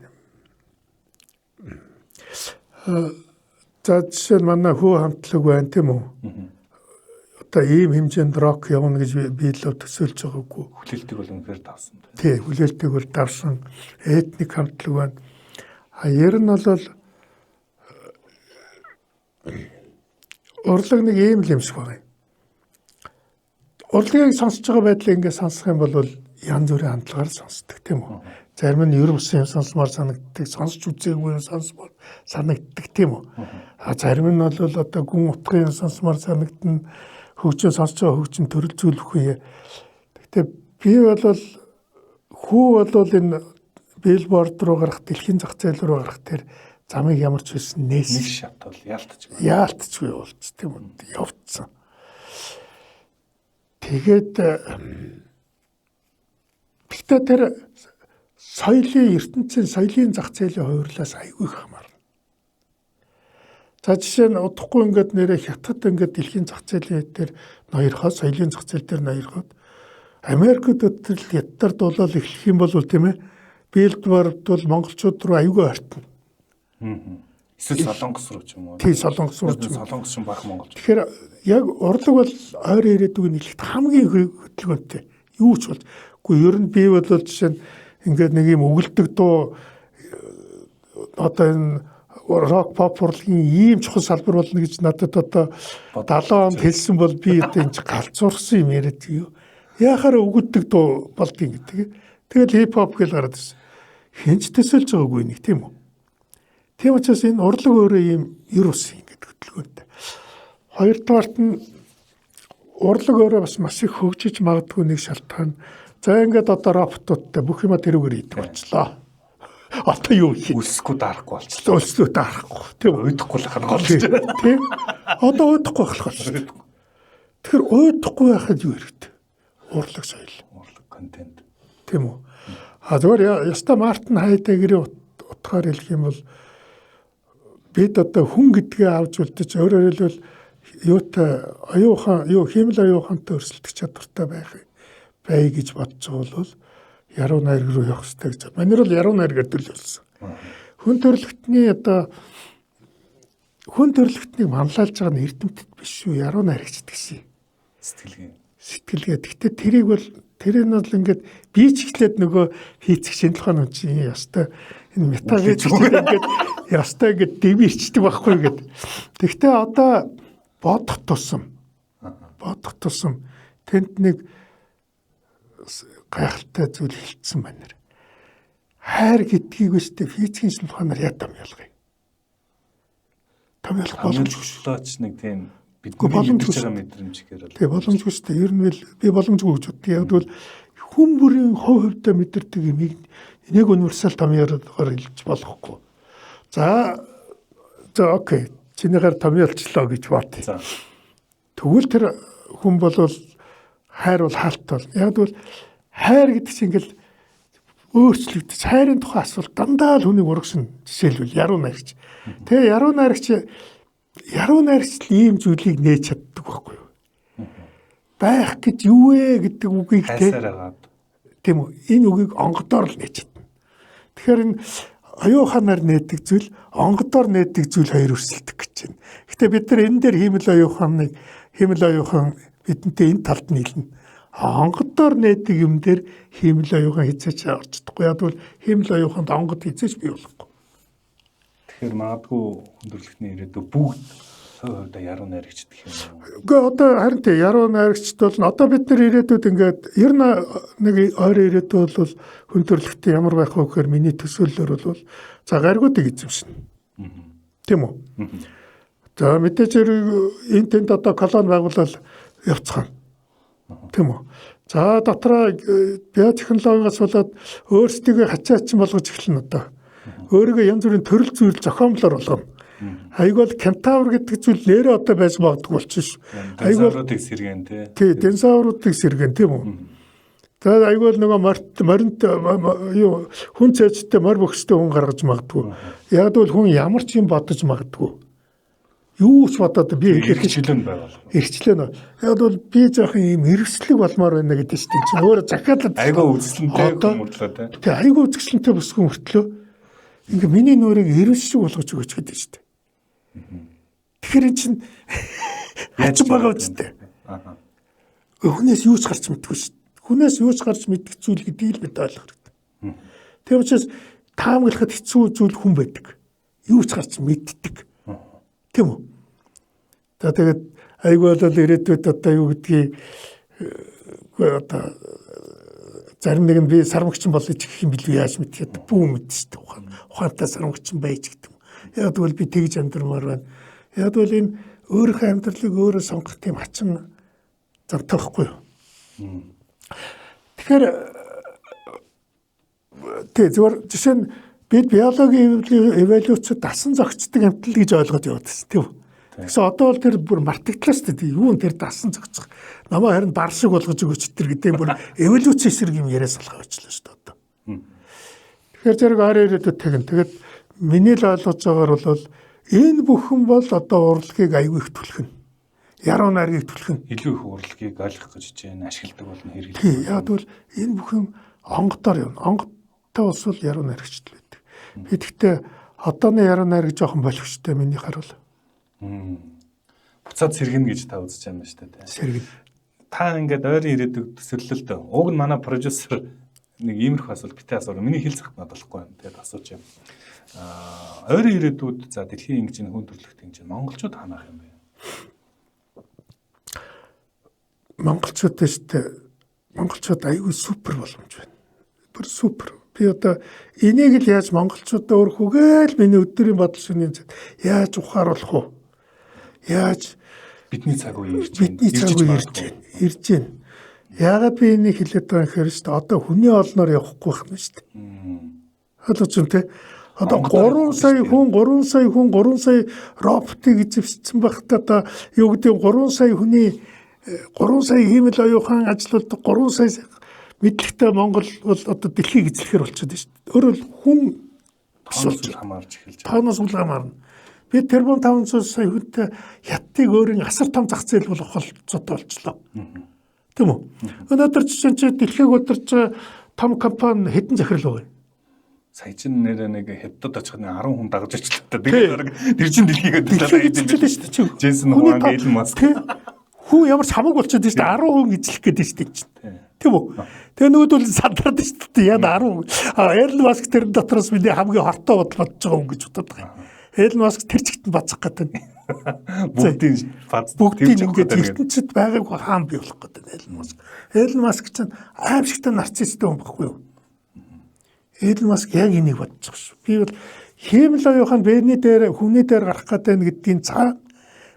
За жишээ нь манай хүү хамтлаг байна тийм үү? Одоо ийм хэмжээнд рок явна гэж би л төсөөлж байгаагүй. Хүлээлтийг бол үнэхээр давсан. Тий, хүлээлтийг бол давсан этник хамтлаг байна. Ер нь бол урлаг нэг ийм л юмшиг байна. Урлагийг сонсож байгаа байдлаа ингээд сонсох юм бол янз бүрийн хандлагаар сонсдог тийм үү? Зарим нь ер бусын юм сонсомоор санагддаг, сонсч үзээгүй юм сонсомоор санагддаг тийм үү? Зарим нь бол одоо гүн утгын юм сонсомоор санагдана, хөгжин сонсож байгаа хөгжин төрөл зүйлхгүй. Гэхдээ би бол хүү бол энэ Billboard руу гарах, дэлхийн зах зээл рүү гарах тэр замыг ямар ч байсан Нэг шат бол яалтчгүй. Яалтчгүй болж тийм үү? Явцсан. Тэгээд гэхдээ тэр соёлын ертөнцийн соёлын зах зээлийн хувирлаас аягүй их хамаарна. За жишээ нь удахгүй ингээд нэрэ хятад ингээд дэлхийн зах зээлийн дээр ноёрхоо соёлын зах зээл дээр ноёрхоод Америкт өтөл хятадд дуулал эхлэх юм бол тийм ээ Billboard бол монголчууд руу аягүй ортно. Эсвэл Солонгос руу ч юм уу. Тий, Солонгос руу ч юм. Солонгос шин бахан монголч. Тэгэхээр яг урлаг бол ойр ирээдүг нийлэхэд хамгийн хөдөлгөөнтэй. Юу ч бол. Гэхдээ ер нь би бол жишээ нь ингээд нэг юм өгөлдөг дуу одоо энэ рок pop урлагийн ийм чухал салбар болно гэж надад одоо 70 онд хэлсэн бол би энэ галзуурсан юм яриад юу. Яхаар өгөлдөг дуу болдгийг гэдэг. Тэгэл хип хоп гэж гараад ирсэн. Хинч төсөлж байгаагүй нэг тийм үү. Тийм учраас энэ урлаг өөрөө ийм ер ус юм гэдэг хөдөлгөөнтэй. Хоёрдугаарт нь урлаг өөрөө бас маш их хөгжиж магадгүй нэг шалтгаан. За ингээд одоо роботуудтай бүх юма тэрүүгээр хийдэг болчлоо. Одоо юу хийх? Үлсэхгүй дарахгүй болчихлоо. Өлслөө дарахгүй. Тийм Уйдахгүй л хана голж байна. тийм. Одоо уйдахгүй болох болчихлоо. Тэгэхээр уйдахгүй байхад юу хэрэгтэй? Урлаг соёл. Урлаг контент. Тийм үү? Зүгээр яста Мартин Хайдегерийн утгаар хэлэх юм бол бид одоо хүн гэдгээ авч үлдэж өөрөөр хэлбэл юутай аюухан юу хэмэл аюухантай өрсөлдөх чадвартай бай гэж бодож байгаа бол яруу найраг руу явах хэрэгтэй гэж. Манайр бол яруу найргаар төлөвлөсөн. Хүн төрөлхтнийг манлайлж байгаа нь эрдэмтэд биш шүү, яруу найрагчд гэсэн. Сэтгэлгээ. Гэхдээ тэрийг бол тэр нь бол ингээд би ч ихлээд нөгөө хийцэх шинжилгээ нь чинь ястай энэ метавиз ингээд ястай ингээд дэмэрчдэг байхгүй ингээд. Гэхдээ одоо бодох тусам тэнд нэг гайхалтай зүйл хэлсэн байна. Хайр гэдгийг өстэй физикийн шинжилгаанаар ядам ялгая. Томьёолох боломжгүй ч нэг тийм бидний мэдж байгаа мэдрэмжгээр л. Тэгээ боломжгүй шүү дээ. Ер нь би боломжгүй гэж боддог. Яг бол хүн бүрийн хувьдаа мэдэрдэг юмыг нэг универсал томьёолоор хэлж болохгүй. За окей. Чинийгээр томьёолчлоо гэж бат. Тэгвэл тэр хүн бол хайр бол хаалт бол. Яг бол хайр гэдэг чинь ингээл өөрчлөгдөж хайрын тухай асуулт дандаа л хүнийг урагшин жишээлбэл яруу найрагч. Тэгээ яруу найрагч ийм зүйлийг нээж чаддаг байхгүй юу? Байх гэж юу вэ гэдэг үгийг тийм үү? Энэ үгийг онгодоор л нээж чадна. Тэгэхээр энэ аюуханаар нээдэг зүйл, онгодоор нээдэг зүйл хоёр өрсөлдөх гэж байна. Гэтэ бид нар энэ дээр химэл аюухан бидэнтэй энэ талд нийлнэ. Онгодоор нээдэг юм дээр химэл аюухан хязгаарч орчдохгүй. Яг бол химэл аюуханд онгод хязгаарч бий болохгүй. Тэгэхээр магадгүй хүндрэлтний ирээдүй бүгд хувьдаа яруу найрагчд гэх юм уу? Үгүй одоо харин тий яруу найрагчд бол одоо бид нар ирээдүйд ингээд ер нь нэг ойр ирээдүй бол хүндрэлттэй ямар байх вэ гэхээр миний төсөөллөөр бол за гаргуудыг эзэмшнэ. Тийм үү? За мэдээж энэ тэнд одоо колон байгуулал явцгаана. Тийм үү? За дотроо биотехнологиос болоод өөрсдөө хачаачин болгож эхэлнэ одоо. Өөрийгөө янз бүрийн төрөл зүйл зохиомлоор болгоно. Айгуул кентавр гэдэг зүйл нэрээ одоо байж магадгүй болчихно шүү. Динозавруудыг сэргэн тий, динозавруудыг сэргэн тийм үү? За айгуул нөгөө моринт юу хүн цэжтэй морь бөхстэй хүн гаргаж магадгүй. Яг бол хүн ямар ч юм бодож магадгүй. Юу ч бодоод би эрхчлэн байвал. Эрхчлэн. Яг бол би жоохон ийм эргэслэг болмоор байна гэдэг чинь чинь өөрөө захиалаад айгаа үзэсгэлэнтэй хүмүүрлээ те. Тэгээ айгаа үзэсгэлэнтэй босгүй мөртлөө ингээ миний нуурыг эргэс шиг болгож өгөөч гэдэг шүү дээ. Тэгэхээр эн чинь яаж байгаа үстэй. Хүнээс юу ч гарч мэдгүй шүү дээ. Хүнээс юу ч гарч мэдэх зүйл гэдгийг л бид ойлгох хэрэгтэй. Тэр учраас таамаглахад хэцүү зүйл хүн байдаг. Юу ч гарч мэддэг. Тийм үү? Тэгээд айгүй болол ирээдүйд одоо юу гэдгийг одоо зарим нэг нь би сармагчин болъё гэх юм билүү яаж мэдээ бүү мэд шүү дээ. Ухаантай сармагчин байж гэдэг юм. Яг тэгвэл би тэгж амьдрмаар байна. Яг тэгвэл энэ өөрийнхөө амьдралыг өөрөө сонгох тийм хачин завтахгүй юу? Тэгэхээр зүгээр жишээ нь бид биологийн эволюцид дасан зохицдог амьтал гэж ойлгоод яваад байна тийм үү? Тэгсэн одоо бол тэр бүр мартагдлаа шүү дээ. Юу н тэр дасан зохицох. Намаа харин бар шиг болгож өгөөч тэр гэдэг бүр эволюцийн эсрэг юм яриа салгаа болчихлоо шүү дээ одоо. Тэгэхээр зэрэг орой ирээдүйд тэгнэ. Тэгээд миний л ойлгож байгаагаар бол энэ бүхэн бол одоо урлагийг аягүй их түлхэнэ. Яруу найргийг түлхэнэ. Илүү их урлагийг ойлгох гэж чинь ашигладаг болно хэрэглэдэг. Тийм. Яг бол энэ бүхэн онгодоор юм. Онгодтой ус бол яруу найрагчтай байдаг. Би тэгтээ одооны яруу найраг жоохон болгочтой миний харвал. Буцаад сэргэнэ гэж та үзэж байгаа юм шүү дээ. Сэргэнэ. Та ингээд ойрын ирээдүйг төсөөлөлд уг нь манай продюсер нэг иймэрхүү асуулт битээ асуув. Миний хэл зах надалхгүй байна. Тэгээд асууж юм. Ойрын ирээдүйд за дэлхийн ингэж хүн төрөлхтөн гэж монголчууд ханаах юм бэ? Монголчууд аюул супер боломж байна. Бүр супер. Би одоо энийг л яаж монголчуудаа өөрхөгээл миний өдрийн бодол шөнийн яаж ухааруулах вэ? Яаж бидний цаг үе ирж байна. Яагаад би энийг хэлээд байгаа юм хэрэг шүү дээ. Одоо хүний олноор явахгүй байна шүү дээ. Ойлгож байна те. Одоо 3 сая хүн роботыг эзэвссэн байхдаа одоо юу гэдэг 3 сая хүний 3 сая хиймэл оюухан ажилуулдаг 3 сая мэдлэгтэй Монгол бол одоо дэлхийг эзлэхээр болчиход байна шүү дээ. Өөрөөр хүн тосолж хамаарч эхэлж байгаа. Тоноос үл хамаарна. Би тэрбум 500 сая хүнтэй хятадыг өөрийн асар том зах зээл болох болцоотой болчлоо. Тийм үү? Өнөөдөр чинь дэлхийг удирж байгаа том компани хэдэн захирал вэ? Сая чинь нэр нэг хятадд очих нь 10 хүн дагаж очлоо. Тэгээд тэр чинь дэлхийг удирдах гэдэг шүү дээ. Джейсон Хуанг Илон Маск. Хүн ямар ч хамаг болчиход байна шүү дээ. 10 хүн эзлэх гэдэг шүү дээ. Тийм үү? Тэгээ нөгөөдөл сандраад шүү дээ. Яг 10. Илон Маск тэр дотроос миний хамгийн хортой бодож байгаа хүн гэж боддог байгаа. Илон Маск тэр чигт бацах гэдэг. Бүгдийн ингээд ертөнцид байгааг хаан бий болох гэдэг Илон Маск. Илон Маск чинь аимшигтай нарцисттэй хүн баггүй юу? Илон Маск яг энийг бодож байгаа шүү. Би бол хиймэл оюухан хүний дээр гарах гэдэг гэдгийн цаа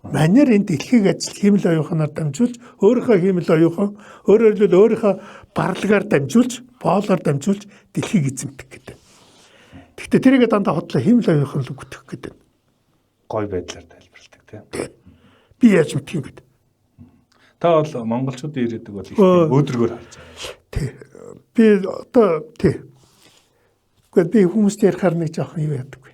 манер энэ дэлхийг ажил хиймэл оюуханаар дамжуулж өөрийнхөө хиймэл оюухан өөрөөр хэлбэл өөрийнхөө барлагаар дамжуулж боолоор дамжуулж дэлхийг эзэмдэх гэдэг. Гэхдээ тэрийг дандаа хотлоо хиймэл оюухан л өгөх гэдэг. Гой байдлаар тайлбарладаг тийм. Би яаж мэдх юм бэ? Та бол монголчуудын ирээдүг бол их өөдрөгөөр харж байгаа. Тий. Би одоо тий. Гэхдээ би хүмүүстэй ярихаар нэг жоохон юу яадаг вэ?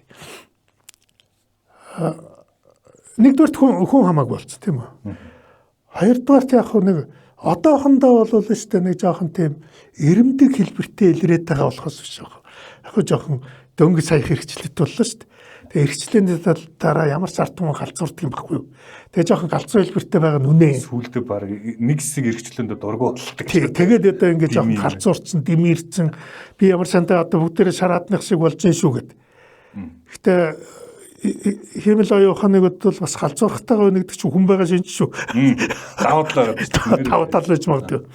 Нэгдүгээрт хүн хамаагүй болчих тийм үү. Хоёрдугаарт яг нэг одоохондоо бол шүү дээ нэг жоохон тийм эрэмдэг хэлбэртэй илрээд байгаа болохоос биш яг. Яг жоохон дөнгөж сая хэрэгчлэлт боллоо шүү дээ. Тэгээ хэрэгчлээний дараа ямар ч ард түмэн галзуурдаг юм баггүй юу. Тэгээ жоохон галзуу хэлбэртэй байгаа нүнэ. Сүүлдээ баг нэг хэсэг хэрэгчлээндээ дургу болдог. Тэгээд одоо ингээд жоохон галзуурцсан, дэмэрцэн би ямар сандаа одоо бүгдээрээ шараадных шиг болж гин шүү гэд. Гэхдээ хиймэл оюуханыг бол бас галзуурхтайгаа нэгдэг чинь хүн байгаа шинж шүү. Давуу тал байж магадгүй.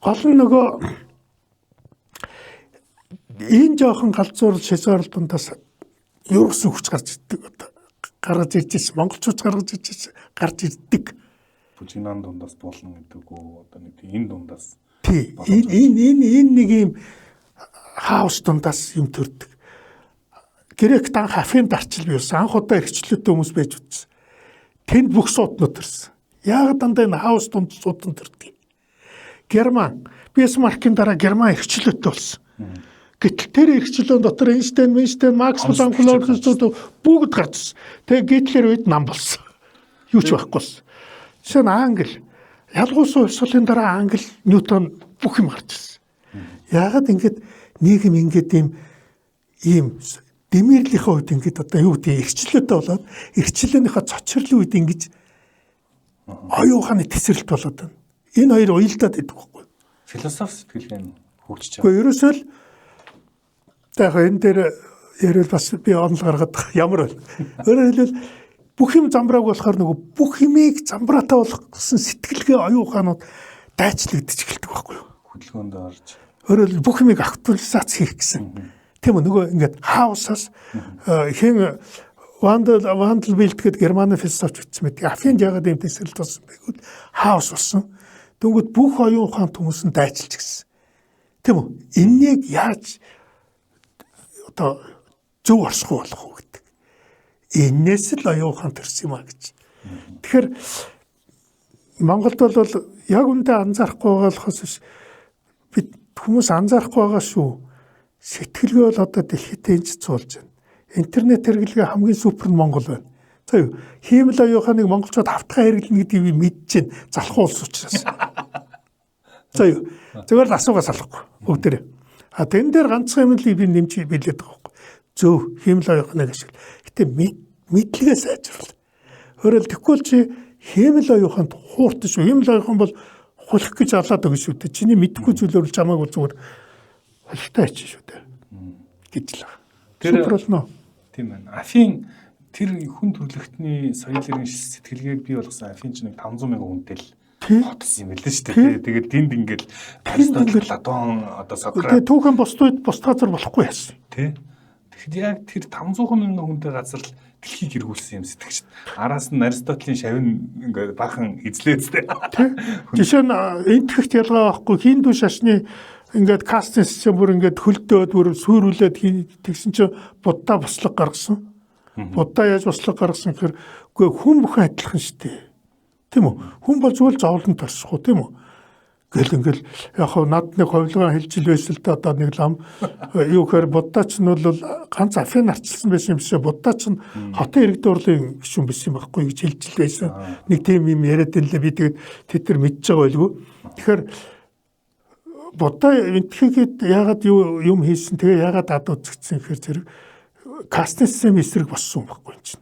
Гол нь нөгөө энэ жоохон галзуур шизоорл дундаас ерөөс хүч гарч ирдэг одоо гаргаж ирж монголчууд гарч ирдэг. Бужинан дундаас болно гэдэг үү одоо нэг энэ дундаас. Тий. Энэ нэг юм хаус дундаас юм төрдөг. Грек дан хафын дарчил биесэн анх удаа эрхчлөлттэй хүмүүс байж үзсэн. Тэнд бүх сууднууд төрсөн. Яг дандаа энэ хаус дунд суудан төрдөг. Герман Бисмаркийн дараа Герман эрхчлөлттэй болсон. Гэтэл тэр эрхчлөөн дотор Эйнштейн, Макс Планк бүгд гарчсан. Тэгээ Гитлер үед нам болсон. юу ч байхгүй болсон. Жишээ нь англи ялгуулсан хувьсгалын дараа англи Ньютон бүх юм гарч ирсэн. Яагаад ингэж нийгэм ингэж ийм дэмэрлийнхээ үед ингэж одоо юу гэдэг эрхчлөөтэй болоод эрхчлөөнийхөө цочрлын үед ингэж оюун ухааны тесрэлт болоод байна. Энэ хоёр уялдаад идэх байхгүй. Философи сэтгэлгээ нь хөгжиж байгаа. Гэхдээ ерөөсөө л яг энэ дээр ярил бас би онол гаргаад ямар байна. Өөрөөр хэлбэл бүх юм замбрааг болохоор нөгөө бүх юмыг замбраатай болгосон сэтгэлгээ оюун ухаанууд дайчлагдчих эхэлдэг байхгүй юу? Хөдөлгөөнд орж. Өөрөөр хэлбэл бүх юмыг актуализац хийх гэсэн. Тийм үү нөгөө ингээд хаусаас хэн Вандербильд гэдэг германы философч бичсэн мэт. Афинд ягаад юм тесрэлт болсон бэ гэвэл хаус болсон. Тэнгүүд бүх оюун ухаан хүмүүс нь дайчилж гисэн. Тийм үү? Эннийг яаж одоо зөв орсох болох вэ гэдэг. Энээс л оюун ухаан төрсөн юм а гэж. Тэгэхээр Монголд бол яг үндэ анзаарахгүй байгаа болохоос биш бид хүмүүс анзаарахгүй байгаа шүү. Сэтгэлгээ бол одоо дэлхийд энэч цуулж байна. Интернет хэрэглэгээ хамгийн супер нь Монгол байна. За юу хиймэл оюун ухааныг монголчууд хавтгай хэрэглэнэ гэдгийг мэдж байна. Залхуу улс учраас. За юу зөвөр л асуугаа салахгүй бүгдээрээ. А тэн дээр ганцхан юм л би нэмж билээд байгаа байхгүй. Зөв хиймэл оюун ухааныг ашигла. Гэтэ мэдлэгээ сайжруул. Өөрөөр тэгвэл чи хиймэл оюун ухаанд хууртай шүү. Хиймэл оюун ухаан бол хулах гэж алаад байгаа шүү дээ. Чиний мэдхгүй зүйлөөр чамаагүй зүгээр хултай ачиж шүү дээ. гэж л. Тэр болно. Тийм байна. Афин тэр хүн төрөлхтний соёл иргэн сэтгэлгээг бий болгосон Афин ч нэг 500 мянган хүнтэй л хотсон юм байлээ шүү дээ. Тэгээд тэнд ингээл Аристотель, Платон, одоо Сократ. Тэгээд түүхэн бусдууд бус газар болохгүй яасан. Тий. Тэгэхэд яг тэр 500 мянган хүнтэй газар л дэлхийг эргүүлсэн юм сэтгэгч. Араас нь Аристотелийн шавин ингээд баахан эзлээцтэй. Тий. Жишээ нь энтгэхт ялгаа байхгүй хиндүү шашны ингээд кастинг систем бүр ингээд хөлдөөд бүр сүрүүлээд тэгсэн чинь Будда бослог гаргасан. Будда яаж бослог гаргасан гэхээр үгүй хүн бүхэн адилхан шүү дээ. Тийм үү? Хүн бол зөвл зовлон тарсахгүй тийм үү? Гэл ингээл яг хав над нэг ховлогоо хэлжил байсан л да одоо нэг лам юу гэхээр Буддач нь бол ганц Афин арчилсан байсан юм биш үү? Буддач нь хотын иргэд урлын гишүүн байсан юм байхгүй гэж хэлжил байсан. Нэг тийм юм яриад байлаа би тэгээд тэд нар мэдж байгаа байлгүй. Тэгэхээр Будда энтхийгээд яагаад юм хийсэн тэгээ яагаад ад үзэгдсэн гэхээр тэр кастинг систем эсрэг болсон юм байхгүй юм чинь.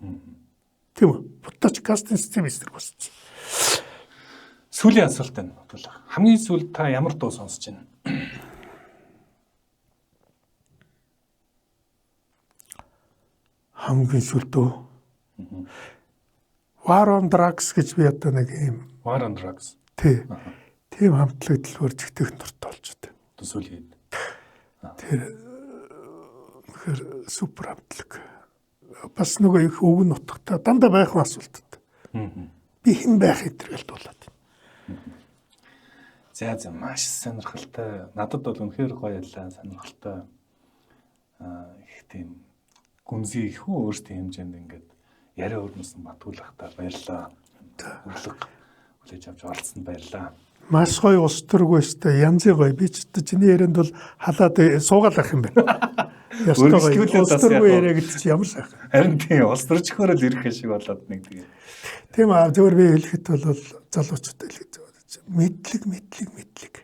Тийм үү? Буддач кастинг систем эсрэг болсон. Сүүлийн асуулт байна. Хамгийн сүүлд та ямар дуу сонсож байна? Хамгийн сүүлд дөө. War on Drugs гэж би одоо нэг юм. War on Drugs. Тий. Тийм хамтлаг дэлгүүр зэгтэх нуртай болж байна. Сүүлийн. Тэр супер хамтлаг. Бас нөгөө их өвгөн нутагта дандаа байх асуултад. Би хэн байх хэвтрэл болоод. За маш сонирхолтой. Надад бол үнэхээр гоё ялла сонирхолтой. Их тийм гүнзгий их өөртөө хэмжээнд ингээд яриа өрнөсөн батгуулахтаа баярлаа. Өглөг хүлээж авч оролцсонд баярлаа. Маш гоё ус төрөг байстай янзын гоё би ч чиний ярианд бол халаад суугаалах юм байна. Өөрсдөө ус төрөг яриа гэдэг чи ямар сайхан. Харин тийм ус төрчхөөр л ирэх шиг болоод нэг тийм. Тийм аа зөвөр би хэлэхэд бол залуучуудад хэлэх мэдлэг.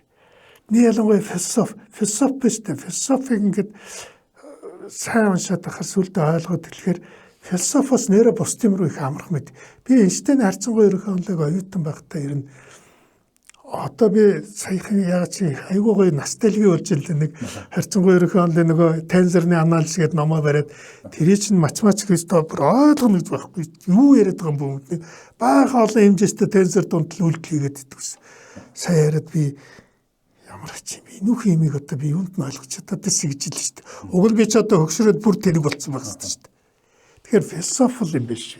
Нэг ялангуяа философи биштэй. Философиг ингээд сайн уншаад ахаас үлдээ ойлгоод хэлэхээр философоос нэрэ бусдын руу их амрах мэд. Би Эйнштейн харьцангуй ерөнхий онолыг оюутан байхдаа ирнэ. Одоо би саяхан яг чи айгүй гоё ностальги болж илээ нэг харьцангуй ерөнхий онолын нөгөө тензорны анализ гэдэг номоо бариад тэр чинь математик стопер ойлгох гэж байхгүй. Юу яриад байгаа юм бэ? Баахан олон хэмжээтэй тензор дунтал үйлдэл хийгээд идэгсэн. Сая яриад би ямар ч юм би нөх юмыг одоо би юунд нь ойлгож чадаад байсан гэж хэлсэн шүү дээ. Уг нь би ч одоо хөгшрөөд бүр тэрэг болсон байх шүү дээ. Тэгэхээр философи юм биш.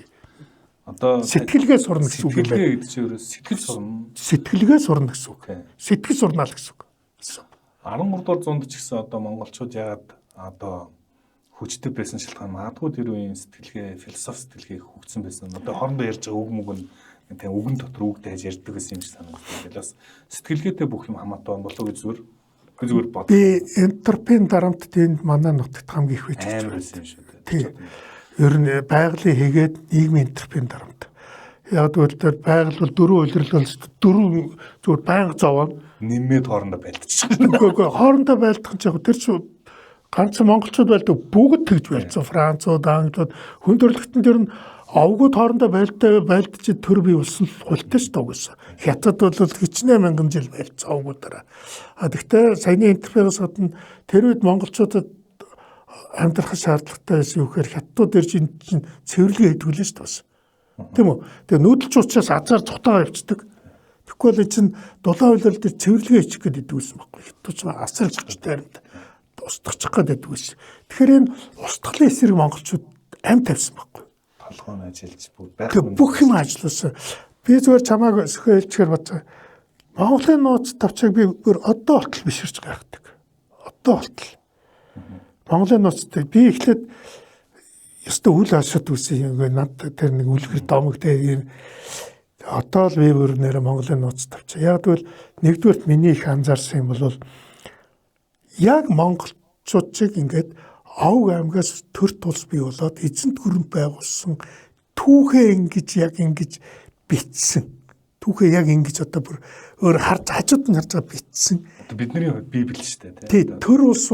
Одоо сэтгэлгээ сурна гэсэн үг юм байна. Сэтгэлгээ гэдэг чинь өөрөө сэтгэл сурна. Сэтгэлгээ сурна гэсэн үг. Сэтгэл сурна л гэсэн үг. 13 дугаар зуунд ч гэсэн одоо монголчууд яагаад одоо хүчтэй байсан шалтгаан магадгүй тэр үеийн сэтгэлгээ, философи сэтгэлгээ хөгжсөн байсан. Одоо хоорондоо ярьж байгаа үг мөг нь тийм үгэн дотор үг дайж ярьдаг гэсэн юм шиг санагддаг. Бас сэтгэлгээтэй бүх юм хамаатай байна болоо гэж зүгээр бод. Би энтропийн дарамт тэнд манай нутагт хамгийн их байж байгаа юм шүү дээ. Тийм. Ер нь байгалийн хийгээд нийгмийн энтропийн дарамт. Яг тэгвэл байгаль бол дөрвөн улирал бол дөрвөн зүгээр байнга зовоно. Нэмээд хоорондоо байлдчих. Үгүй хоорондоо байлдах нь яг тэр чинь ганцхан монголчууд байлдаг бүгд тэгж байлцсан. Францууд, англиуд хүн төрөлхтөн тэр нь овгууд хоорондоо байлдаж төр бий болсон хултай шүү дээ угсаа. Хятад бол хичнээн мянган жил байлцсан овгуудаараа. Гэхдээ саяны интерфейс гадна тэр үед монголчуудад амьдрах шаардлагатай байсан юу гэхээр хятадууд ирж энэ чинь цэвэрлэгээ хийдэг лээ шүү дээ. Тийм үү? Тэгээ нүүдэлч учраас азар цухтагаа явцдаг. Тэгэхгүй л чинь дулаан үйлрэл дээр цэвэрлэгээ хийчих гээд идэв гэсэн байхгүй. Хятадч асар зочтой харинд устгачих гээд байдаг байсан. Тэгэхээр энэ устгалын эсрэг монголчууд амь тавьсан байхгүй. Толгойн ажиллаж байх. Тэгээ бүх юм ажилласан. Би зүгээр чамааг сөхөөлчихээр боцоо. Монголын нууц тавчааг би бүр одоо болтол биширч гайхдаг. Одоо болтол. Монголын нууцтай би эхлээд ёстой үл ашигт үсэн юм над тэр нэг үлгэр домогтэй одоо л би бүр нэр Монголын нууц тавчаа. Яг тэгвэл нэгдүгээрт миний их анзаарсан юм бол яг монголчууд чиг ингээд Овг аймгаас төр тулс бий болоод эзэнт гүрэн байгуулсан түүхээ ингэж бичсэн. Түүхээ яг ингэж одоо бүр өөр харж хажууд нь харж байгаа бичсэн. Бидний хувьд библ шүү дээ. Тий, төр улс